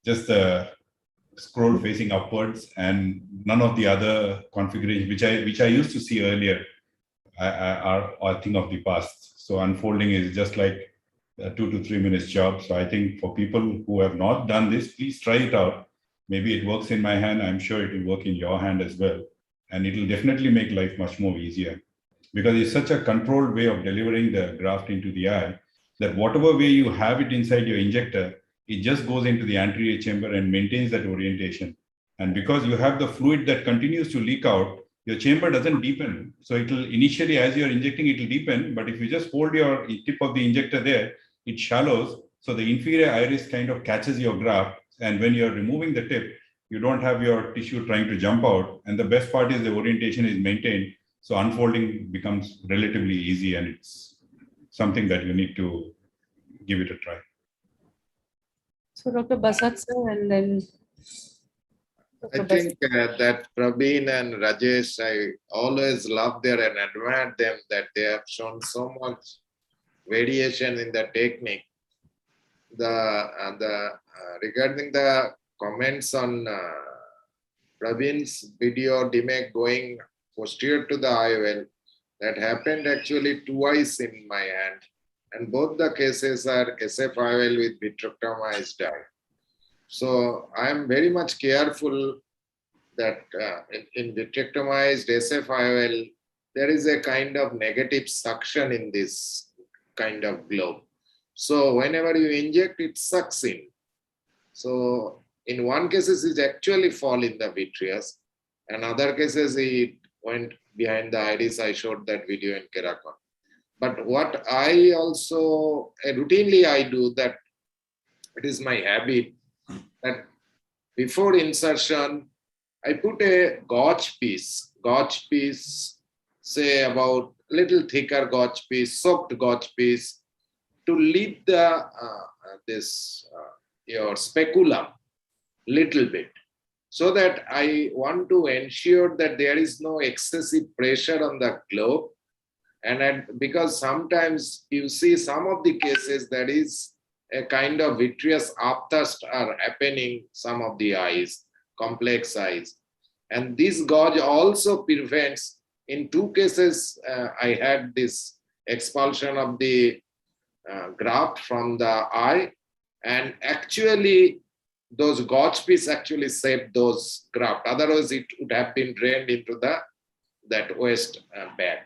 Just the scroll facing upwards, and none of the other configurations, which I used to see earlier, are a thing of the past. So unfolding is just like a 2 to 3 minutes job. So I think for people who have not done this, please try it out. Maybe it works in my hand. I'm sure it will work in your hand as well. And it will definitely make life much more easier, because it's such a controlled way of delivering the graft into the eye that whatever way you have it inside your injector, it just goes into the anterior chamber and maintains that orientation. And because you have the fluid that continues to leak out, your chamber doesn't deepen. So it will initially, as you're injecting, it will deepen. But if you just hold your tip of the injector there, it shallows. So the inferior iris kind of catches your graft. And when you're removing the tip, you don't have your tissue trying to jump out. And the best part is the orientation is maintained. So unfolding becomes relatively easy, and it's something that you need to give it a try. So Dr. Basat sir, and then I think that Praveen and Rajesh, I always love them and admire them that they have shown so much variation in the technique. Regarding the comments on Praveen's video DMEK going posterior to the IOL, that happened actually twice in my hand. And both the cases are SF-IOL with vitrectomized eye. So I am very much careful that in vitrectomized SF-IOL, there is a kind of negative suction in this kind of globe. So whenever you inject, it sucks in. So in one cases, it actually fall in the vitreous. In other cases, it went behind the iris. I showed that video in Keratoconus. But what I also routinely I do that, it is my habit that before insertion, I put a gauge piece, say about little thicker gauge piece, soaked gauge piece, to leave the your speculum little bit, so that I want to ensure that there is no excessive pressure on the globe. And because sometimes you see some of the cases that is a kind of vitreous upthrust are happening, some of the eyes, complex eyes. And this gauge also prevents, in two cases, I had this expulsion of the graft from the eye, and actually those gauge pieces actually saved those graft. Otherwise, it would have been drained into that waste bag.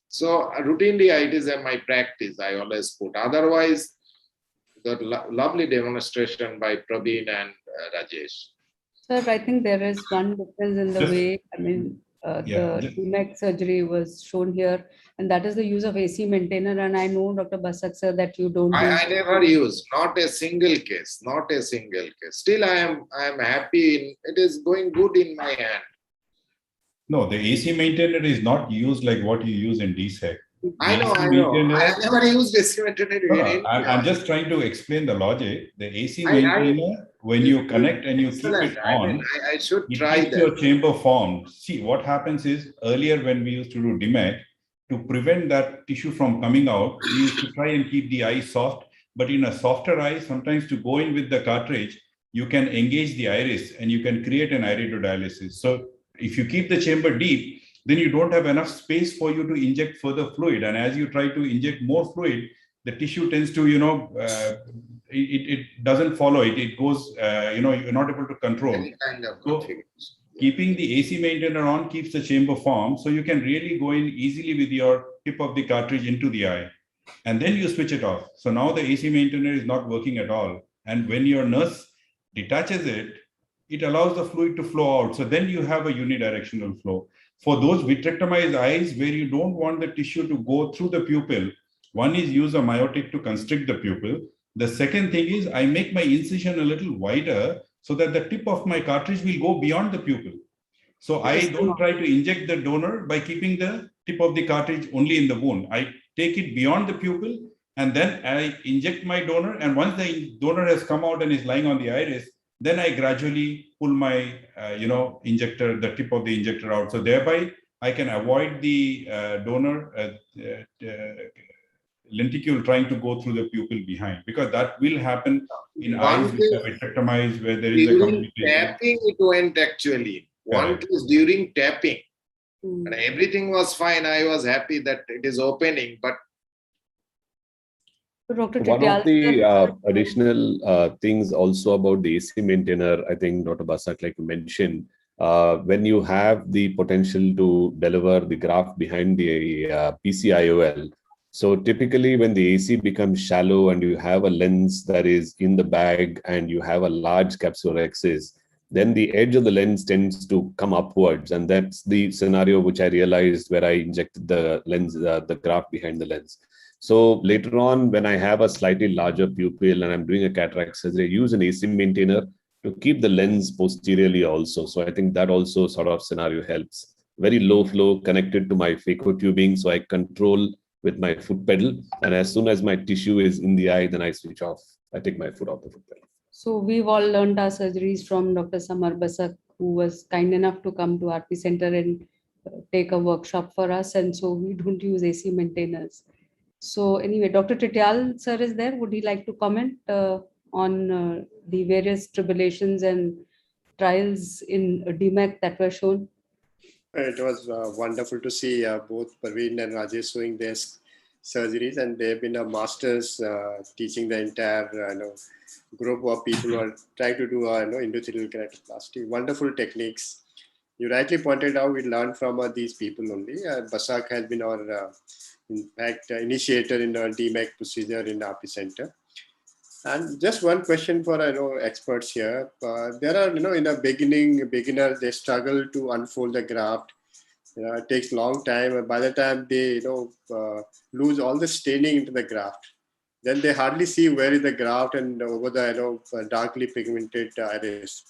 So routinely, it is my practice. I always put. Otherwise, the lovely demonstration by Praveen and Rajesh. Sir, I think there is one difference in the way, the DMEK surgery was shown here, and that is the use of AC maintainer. And I know, Dr. Basak sir, that you don't. I never use, not a single case. Still, I am happy. It is going good in my hand. No, the AC maintainer is not used like what you use in DSEC. I know. I have never used AC maintainer. I'm just trying to explain the logic. The AC maintainer, when you connect and you keep it on, I should try that. Your chamber formed. See, what happens is, earlier when we used to do DMEK, to prevent that tissue from coming out, we used to try and keep the eye soft. But in a softer eye, sometimes to go in with the cartridge, you can engage the iris and you can create an iridodialysis. So if you keep the chamber deep, then you don't have enough space for you to inject further fluid. And as you try to inject more fluid, the tissue tends to, it doesn't follow it. It goes, you're not able to control. So keeping the AC maintainer on keeps the chamber formed. So you can really go in easily with your tip of the cartridge into the eye. And then you switch it off. So now the AC maintainer is not working at all. And when your nurse detaches it, it allows the fluid to flow out. So then you have a unidirectional flow. For those vitrectomized eyes where you don't want the tissue to go through the pupil, one is use a myotic to constrict the pupil. The second thing is I make my incision a little wider so that the tip of my cartridge will go beyond the pupil. So I don't try to inject the donor by keeping the tip of the cartridge only in the wound. I take it beyond the pupil and then I inject my donor. And once the donor has come out and is lying on the iris, then I gradually pull my, injector, the tip of the injector out. So thereby, I can avoid the donor lenticule trying to go through the pupil behind, because that will happen in eyes which are vitrectomized where there is a complication. Tapping, it went actually. One case during tapping, and everything was fine. I was happy that it is opening, but one of the additional things also about the AC maintainer, I think Dr. Basak, like you mentioned, when you have the potential to deliver the graft behind the PCIOL. So typically when the AC becomes shallow and you have a lens that is in the bag and you have a large capsulorhexis, then the edge of the lens tends to come upwards. And that's the scenario which I realized where I injected the lens, the graft behind the lens. So later on, when I have a slightly larger pupil and I'm doing a cataract surgery, I use an AC maintainer to keep the lens posteriorly also. So I think that also sort of scenario helps. Very low flow connected to my phaco tubing. So I control with my foot pedal. And as soon as my tissue is in the eye, then I switch off. I take my foot off the foot pedal. So we've all learned our surgeries from Dr. Samar Basak, who was kind enough to come to RP Center and take a workshop for us. And so we don't use AC maintainers. So anyway, Dr. Tityal sir is there. Would he like to comment on the various tribulations and trials in DMEK that were shown? It was wonderful to see both Parveen and Rajesh showing their surgeries, and they've been a masters teaching the entire group of people who are trying to do endothelial keratoplasty. Wonderful techniques. You rightly pointed out, we learned from these people only. Basak has been our, in fact, initiator in the DMEK procedure in RP Center. And just one question for experts here. There are, in the beginners, they struggle to unfold the graft. It takes long time, and by the time they lose all the staining into the graft, then they hardly see where is the graft and over the darkly pigmented iris.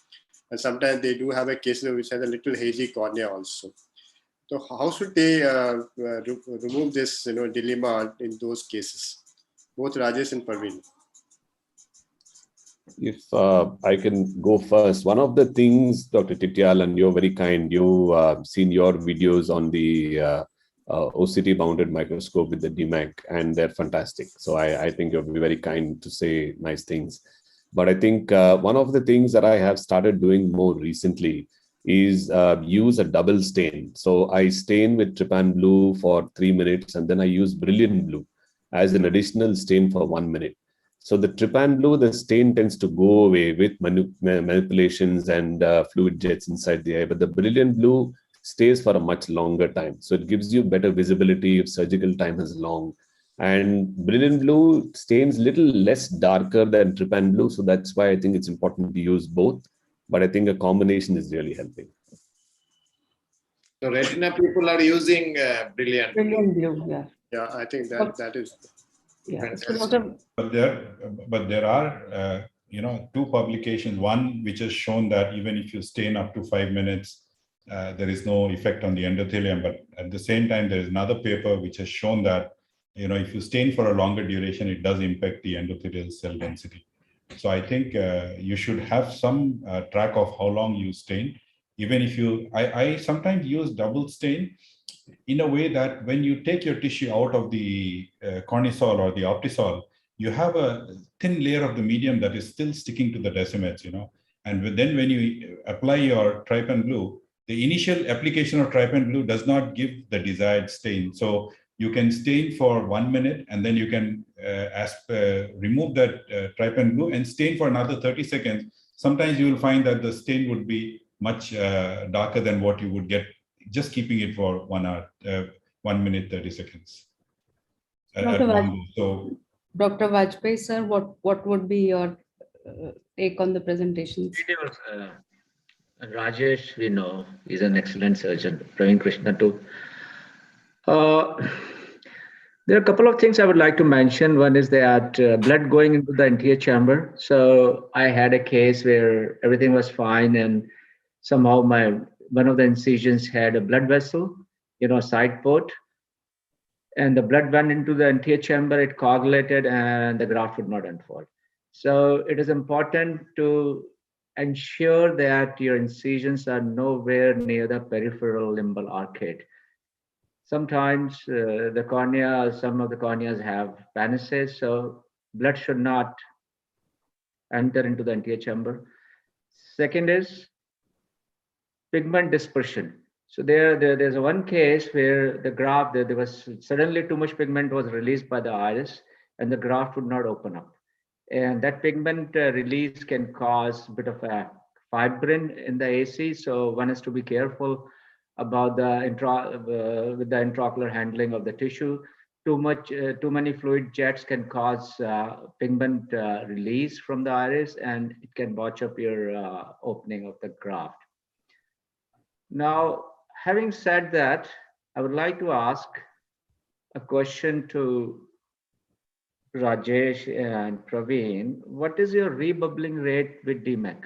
And sometimes they do have a case which has a little hazy cornea also. So how should they remove this dilemma in those cases? Both Rajesh and Parveen. If I can go first, one of the things, Dr. Tityal, and you're very kind, you've seen your videos on the OCT mounted microscope with the DMEK, and they're fantastic. So I think you'll be very kind to say nice things. But I think one of the things that I have started doing more recently is use a double stain. So I stain with trypan blue for 3 minutes, and then I use brilliant blue as an additional stain for 1 minute. So the trypan blue, the stain tends to go away with manipulations and fluid jets inside the eye, but the brilliant blue stays for a much longer time. So it gives you better visibility if surgical time is long. And brilliant blue stains little less darker than trypan blue. So that's why I think it's important to use both. But I think a combination is really helping. So retina people are using brilliant blue. Yeah. Yeah, I think that is. Yeah. But there are two publications. One which has shown that even if you stain up to 5 minutes, there is no effect on the endothelium. But at the same time, there is another paper which has shown that if you stain for a longer duration, it does impact the endothelial cell density. So I think you should have some track of how long you stain. Even if I sometimes use double stain in a way that when you take your tissue out of the cortisol or the optisol, you have a thin layer of the medium that is still sticking to the decimets, and then when you apply your trypan blue, the initial application of trypan blue does not give the desired stain. So you can stain for 1 minute, and then you can remove that trypan blue and stain for another 30 seconds. Sometimes you will find that the stain would be much darker than what you would get just keeping it for 1 hour, 1 minute, 30 seconds. Dr. Vajpayee, sir, what would be your take on the presentations? Rajesh, we know, is an excellent surgeon. Praveen Krishna too. There are a couple of things I would like to mention. One is that blood going into the anterior chamber. So I had a case where everything was fine, and somehow one of the incisions had a blood vessel, side port, and the blood went into the anterior chamber, it coagulated, and the graft would not unfold. So it is important to ensure that your incisions are nowhere near the peripheral limbal arcade. Sometimes the cornea, some of the corneas have pannoses, so blood should not enter into the anterior chamber. Second is pigment dispersion. So there's one case where the graft, there was suddenly too much pigment was released by the iris, and the graft would not open up. And that pigment release can cause a bit of a fibrin in the AC. So one has to be careful about with the intraocular handling of the tissue. Too many fluid jets can cause pigment release from the iris, and it can botch up your opening of the graft. Now, having said that, I would like to ask a question to Rajesh and Praveen. What is your rebubbling rate with DMEK?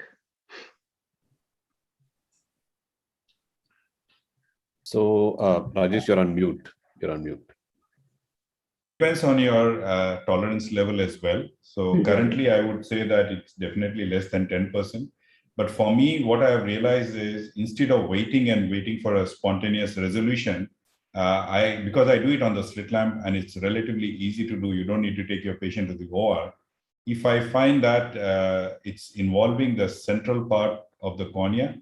So, Rajesh, you're on mute. You're on mute. Depends on your tolerance level as well. So currently, I would say that it's definitely less than 10%. But for me, what I have realized is instead of waiting for a spontaneous resolution, because I do it on the slit lamp and it's relatively easy to do, you don't need to take your patient to the OR. If I find that it's involving the central part of the cornea,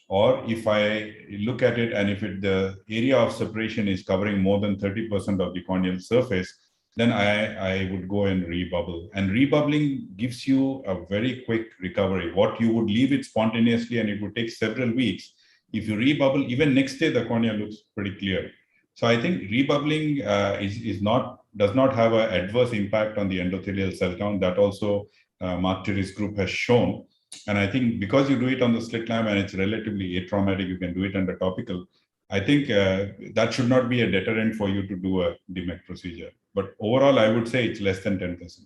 or if I look at it and if the area of separation is covering more than 30% of the corneal surface, then I would go and rebubble. And rebubbling gives you a very quick recovery. What you would leave it spontaneously and it would take several weeks. If you rebubble, even next day, the cornea looks pretty clear. So I think rebubbling does not have an adverse impact on the endothelial cell count. That also Mark Terry's group has shown. And I think because you do it on the slit lamp and it's relatively atraumatic, you can do it under topical. I think that should not be a deterrent for you to do a DMEK procedure. But overall, I would say it's less than 10%.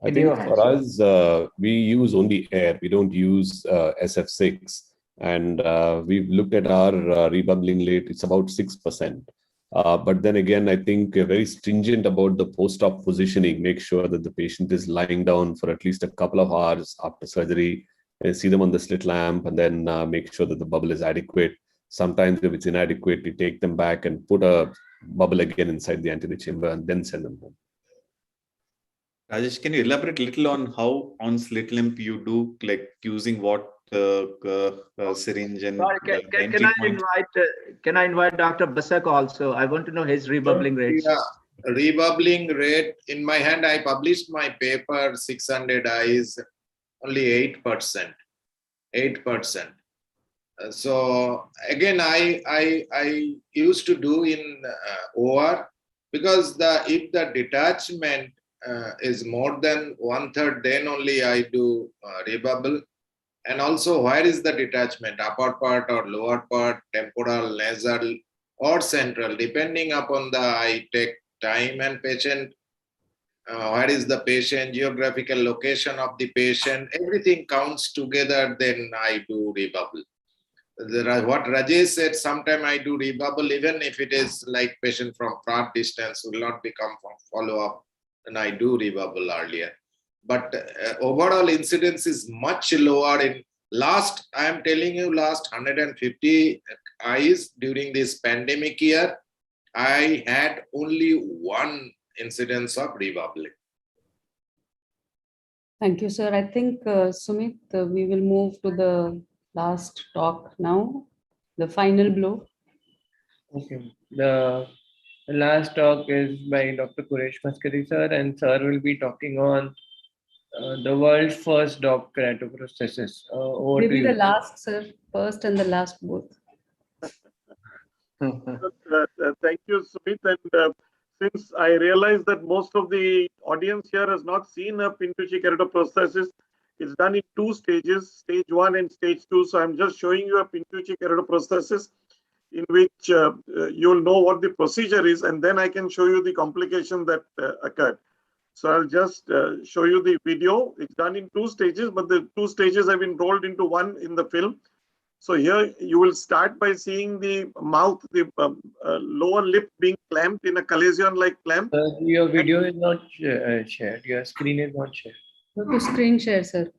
I think for us, we use only air. We don't use SF6. And we've looked at our rebubbling rate. It's about 6%. But then again, I think we're very stringent about the post-op positioning. Make sure that the patient is lying down for at least a couple of hours after surgery, and see them on the slit lamp, and then make sure that the bubble is adequate. Sometimes if it's inadequate, we take them back and put a bubble again inside the anterior chamber and then send them home. Rajesh, can you elaborate a little on how on slit lamp you do, like using what syringe and Sorry, can I invite Dr. Basak also? I want to know his rebubbling rates. Yeah, rebubbling rate in my hand. I published my paper 600 eyes, only 8%. 8%. So again, I used to do in OR because if the detachment is more than 1/3, then only I do rebubble. And also, where is the detachment? Upper part or lower part, temporal, nasal, or central, depending upon I take time and patient. Where is the patient, geographical location of the patient, everything counts together, then I do rebubble. What Rajesh said, sometime I do rebubble, even if it is like patient from far distance will not become from follow-up, and I do rebubble earlier. But overall incidence is much lower in last, I am telling you, last 150 eyes during this pandemic year, I had only one incidence of rebubbling. Thank you, sir. I think, Sumit, we will move to the last talk now, the final blow. Okay. The last talk is by Dr. Quresh Maskari, sir, and sir will be talking on the world's first DALK keratoprosthesis. Maybe the last, sir. First and the last both. Thank you, Sumit. And since I realize that most of the audience here has not seen a Pintucci keratoprosthesis, it's done in 2 stages, stage 1 and stage 2. So I'm just showing you a Pintucci keratoprosthesis in which you'll know what the procedure is, and then I can show you the complication that occurred. So I'll just show you the video. It's done in 2 stages, but the 2 stages have been rolled into one in the film. So here you will start by seeing the mouth, the lower lip being clamped in a Calazion-like clamp. Your video is not shared. Your screen is not shared. Go to screen share, sir.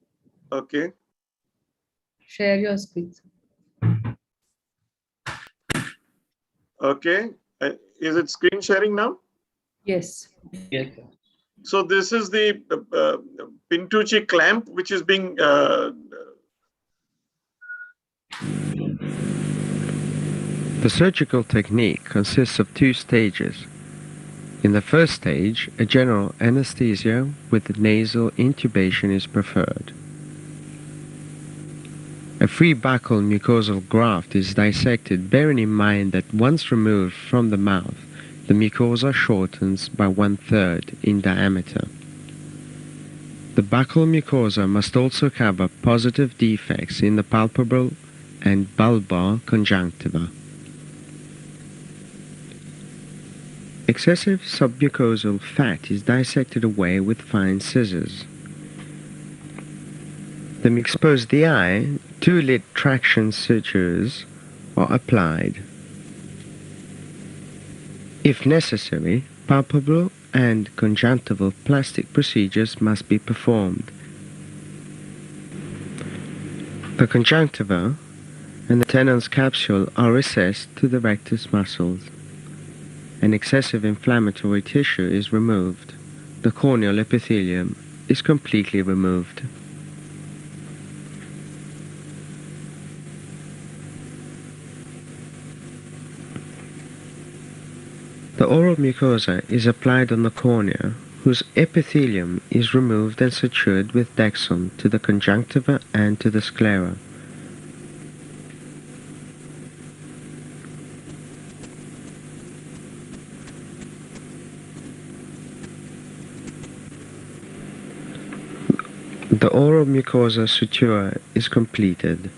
Okay. Share your screen. Okay. Is it screen sharing now? Yes. Yes. So this is the Pintucci clamp, which is being The surgical technique consists of 2 stages. In the first stage, a general anesthesia with nasal intubation is preferred. A free buccal mucosal graft is dissected, bearing in mind that once removed from the mouth, the mucosa shortens by 1/3 in diameter. The buccal mucosa must also cover positive defects in the palpebral and bulbar conjunctiva. Excessive submucosal fat is dissected away with fine scissors. To expose the eye, 2 lid traction sutures are applied. If necessary, palpebral and conjunctival plastic procedures must be performed. The conjunctiva and the Tenon's capsule are recessed to the rectus muscles. An excessive inflammatory tissue is removed. The corneal epithelium is completely removed. The oral mucosa is applied on the cornea, whose epithelium is removed and sutured with Dexon to the conjunctiva and to the sclera. The oral mucosa suture is completed.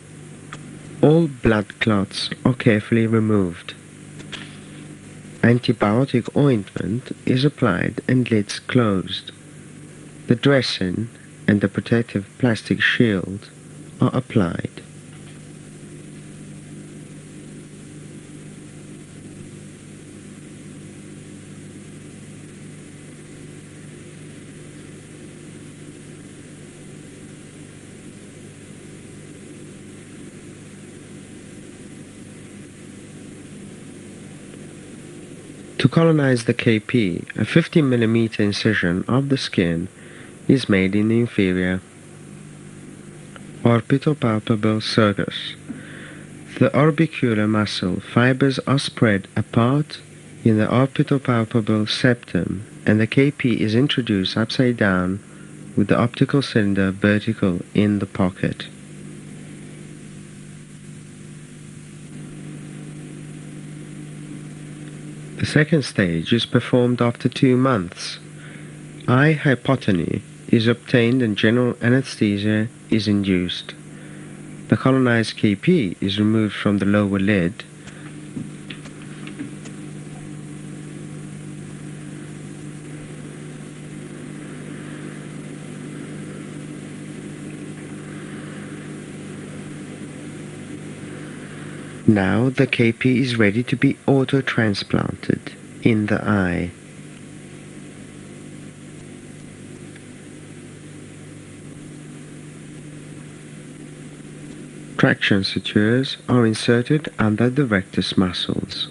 All blood clots are carefully removed. Antibiotic ointment is applied and lids closed. The dressing and the protective plastic shield are applied. To colonize the KP, a 50 mm incision of the skin is made in the inferior orbitopalpable surface. The orbicular muscle fibers are spread apart in the orbitopalpable septum, and the KP is introduced upside down with the optical cylinder vertical in the pocket. The second stage is performed after 2 months. Eye hypotony is obtained and general anesthesia is induced. The colonized KP is removed from the lower lid. Now the KP is ready to be auto-transplanted in the eye. Traction sutures are inserted under the rectus muscles.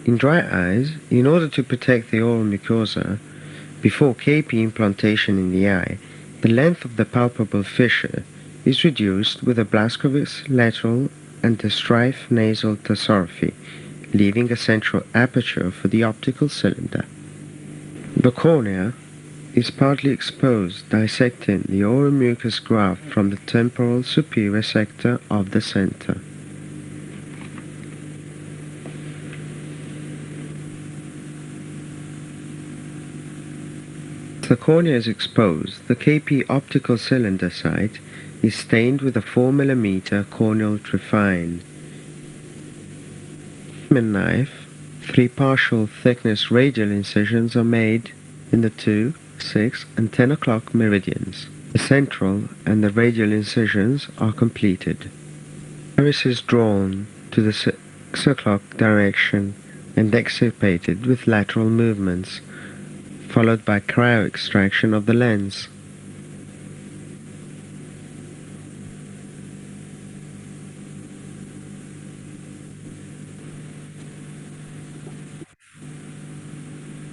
In dry eyes, in order to protect the oral mucosa, before KP implantation in the eye, the length of the palpable fissure is reduced with a Blaskowitz lateral and the Strife nasal tassorrhaphy, leaving a central aperture for the optical cylinder. The cornea is partly exposed, dissecting the oral mucous graft from the temporal superior sector of the center. As the cornea is exposed, the KP optical cylinder site is stained with a 4 mm corneal trephine. Knife, 3 partial thickness radial incisions are made in the 2, 6, and 10 o'clock meridians. The central and the radial incisions are completed. Iris is drawn to the 6 o'clock direction and extirpated with lateral movements, followed by cryo-extraction of the lens.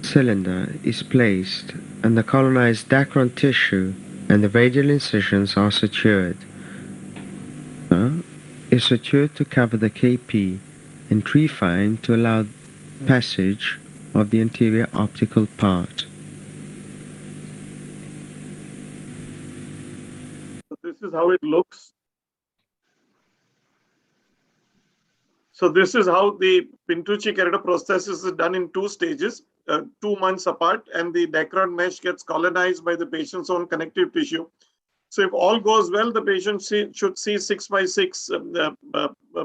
Cylinder is placed and the colonized dacron tissue and the radial incisions are sutured. Is sutured to cover the KP and trephine to allow passage of the anterior optical part. So this is how it looks. So this is how the Pintucci keratoprosthesis is done in 2 stages. 2 months apart, and the dacron mesh gets colonized by the patient's own connective tissue. So if all goes well, the patient should see 6x6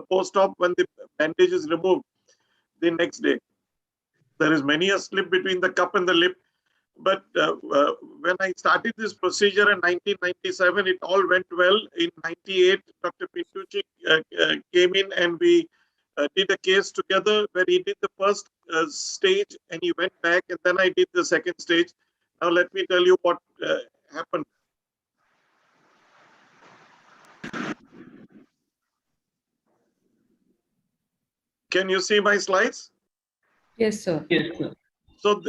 post-op when the bandage is removed the next day. There is many a slip between the cup and the lip, but when I started this procedure in 1997, it all went well. In 98, Dr. Pintucci came in and we did a case together where he did the first stage and he went back, and then I did the second stage. Now let me tell you what happened. Can you see my slides? Yes, sir. Yes, sir. So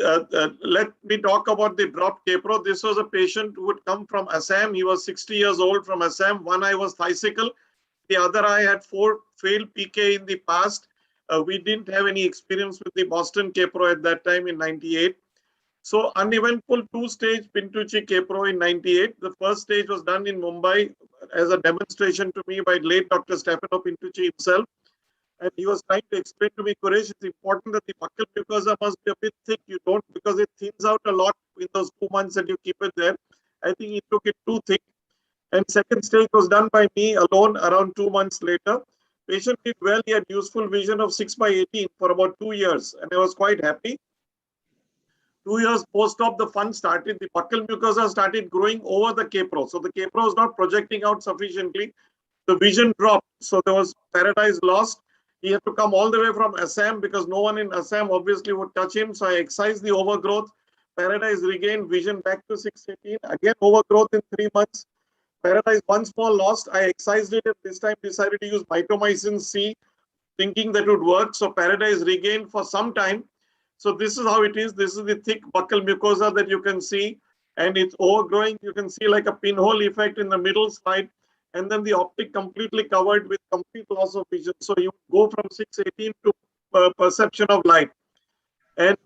let me talk about the dropped K-Pro. This was a patient who would come from Assam. He was 60 years old from Assam. One eye was thicycle. The other eye had 4 failed PK in the past. We didn't have any experience with the Boston K-Pro at that time in 98. So uneventful 2-stage Pintucci K-Pro in 98. The first stage was done in Mumbai as a demonstration to me by late Dr. Stefano Pintucci himself. And he was trying to explain to me, Quresh, it's important that the buccal mucosa must be a bit thick. You don't, because it thins out a lot in those 2 months that you keep it there. I think he took it too thick. And second stage was done by me alone around 2 months later. Patient did well. He had useful vision of 6/18 for about 2 years. And I was quite happy. 2 years post-op, the fun started. The buccal mucosa started growing over the K-Pro. So the K-Pro was not projecting out sufficiently. The vision dropped. So there was paradise lost. He had to come all the way from Assam because no one in Assam obviously would touch him. So I excised the overgrowth. Paradise regained, vision back to 6/18. Again, overgrowth in 3 months. Paradise once more lost. I excised it and this time decided to use mitomycin C, thinking that would work. So paradise regained for some time. So this is how it is. This is the thick buccal mucosa that you can see. And it's overgrowing. You can see like a pinhole effect in the middle slide. And then the optic completely covered with complete loss of vision. So you go from 6/18 to perception of light. And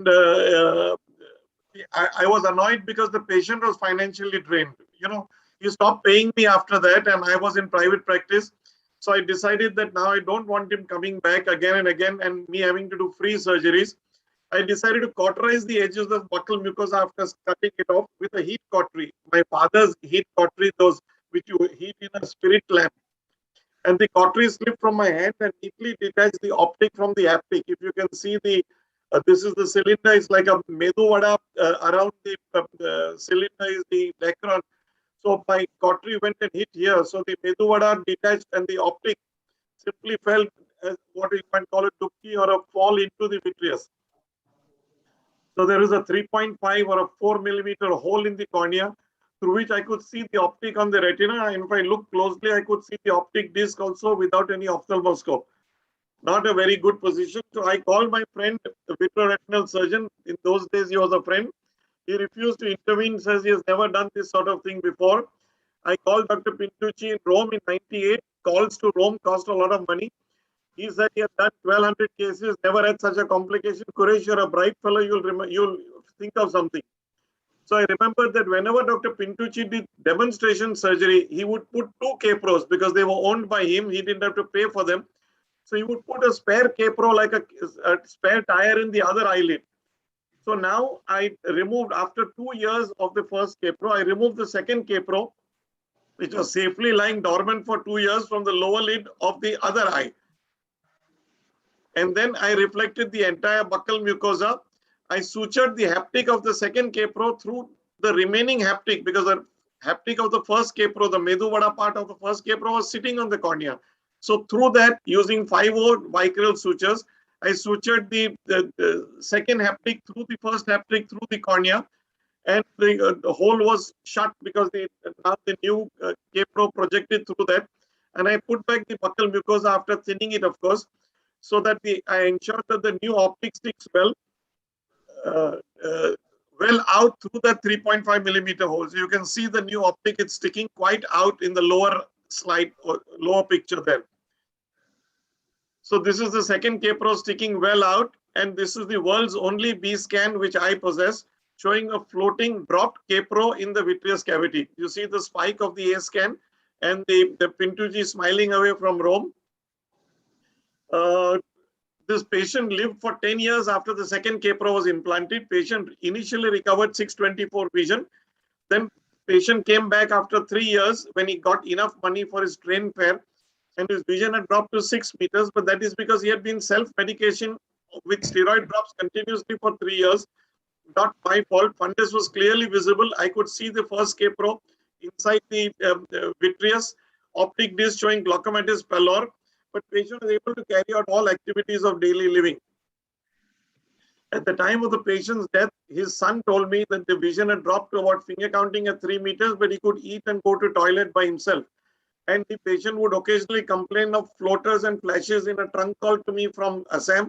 I was annoyed because the patient was financially drained. You know, he stopped paying me after that and I was in private practice. So I decided that now I don't want him coming back again and again and me having to do free surgeries. I decided to cauterize the edges of buccal mucosa after cutting it off with a heat cautery. My father's heat cautery, those which you heat in a spirit lamp. And the cautery slipped from my hand and neatly detached the optic from the haptic. If you can see the, this is the cylinder, it's like a medu vada around the cylinder is the Dacron. So my cautery went and hit here. So the medu vada detached and the optic simply fell as what you might call a dupki or a fall into the vitreous. So there is a 3.5 or a 4 millimeter hole in the cornea through which I could see the optic on the retina. And if I look closely, I could see the optic disc also without any ophthalmoscope. Not a very good position. So I called my friend, the vitreoretinal surgeon. In those days, he was a friend. He refused to intervene, says he has never done this sort of thing before. I called Dr. Pintucci in Rome in 98. Calls to Rome cost a lot of money. He said he had done 1,200 cases, never had such a complication. Quresh, you're a bright fellow, you'll think of something. So I remember that whenever Dr. Pintucci did demonstration surgery, he would put 2 K-Pros because they were owned by him. He didn't have to pay for them. So he would put a spare K-Pro like a spare tire in the other eyelid. So now I removed, after 2 years of the first K-Pro, I removed the second K-Pro, which was safely lying dormant for 2 years from the lower lid of the other eye. And then I reflected the entire buccal mucosa. I sutured the haptic of the second K-Pro through the remaining haptic because the haptic of the first K-Pro, the medu vada part of the first K-Pro was sitting on the cornea. So through that, using 5/0 bichiral sutures, I sutured the second haptic through the first haptic through the cornea. And the hole was shut because now the new K-Pro projected through that. And I put back the buccal mucosa after thinning it, of course, so that I ensured that the new optic sticks well out through that 3.5 millimeter hole. So you can see the new optic, it's sticking quite out in the lower slide or lower picture there. So this is the second K-Pro sticking well out, and this is the world's only B scan which I possess, showing a floating dropped K-Pro in the vitreous cavity. You see the spike of the A scan and the Pintucci smiling away from Rome. This patient lived for 10 years after the second K-Pro was implanted. Patient initially recovered 624 vision. Then patient came back after 3 years when he got enough money for his train fare, and his vision had dropped to 6 meters, but that is because he had been self-medication with steroid drops continuously for 3 years. Not my fault. Fundus was clearly visible. I could see the first K-Pro inside the vitreous, optic disc showing glaucomatous pallor, but patient was able to carry out all activities of daily living. At the time of the patient's death, his son told me that the vision had dropped to about finger counting at 3 meters, but he could eat and go to toilet by himself. And the patient would occasionally complain of floaters and flashes in a trunk call to me from Assam.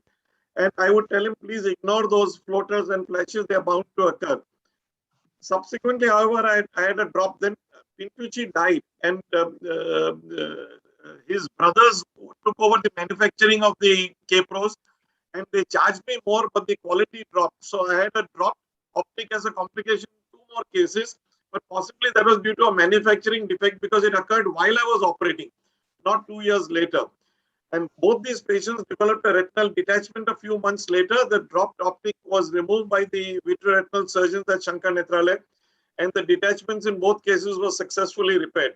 And I would tell him, please ignore those floaters and flashes, they are bound to occur. Subsequently, however, I had a drop. Then Pintucci died, and his brothers took over the manufacturing of the K-Pros, and they charged me more, but the quality dropped. So I had a drop optic as a complication in 2 more cases, but possibly that was due to a manufacturing defect because it occurred while I was operating, not 2 years later. And both these patients developed a retinal detachment a few months later. The dropped optic was removed by the vitreoretinal surgeons at Shankar Netralaya, and the detachments in both cases were successfully repaired.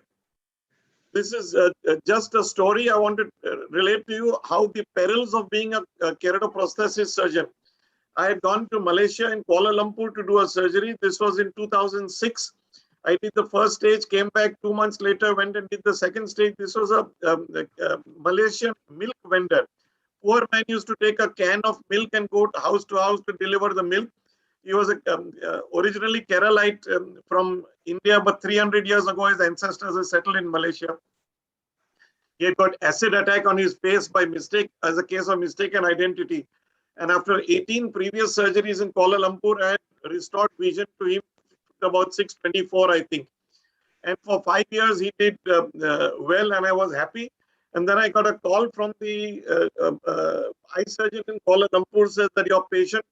This is just a story I want to relate to you, how the perils of being a keratoprosthesis surgeon. I had gone to Malaysia in Kuala Lumpur to do a surgery. This was in 2006. I did the first stage, came back 2 months later, went and did the second stage. This was a Malaysian milk vendor. Poor man used to take a can of milk and go to house to deliver the milk. He was originally Keralite from India, but 300 years ago, his ancestors had settled in Malaysia. He had got acid attack on his face by mistake, as a case of mistaken identity. And after 18 previous surgeries in Kuala Lumpur, I had restored vision to him about 624, I think. And for 5 years, he did well, and I was happy. And then I got a call from the eye surgeon in Kuala Lumpur, says that your patient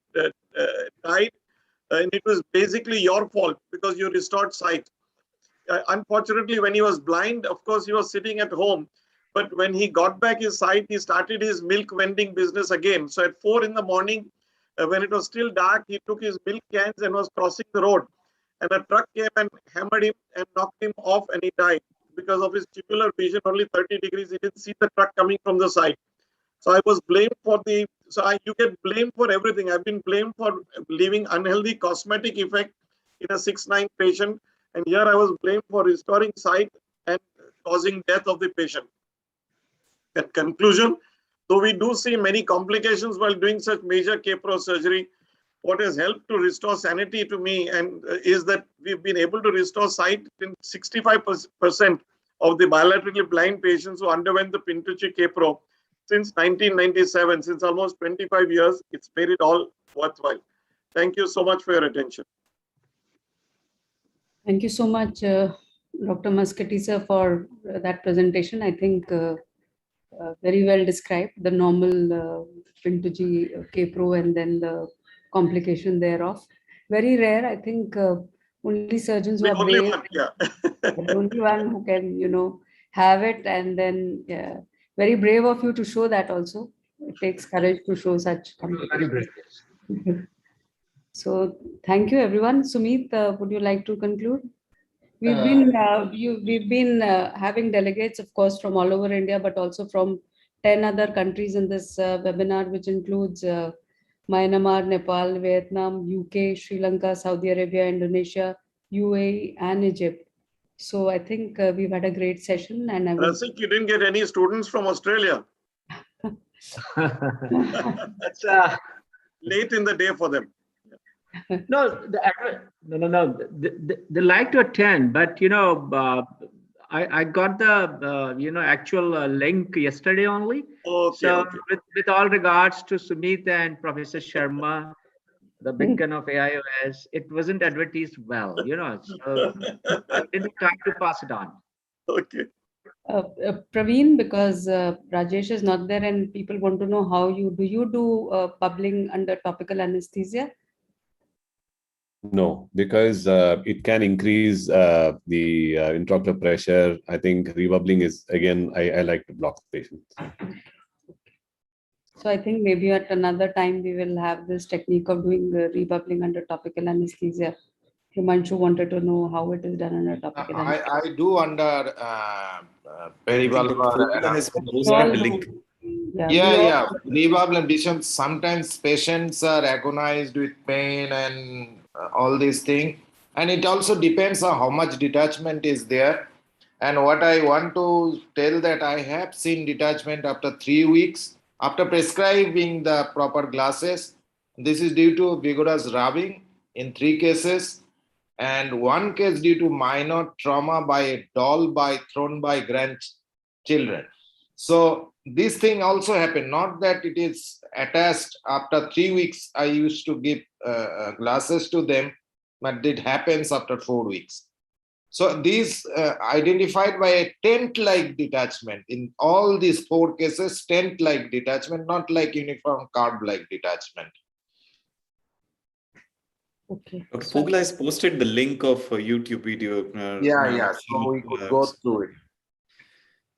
died, and it was basically your fault because you restored sight. Unfortunately, when he was blind, of course, he was sitting at home. But when he got back his sight, he started his milk vending business again. So at 4 in the morning, when it was still dark, he took his milk cans and was crossing the road. And a truck came and hammered him and knocked him off, and he died. Because of his tubular vision, only 30 degrees, he didn't see the truck coming from the side. So I was blamed for the, you get blamed for everything. I've been blamed for leaving unhealthy cosmetic effect in a 6'9" patient. And here I was blamed for restoring sight and causing death of the patient. At conclusion, though we do see many complications while doing such major K-Pro surgery, what has helped to restore sanity to me and is that we've been able to restore sight in 65% of the bilaterally blind patients who underwent the Pintucci K-Pro since 1997, since almost 25 years. It's made it all worthwhile. Thank you so much for your attention. Thank you so much, Dr. Muscati sir, for that presentation. I think very well described, the normal Pintucci K-Pro and then the complication thereof. Very rare, I think only surgeons who are brave, the only one who can, have it, and then very brave of you to show that also. It takes courage to show such complications. So thank you, everyone. Sumit, would you like to conclude? We've been having delegates, of course, from all over India, but also from 10 other countries in this webinar, which includes Myanmar, Nepal, Vietnam, UK, Sri Lanka, Saudi Arabia, Indonesia, UAE, and Egypt. So I think we've had a great session. And I think you didn't get any students from Australia. That's late in the day for them. No. They like to attend, but I got the actual link yesterday only. Okay. With all regards to Sumit and Professor Sharma, the beacon of AIOS, it wasn't advertised well, so I didn't try to pass it on. Okay. Praveen, because Rajesh is not there and people want to know how you do bubbling under topical anesthesia? No, because it can increase the intraocular pressure. I think rebubbling is, again, I like to block the patients. So I think maybe at another time we will have this technique of doing rebubbling under topical anesthesia. Himanshu wanted to know how it is done under topical anesthesia. I do under peribulbar anesthesia. Yeah. Rebubble and vision. Sometimes patients are agonized with pain and all these things. And it also depends on how much detachment is there. And what I want to tell that I have seen detachment after 3 weeks after prescribing the proper glasses. This is due to vigorous rubbing in 3 cases. and one case due to minor trauma by a doll thrown by grandchildren. So this thing also happened, not that it is attached after 3 weeks. I used to give glasses to them, but it happens after 4 weeks. So these identified by a tent-like detachment. In all these 4 cases, tent-like detachment, not like uniform curve-like detachment. Okay. Fogla has posted the link of a YouTube video. Yeah. So we could go through it.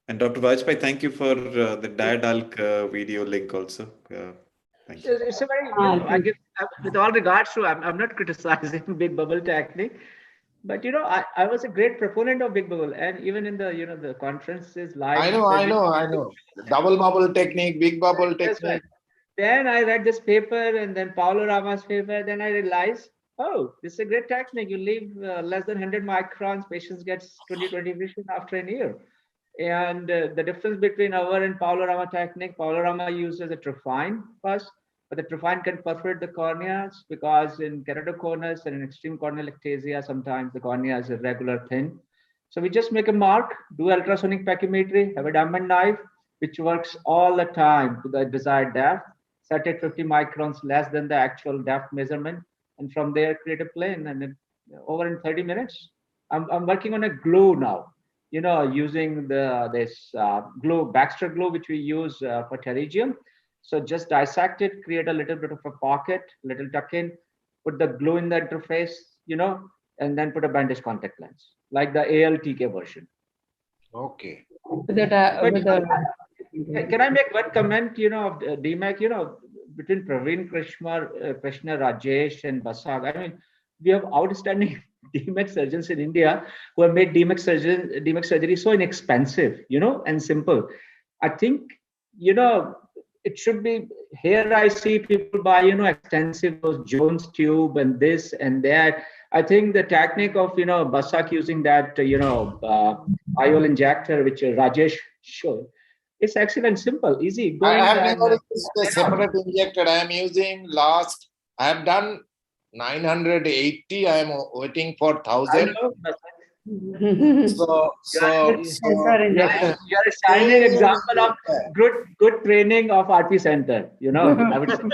And Dr. Vajpayee, thank you for the DALK video link also. Thank you. It's a very, I give, with all regards to, I'm not criticizing big bubble technique, but I was a great proponent of big bubble, and even in the the conferences live. I know. Double bubble technique, big bubble technique. Right. Then I read this paper, and then Paulo Rama's paper. Then I realized, oh, this is a great technique. You leave less than 100 microns, patients get 20/20 vision after a year. And the difference between our and Paulo Rama technique, Paulo Rama uses a trephine first, but the trephine can perforate the corneas because in keratoconus and in extreme corneal ectasia, sometimes the cornea is irregular thin. So we just make a mark, do ultrasonic pachymetry, have a diamond knife, which works all the time to the desired depth, set at 50 microns less than the actual depth measurement, and from there create a plane, and then over in 30 minutes. I'm working on a glue now. Using this glue, Baxter glue, which we use for pterygium. So just dissect it, create a little bit of a pocket, little tuck in, put the glue in the interface, and then put a bandage contact lens, like the ALTK version. Okay. Can I make one comment, of DMEK, between Praveen, Krishna, Rajesh, and Basak? I mean, we have outstanding DMEK surgeons in India who have made DMEK surgery so inexpensive, and simple. I think, it should be here. I see people buy, extensive those Jones tube and this and that. I think the technique of, Basak using that, IOL injector, which Rajesh showed, it's excellent, simple, easy. I have never used a separate injector. I am using I have done 980. I am waiting for 1,000. So you're a shining example of good training of RP center. I would say.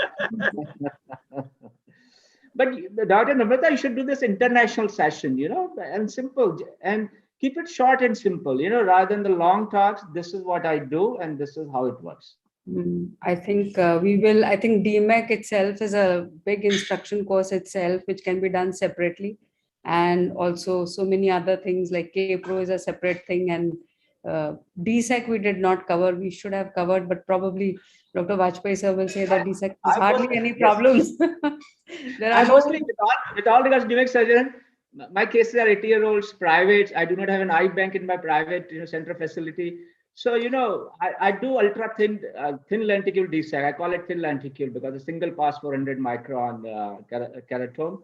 But Dr. Namrata, you should do this international session, and simple, and keep it short and simple, rather than the long talks. This is what I do, and this is how it works. I think I think DMEK itself is a big instruction course itself, which can be done separately. And also so many other things like K-Pro is a separate thing, and DSEK we did not cover. We should have covered, but probably Dr. Vajpayee sir will say that DSEK is hardly any problems. There are mostly, with all regards to DMEK surgeon, my cases are 80-year-olds, privates. I do not have an eye bank in my private center facility. So, I do ultra thin lenticule DSEK. I call it thin lenticule because a single pass 400 micron keratome.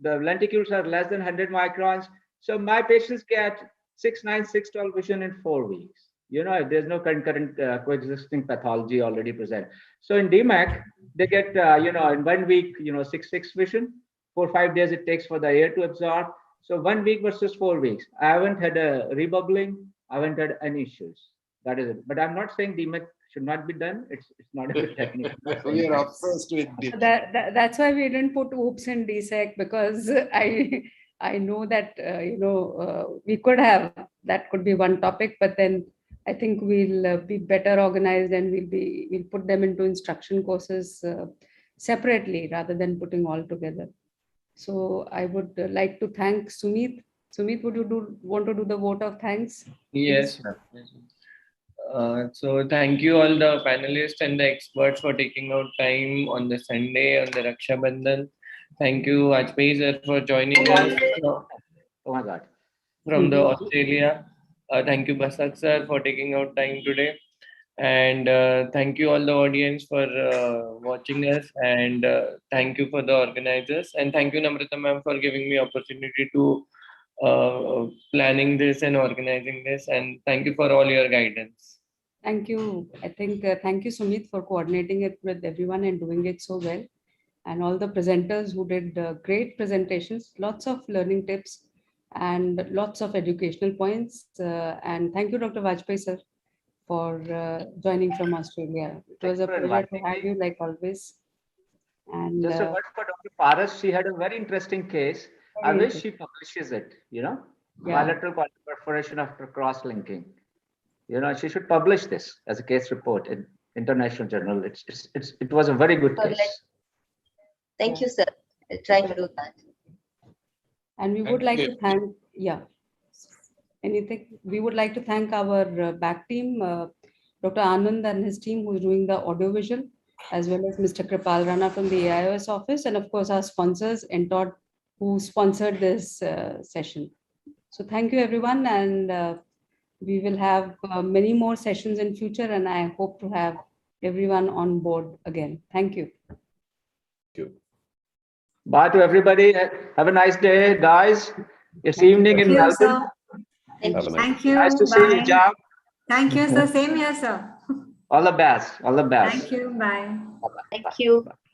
The lenticules are less than 100 microns. So my patients get 6/9, 6/12 vision in 4 weeks. There's no concurrent coexisting pathology already present. So in DMEK, they get, in 1 week, 6/6 vision. 4 or 5 days it takes for the air to absorb. So 1 week versus 4 weeks. I haven't had a rebubbling. I haven't had any issues. That is it. But I'm not saying DMEK should not be done. It's not a good technique. We are obsessed with DMEK. That's why we didn't put OOPS in DSEK, because I know that we could have, that could be one topic, but then I think we'll be better organized, and we'll put them into instruction courses separately rather than putting all together. So I would like to thank Sumit. Sumit, would you want to do the vote of thanks? Yes. So thank you all the panelists and the experts for taking out time on the Sunday, on the Raksha Bandhan. Thank you, Vajpayee sir, for joining us. Oh my God. From the Australia. Thank you, Basak sir, for taking out time today. And thank you all the audience for watching us, and thank you for the organizers, and thank you Namrata ma'am for giving me opportunity to planning this and organizing this, and thank you for all your guidance. Thank you. I think thank you Sumit for coordinating it with everyone and doing it so well. and all the presenters who did great presentations, lots of learning tips and lots of educational points. And thank you, Dr. Vajpayee, sir, for joining from Australia. It was a pleasure to have you, like always. And just a word for Dr. Paras. She had a very interesting case. I wish she publishes it, bilateral perforation after cross-linking. She should publish this as a case report in international journal. It was a very good case. Thank you, sir. I'll try to do that. And we would like to thank, we would like to thank our back team, Dr. Anand and his team who is doing the audiovisual, as well as Mr. Kripal Rana from the AIOS office, and of course our sponsors, Entod, who sponsored this session. So thank you everyone, and we will have many more sessions in future, and I hope to have everyone on board again. Thank you. Thank you. Bye to everybody. Have a nice day, guys. It's evening in Melbourne. Thank you. Nice to see you, Jam. Thank you, sir. Same here, sir. All the best. All the best. Thank you. Bye. Bye-bye. Thank you. Bye.